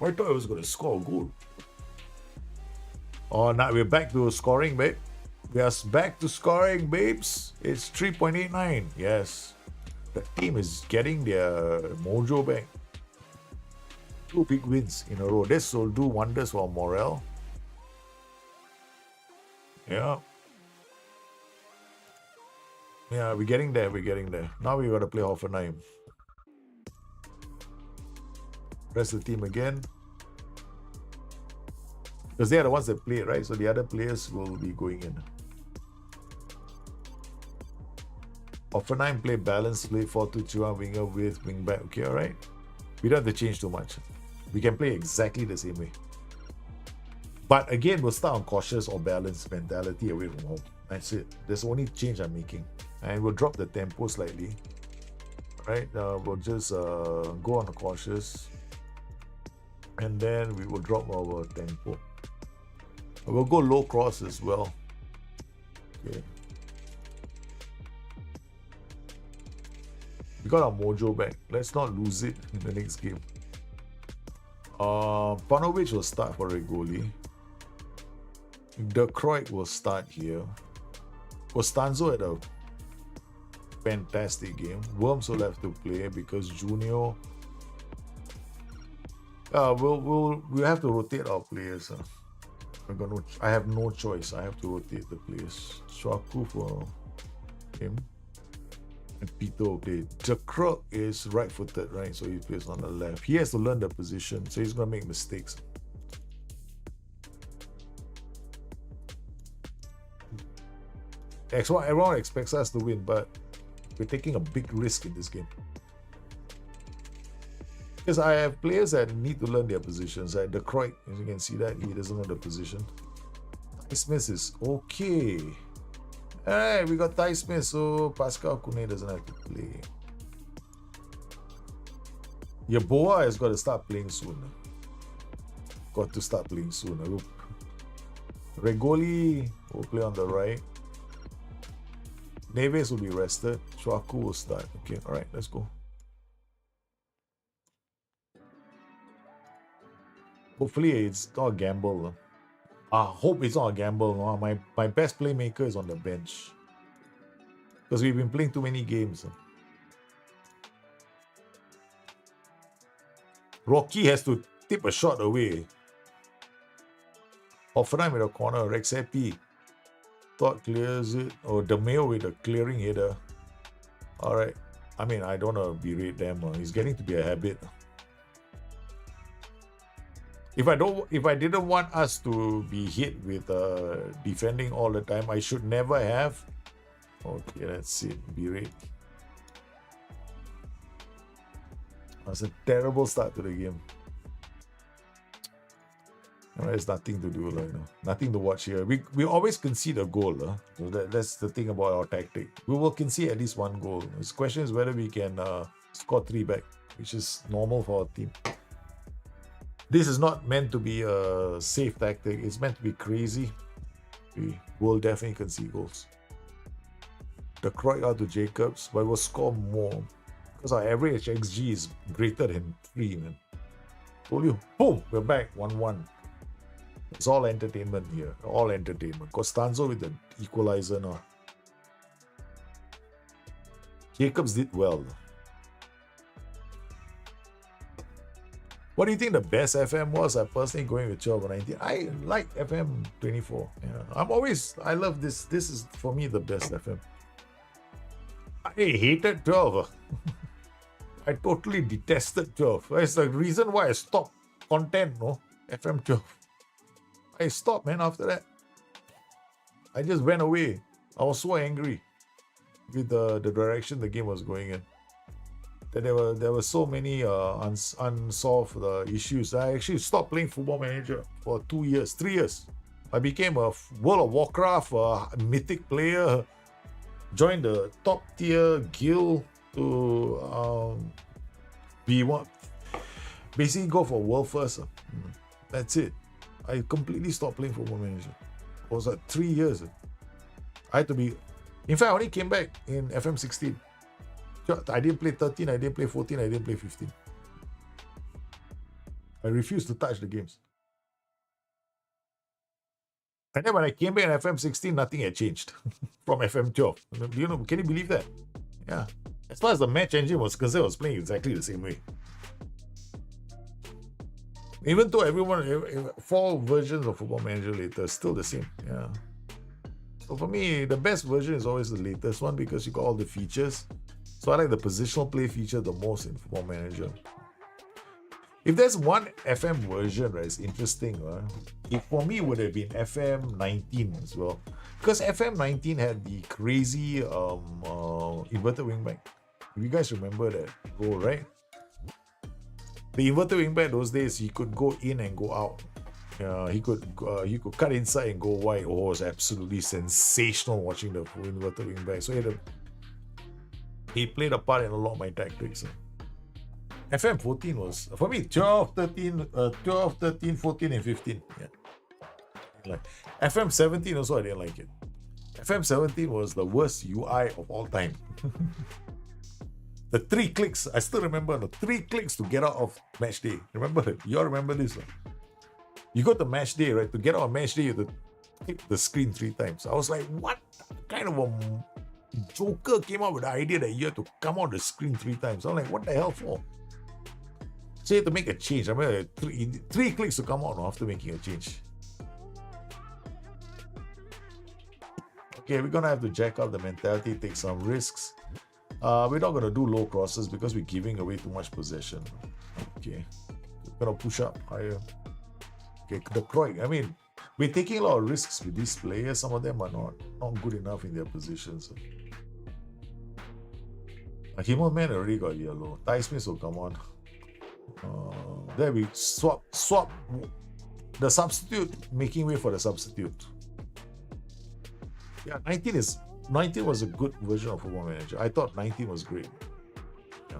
I thought I was going to score a goal. Oh, now we're back to scoring, babe. We are back to scoring, babes. It's 3.89. Yes. The team is getting their mojo back. 2 big wins in a row. This will do wonders for morale. Yeah. Yeah, we're getting there. Now we got to play Hoffenheim. Rest of the team again. Because they are the ones that play, right? So the other players will be going in. Hoffenheim play balance, play 4-2-2-1 winger with wing back. Okay, alright. We don't have to change too much. We can play exactly the same way. But again, we'll start on cautious or balanced mentality away from home. That's it. That's the only change I'm making. And we'll drop the tempo slightly. Right? We'll just go on the cautious. And then we will drop our tempo. We'll go low cross as well. Okay. We got our mojo back. Let's not lose it in the next game. Panovic will start for Regoli. De Kroijk will start here. Costanzo had a fantastic game. Worms will have to play because Junior. We'll have to rotate our players. I have no choice. I have to rotate the players. Chouakou for him. And Peter will play. De Kroijk is right-footed, right? So he plays on the left. He has to learn the position, so he's gonna make mistakes. Everyone expects us to win, but we're taking a big risk in this game. Because I have players that need to learn their positions. Like De Kroijk, as you can see that, he doesn't know the position. Ty Smith is okay. Alright, we got Ty Smith, so Pascal Kune doesn't have to play. Yeboah has got to start playing soon. Regoli will play on the right. Neves will be rested. Chouakou will start. Okay, alright, let's go. Hopefully it's not a gamble. I hope it's not a gamble. No? My best playmaker is on the bench. Because we've been playing too many games. Rocky has to tip a shot away. Hoffenheim with a corner. Rexepi. Thought clears it. Or DeMeo with a clearing header. All right. I mean, I don't want to berate them. It's getting to be a habit. If I didn't want us to be hit with defending all the time, I should never have. Okay, let's see. Berate. That's a terrible start to the game. There's nothing to do, nothing to watch here. We always concede a goal. So that's the thing about our tactic. We will concede at least one goal. The question is whether we can score 3 back, which is normal for our team. This is not meant to be a safe tactic. It's meant to be crazy. We will definitely concede goals. The Croy out to Jacobs, but we'll score more because our average XG is greater than 3, man. Told you. Boom! We're back 1-1. It's all entertainment here. All entertainment. Costanzo with the equalizer now. Jacobs did well. What do you think the best FM was? I personally going with 12 or 19. I like FM 24. Yeah. I love this. This is for me the best FM. I hated 12. I totally detested 12. That's the reason why I stopped content, no? FM 12. I stopped, man, after that. I just went away. I was so angry with the direction the game was going in. That there were so many unsolved issues. I actually stopped playing Football Manager for 2 years, 3 years. I became a World of Warcraft mythic player, joined the top tier guild to be one. Basically go for world first. That's it. I completely stopped playing Football Manager. It was like 3 years. I had to be... In fact, I only came back in FM 16. I didn't play 13, I didn't play 14, I didn't play 15. I refused to touch the games. And then when I came back in FM 16, nothing had changed from FM 12. Can you believe that? Yeah. As far as the match engine was concerned, I was playing exactly the same way. Even though 4 versions of Football Manager later, still the same. Yeah. So for me, the best version is always the latest one because you got all the features. So I like the positional play feature the most in Football Manager. If there's one FM version that is interesting, for me it would have been FM 19 as well. Because FM 19 had the crazy inverted wingback. If you guys remember that role, right? The inverted wingback those days, he could go in and go out. He could cut inside and go wide. Oh, it was absolutely sensational watching the inverted wingback. So he played a part in a lot of my tactics. FM 14 was, for me, 12, 13, 14 and 15. Yeah. Like FM 17 also, I didn't like it. FM 17 was the worst UI of all time. The 3 clicks, I still remember the 3 clicks to get out of match day. Remember? You all remember this? You go to match day, right? To get out of match day, you have to click the screen 3 times. I was like, what kind of a joker came up with the idea that you have to come out the screen 3 times? I'm like, what the hell for? So you have to make a change. I remember 3 clicks to come out after making a change. Okay, we're going to have to jack up the mentality, take some risks. We're not going to do low crosses because we're giving away too much possession. Okay. We're going to push up higher. Okay, the Croy. I mean, we're taking a lot of risks with these players. Some of them are not good enough in their positions. Himo Man already got yellow. Ty Smith will come on. There we swap. The substitute, making way for the substitute. Yeah, 19 was a good version of Football Manager. I thought 19 was great. Yeah.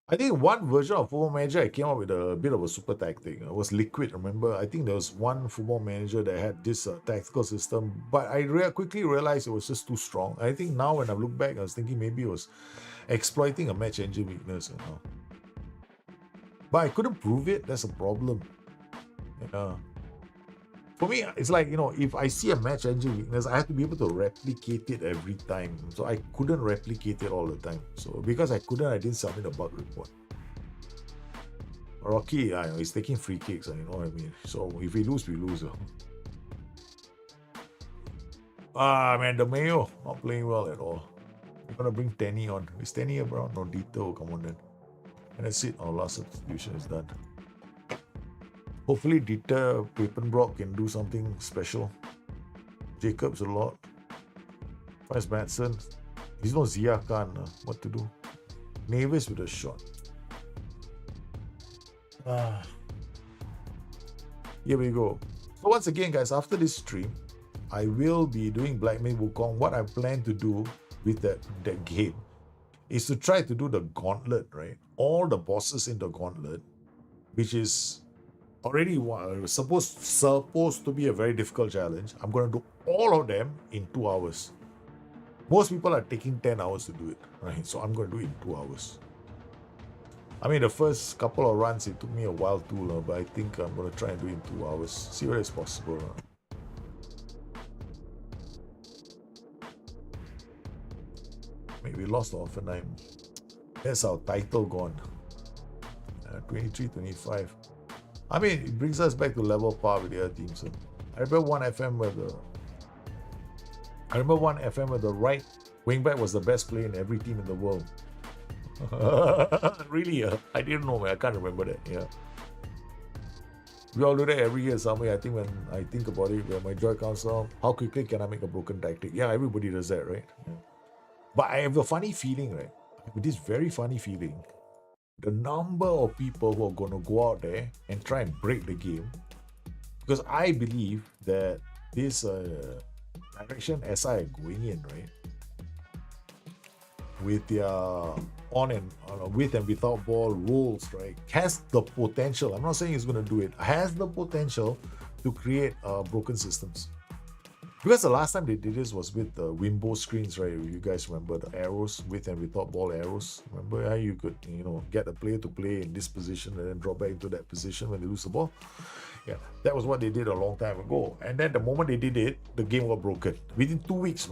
I think one version of Football Manager I came up with a bit of a super tactic. It was Liquid, remember? I think there was one Football Manager that had this tactical system, but I quickly realized it was just too strong. I think now when I look back, I was thinking maybe it was exploiting a match engine weakness. But I couldn't prove it. That's a problem. Yeah. For me, it's like, if I see a match engine weakness, I have to be able to replicate it every time. So I couldn't replicate it all the time. So because I couldn't, I didn't submit a bug report. Rocky, he's taking free kicks, you know what I mean? So if we lose, we lose. Ah, man, the Mayo not playing well at all. We're gonna bring Tenny on. Is Tenny around? No, Dito, come on then. And that's it. Our last substitution is done. Hopefully, Dieter Papenbrock can do something special. Jacobs a lot. Vice Madsen. He's no Zia Khan. What to do? Navis with a shot. Here we go. So once again, guys, after this stream, I will be doing Blackmail Wukong. What I plan to do with that game is to try to do the gauntlet, right? All the bosses in the gauntlet, which is already supposed to be a very difficult challenge. I'm going to do all of them in 2 hours. Most people are taking 10 hours to do it, right? So I'm going to do it in 2 hours. I mean, the first couple of runs, it took me a while too, but I think I'm going to try and do it in 2 hours. See whether it's possible. Maybe we lost Offenheim. That's our title gone. 23, 25. I mean, it brings us back to level par with the other teams. So I remember one FM where the right wingback was the best player in every team in the world. Really? I didn't know, man. I can't remember that. Yeah. We all do that every year somewhere. I think when I think about it, when my joy comes out, how quickly can I make a broken tactic? Yeah, everybody does that, right? Yeah. But I have a funny feeling, right? With this very funny feeling, the number of people who are going to go out there and try and break the game, because I believe that this direction SI are going in, right, with their on and with and without ball rules, right, has the potential. I'm not saying it's going to do it. Has the potential to create broken systems. Because the last time they did this was with the Wimbo screens, right? You guys remember the arrows, with and without ball arrows? Remember how you could, get a player to play in this position and then drop back into that position when they lose the ball? Yeah, that was what they did a long time ago. And then the moment they did it, the game got broken. Within 2 weeks,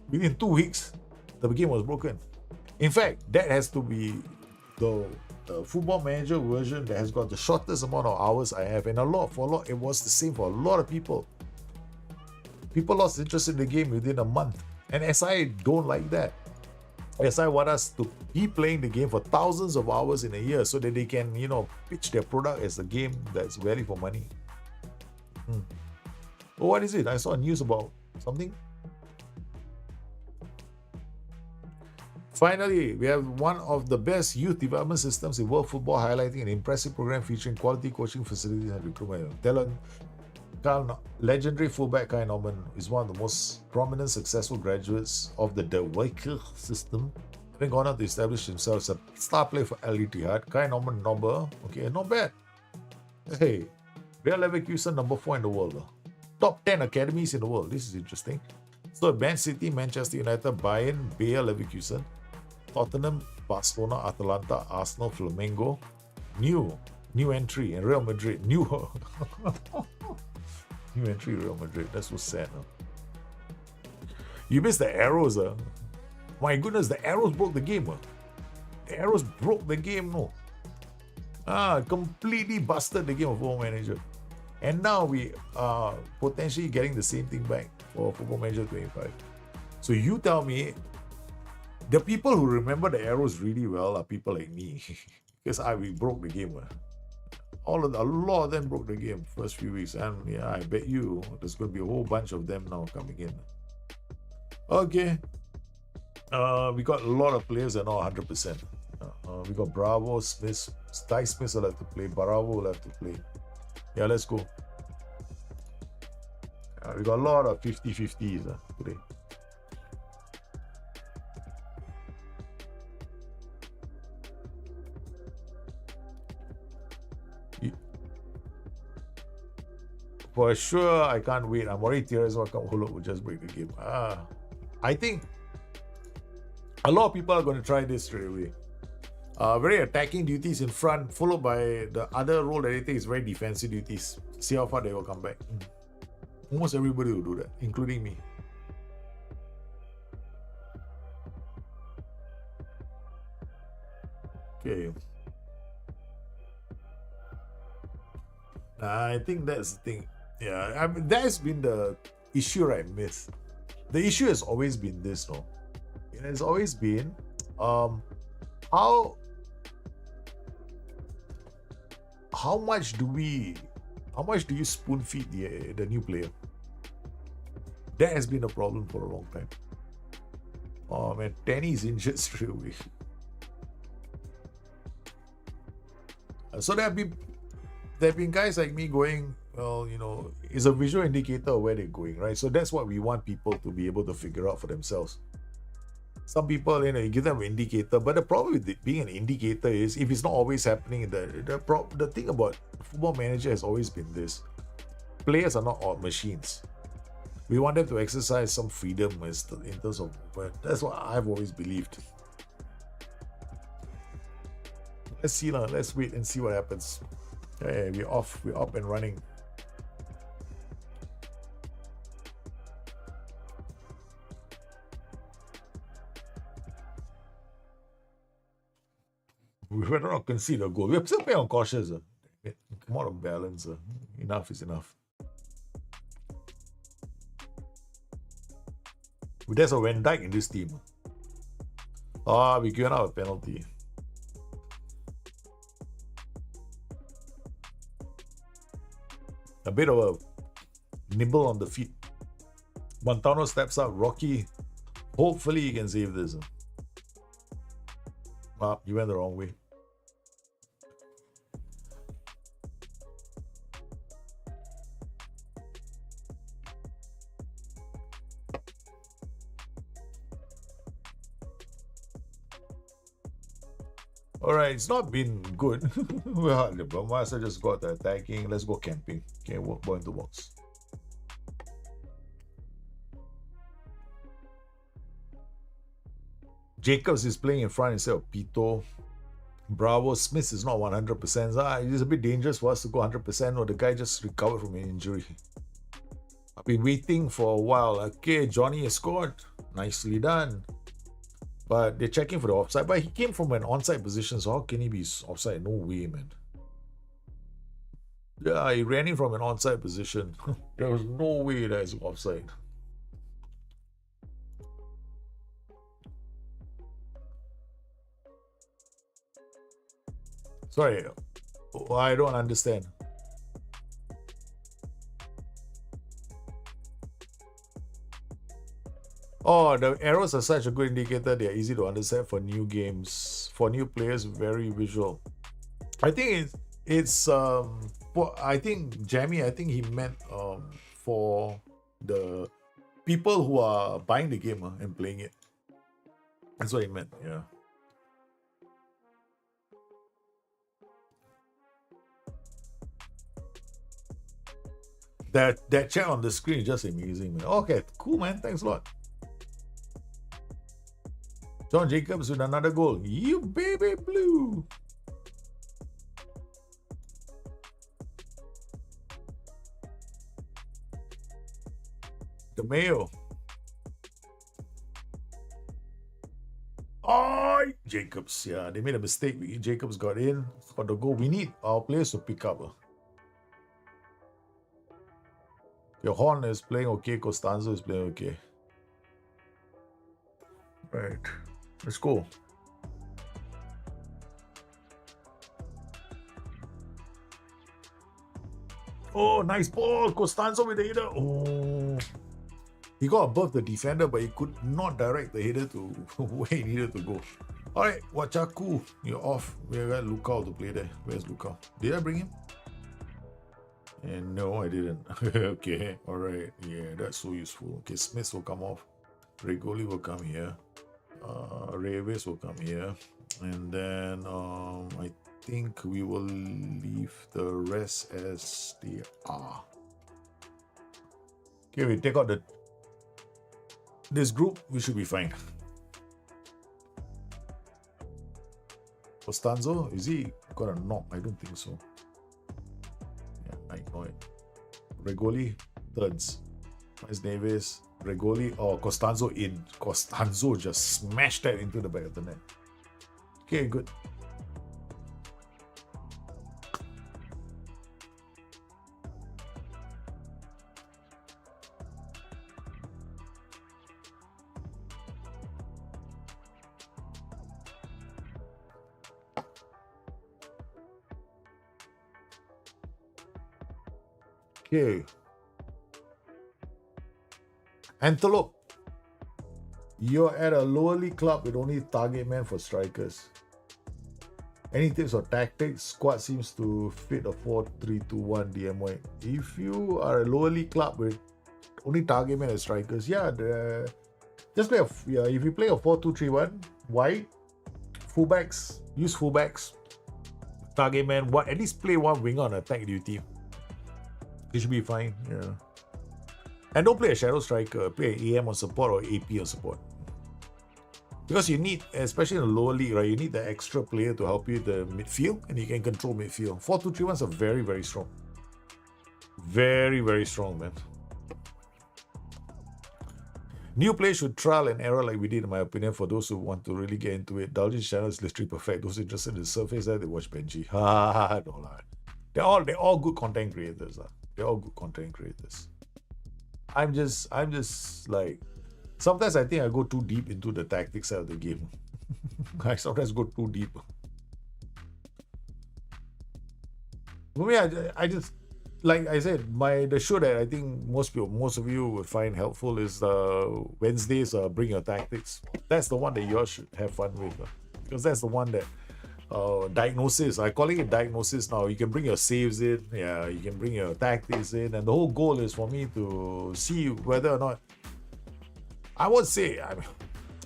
Within 2 weeks, the game was broken. In fact, that has to be the Football Manager version that has got the shortest amount of hours I have. And it was the same for a lot of people. People lost interest in the game within a month. And SI don't like that. SI want us to be playing the game for thousands of hours in a year so that they can, pitch their product as a game that's value for money. Oh, what is it? I saw news about something. Finally, we have one of the best youth development systems in world football, highlighting an impressive program featuring quality coaching facilities and recruitment talent. Legendary fullback Kai Norman is one of the most prominent, successful graduates of the De Wyker system, having gone on to establish himself as a star player for Al Ittihad. Kai Norman number, okay, not bad. Hey, Bayer Leverkusen number 4 in the world. Top 10 academies in the world. This is interesting. So Man City, Manchester United, Bayern, Bayer Leverkusen, Tottenham, Barcelona, Atalanta, Arsenal, Flamengo, new entry, and Real Madrid. New entry, Real Madrid. That's so sad. You missed the arrows. My goodness, the arrows broke the game. The arrows broke the game. Completely busted the game of Football Manager. And now we are potentially getting the same thing back for Football Manager 25. So you tell me, the people who remember the arrows really well are people like me. Because we broke the game. A lot of them broke the game first few weeks, and yeah, I bet you there's going to be a whole bunch of them now coming in. Okay, we got a lot of players that are not 100%. We got Bravo, Smith, Ty Smith will have to play, Bravo will have to play. Yeah, let's go. We got a lot of 50-50s today. For sure, I can't wait. I'm already theorizing what Hulot will just break the game. I think a lot of people are going to try this straight away. Very attacking duties in front, followed by the other role that they take is very defensive duties. See how far they will come back. Almost everybody will do that, including me. Okay. I think that's the thing. Yeah, I mean, that's been the issue, right, myth. The issue has always been this, no? It has always been how much do you spoon feed the new player? That has been a problem for a long time. Oh man, Danny's injured straight away. So there have been guys like me going, well, it's a visual indicator of where they're going, right? So that's what we want people to be able to figure out for themselves. Some people, you give them an indicator, but the problem with it being an indicator is if it's not always happening, the thing about Football Manager has always been this: players are not all machines. We want them to exercise some freedom in terms of movement. That's what I've always believed. Let's see now. Let's wait and see what happens. Hey, we're off. We're up and running. We better not concede a goal. We're still playing on cautious. Come on, balance. Enough is enough. There's a Van Dijk in this team. We given out a penalty. A bit of a nibble on the feet. Montano steps up. Rocky, hopefully he can save this. You went the wrong way. Alright, it's not been good. Well, Master just got the attacking. Let's go camping. Okay, walk ball into box. Jacobs is playing in front instead of Pito. Bravo. Smith is not 100%. It's a bit dangerous for us to go 100%, or the guy just recovered from an injury. I've been waiting for a while. Okay, Johnny has scored. Nicely done. But they're checking for the offside. But he came from an onside position, so how can he be offside? No way, man. Yeah, he ran in from an onside position. There was no way that is offside. Sorry, I don't understand. Oh, the arrows are such a good indicator. They are easy to understand for new games. For new players, very visual. I think it's I think Jamie, I think he meant for the people who are buying the game and playing it. That's what he meant, yeah. That chat on the screen is just amazing, man. Okay, cool, man. Thanks a lot. John Jacobs with another goal. You baby blue. The Mayo. Oh, Jacobs. Yeah, they made a mistake. Jacobs got in for the goal. We need our players to pick up. Your Horn is playing okay. Costanzo is playing okay. Right. Let's go. Oh, nice ball. Costanzo with the header. Oh. He got above the defender, but he could not direct the header to where he needed to go. Alright, Wachaku, you're off. We got Lukao to play there. Where's Lukao? Did I bring him? And no, I didn't. Okay, alright. Yeah, that's so useful. Okay, Smith will come off. Regoli will come here. Reves will come here. And then I think we will leave the rest as they are. Okay, we take out this group, we should be fine. Costanzo, is he got a knock? I don't think so. Yeah, I ignore it. Regoli, thirds. Nice Neves. Regoli, Costanzo in. Costanzo just smashed that into the back of the net. Okay, good. Okay. Antelope. You're at a lower league club with only target man for strikers. Any tips or tactics? Squad seems to fit a 4-3-2-1 DMY. If you are a lower league club with only target man as strikers, just play if you play a 4-2-3-1, wide, fullbacks, use fullbacks, target man, at least play one winger on attack duty. It should be fine, yeah. And don't play a shadow striker, play an AM on support or AP on support. Because you need, especially in the lower league, right, you need the extra player to help you the midfield, and you can control midfield. 4-2-3-1s are very, very strong. Very, very strong, man. New players should trial and error like we did, in my opinion, for those who want to really get into it. Dalgin's channel is literally perfect. Those interested in the surface, they watch Benji. No, they're all good content creators. They're all good content creators. I'm just like, sometimes I think I go too deep into the tactics side of the game. I sometimes go too deep. For me, I just, like I said, the show that I think most of you would find helpful is Wednesdays. Bring your tactics. That's the one that you all should have fun with, because that's the one that diagnosis. I'm calling it diagnosis now. You can bring your saves in, you can bring your tactics in, and the whole goal is for me to see whether or not. I would say,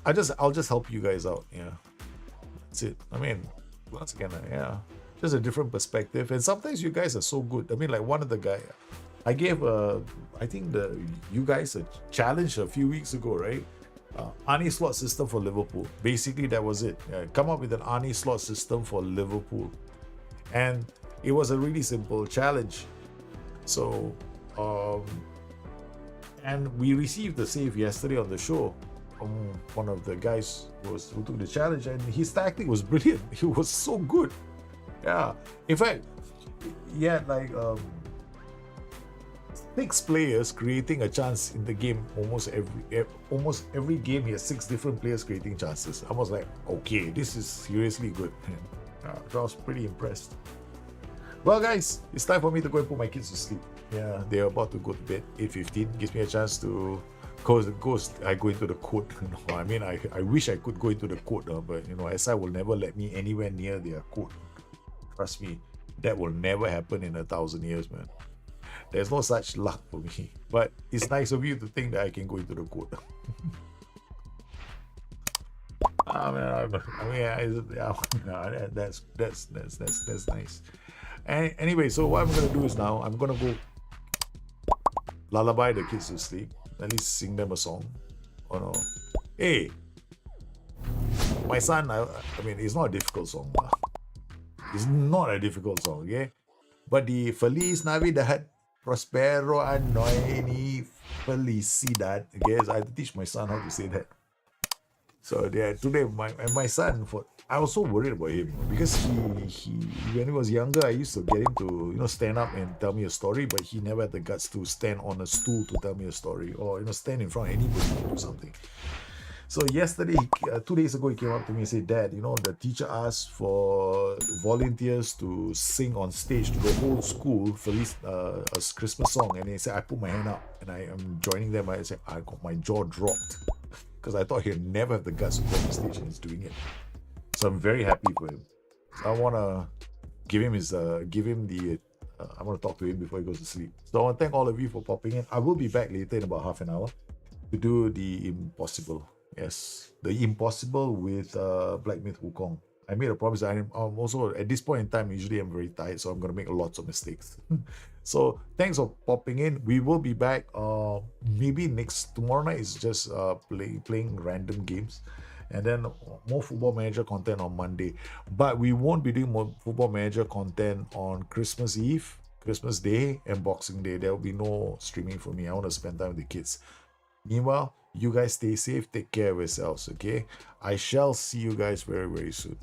I'll just help you guys out. Yeah, that's it. I mean, once again, just a different perspective. And sometimes you guys are so good. I mean, like one of the guys, I gave I think you guys a challenge a few weeks ago, right? Arnie slot system for Liverpool. Basically, that was it. Come up with an Arnie slot system for Liverpool, and it was a really simple challenge. So, and we received the save yesterday on the show from one of the guys who took the challenge, and his tactic was brilliant. He was so good. Yeah. In fact, he had like 6 players creating a chance in the game. Almost every game, he has 6 different players creating chances. I was like, okay, this is seriously good. I was pretty impressed. Well, guys, it's time for me to go and put my kids to sleep. Yeah, they're about to go to bed. 8:15 gives me a chance to I go into the court. I mean, I wish I could go into the court, but SI will never let me anywhere near their court. Trust me, that will never happen in 1,000 years, man. There's no such luck for me. But it's nice of you to think that I can go into the court. That's nice. And anyway, so what I'm gonna do is now I'm gonna go lullaby the kids to sleep. At least sing them a song. Oh no! Hey, my son. I mean, it's not a difficult song. It's not a difficult song, okay? But the Feliz Navidad, Prospero Ano ni Felicidad. Okay, so I had to teach my son how to say that. So today, my son, I was so worried about him because he when he was younger, I used to get him to stand up and tell me a story, but he never had the guts to stand on a stool to tell me a story, or stand in front of anybody to do something. So yesterday, 2 days ago, he came up to me and said, "Dad, the teacher asked for volunteers to sing on stage to the whole school for a Christmas song." And he said, "I put my hand up and I am joining them." I said, I got my jaw dropped because I thought he'd never have the guts to go on the stage, and he's doing it. So I'm very happy for him. I want to give him I want to talk to him before he goes to sleep. So I want to thank all of you for popping in. I will be back later in about half an hour to do the impossible. Yes, the impossible with Black Myth Wukong. I made a promise. I'm also, at this point in time, usually I'm very tired, so I'm going to make lots of mistakes. So thanks for popping in. We will be back. Maybe tomorrow night is just playing random games. And then more Football Manager content on Monday. But we won't be doing more Football Manager content on Christmas Eve, Christmas Day, and Boxing Day. There will be no streaming for me. I want to spend time with the kids. Meanwhile, you guys stay safe, take care of yourselves, okay? I shall see you guys very, very soon.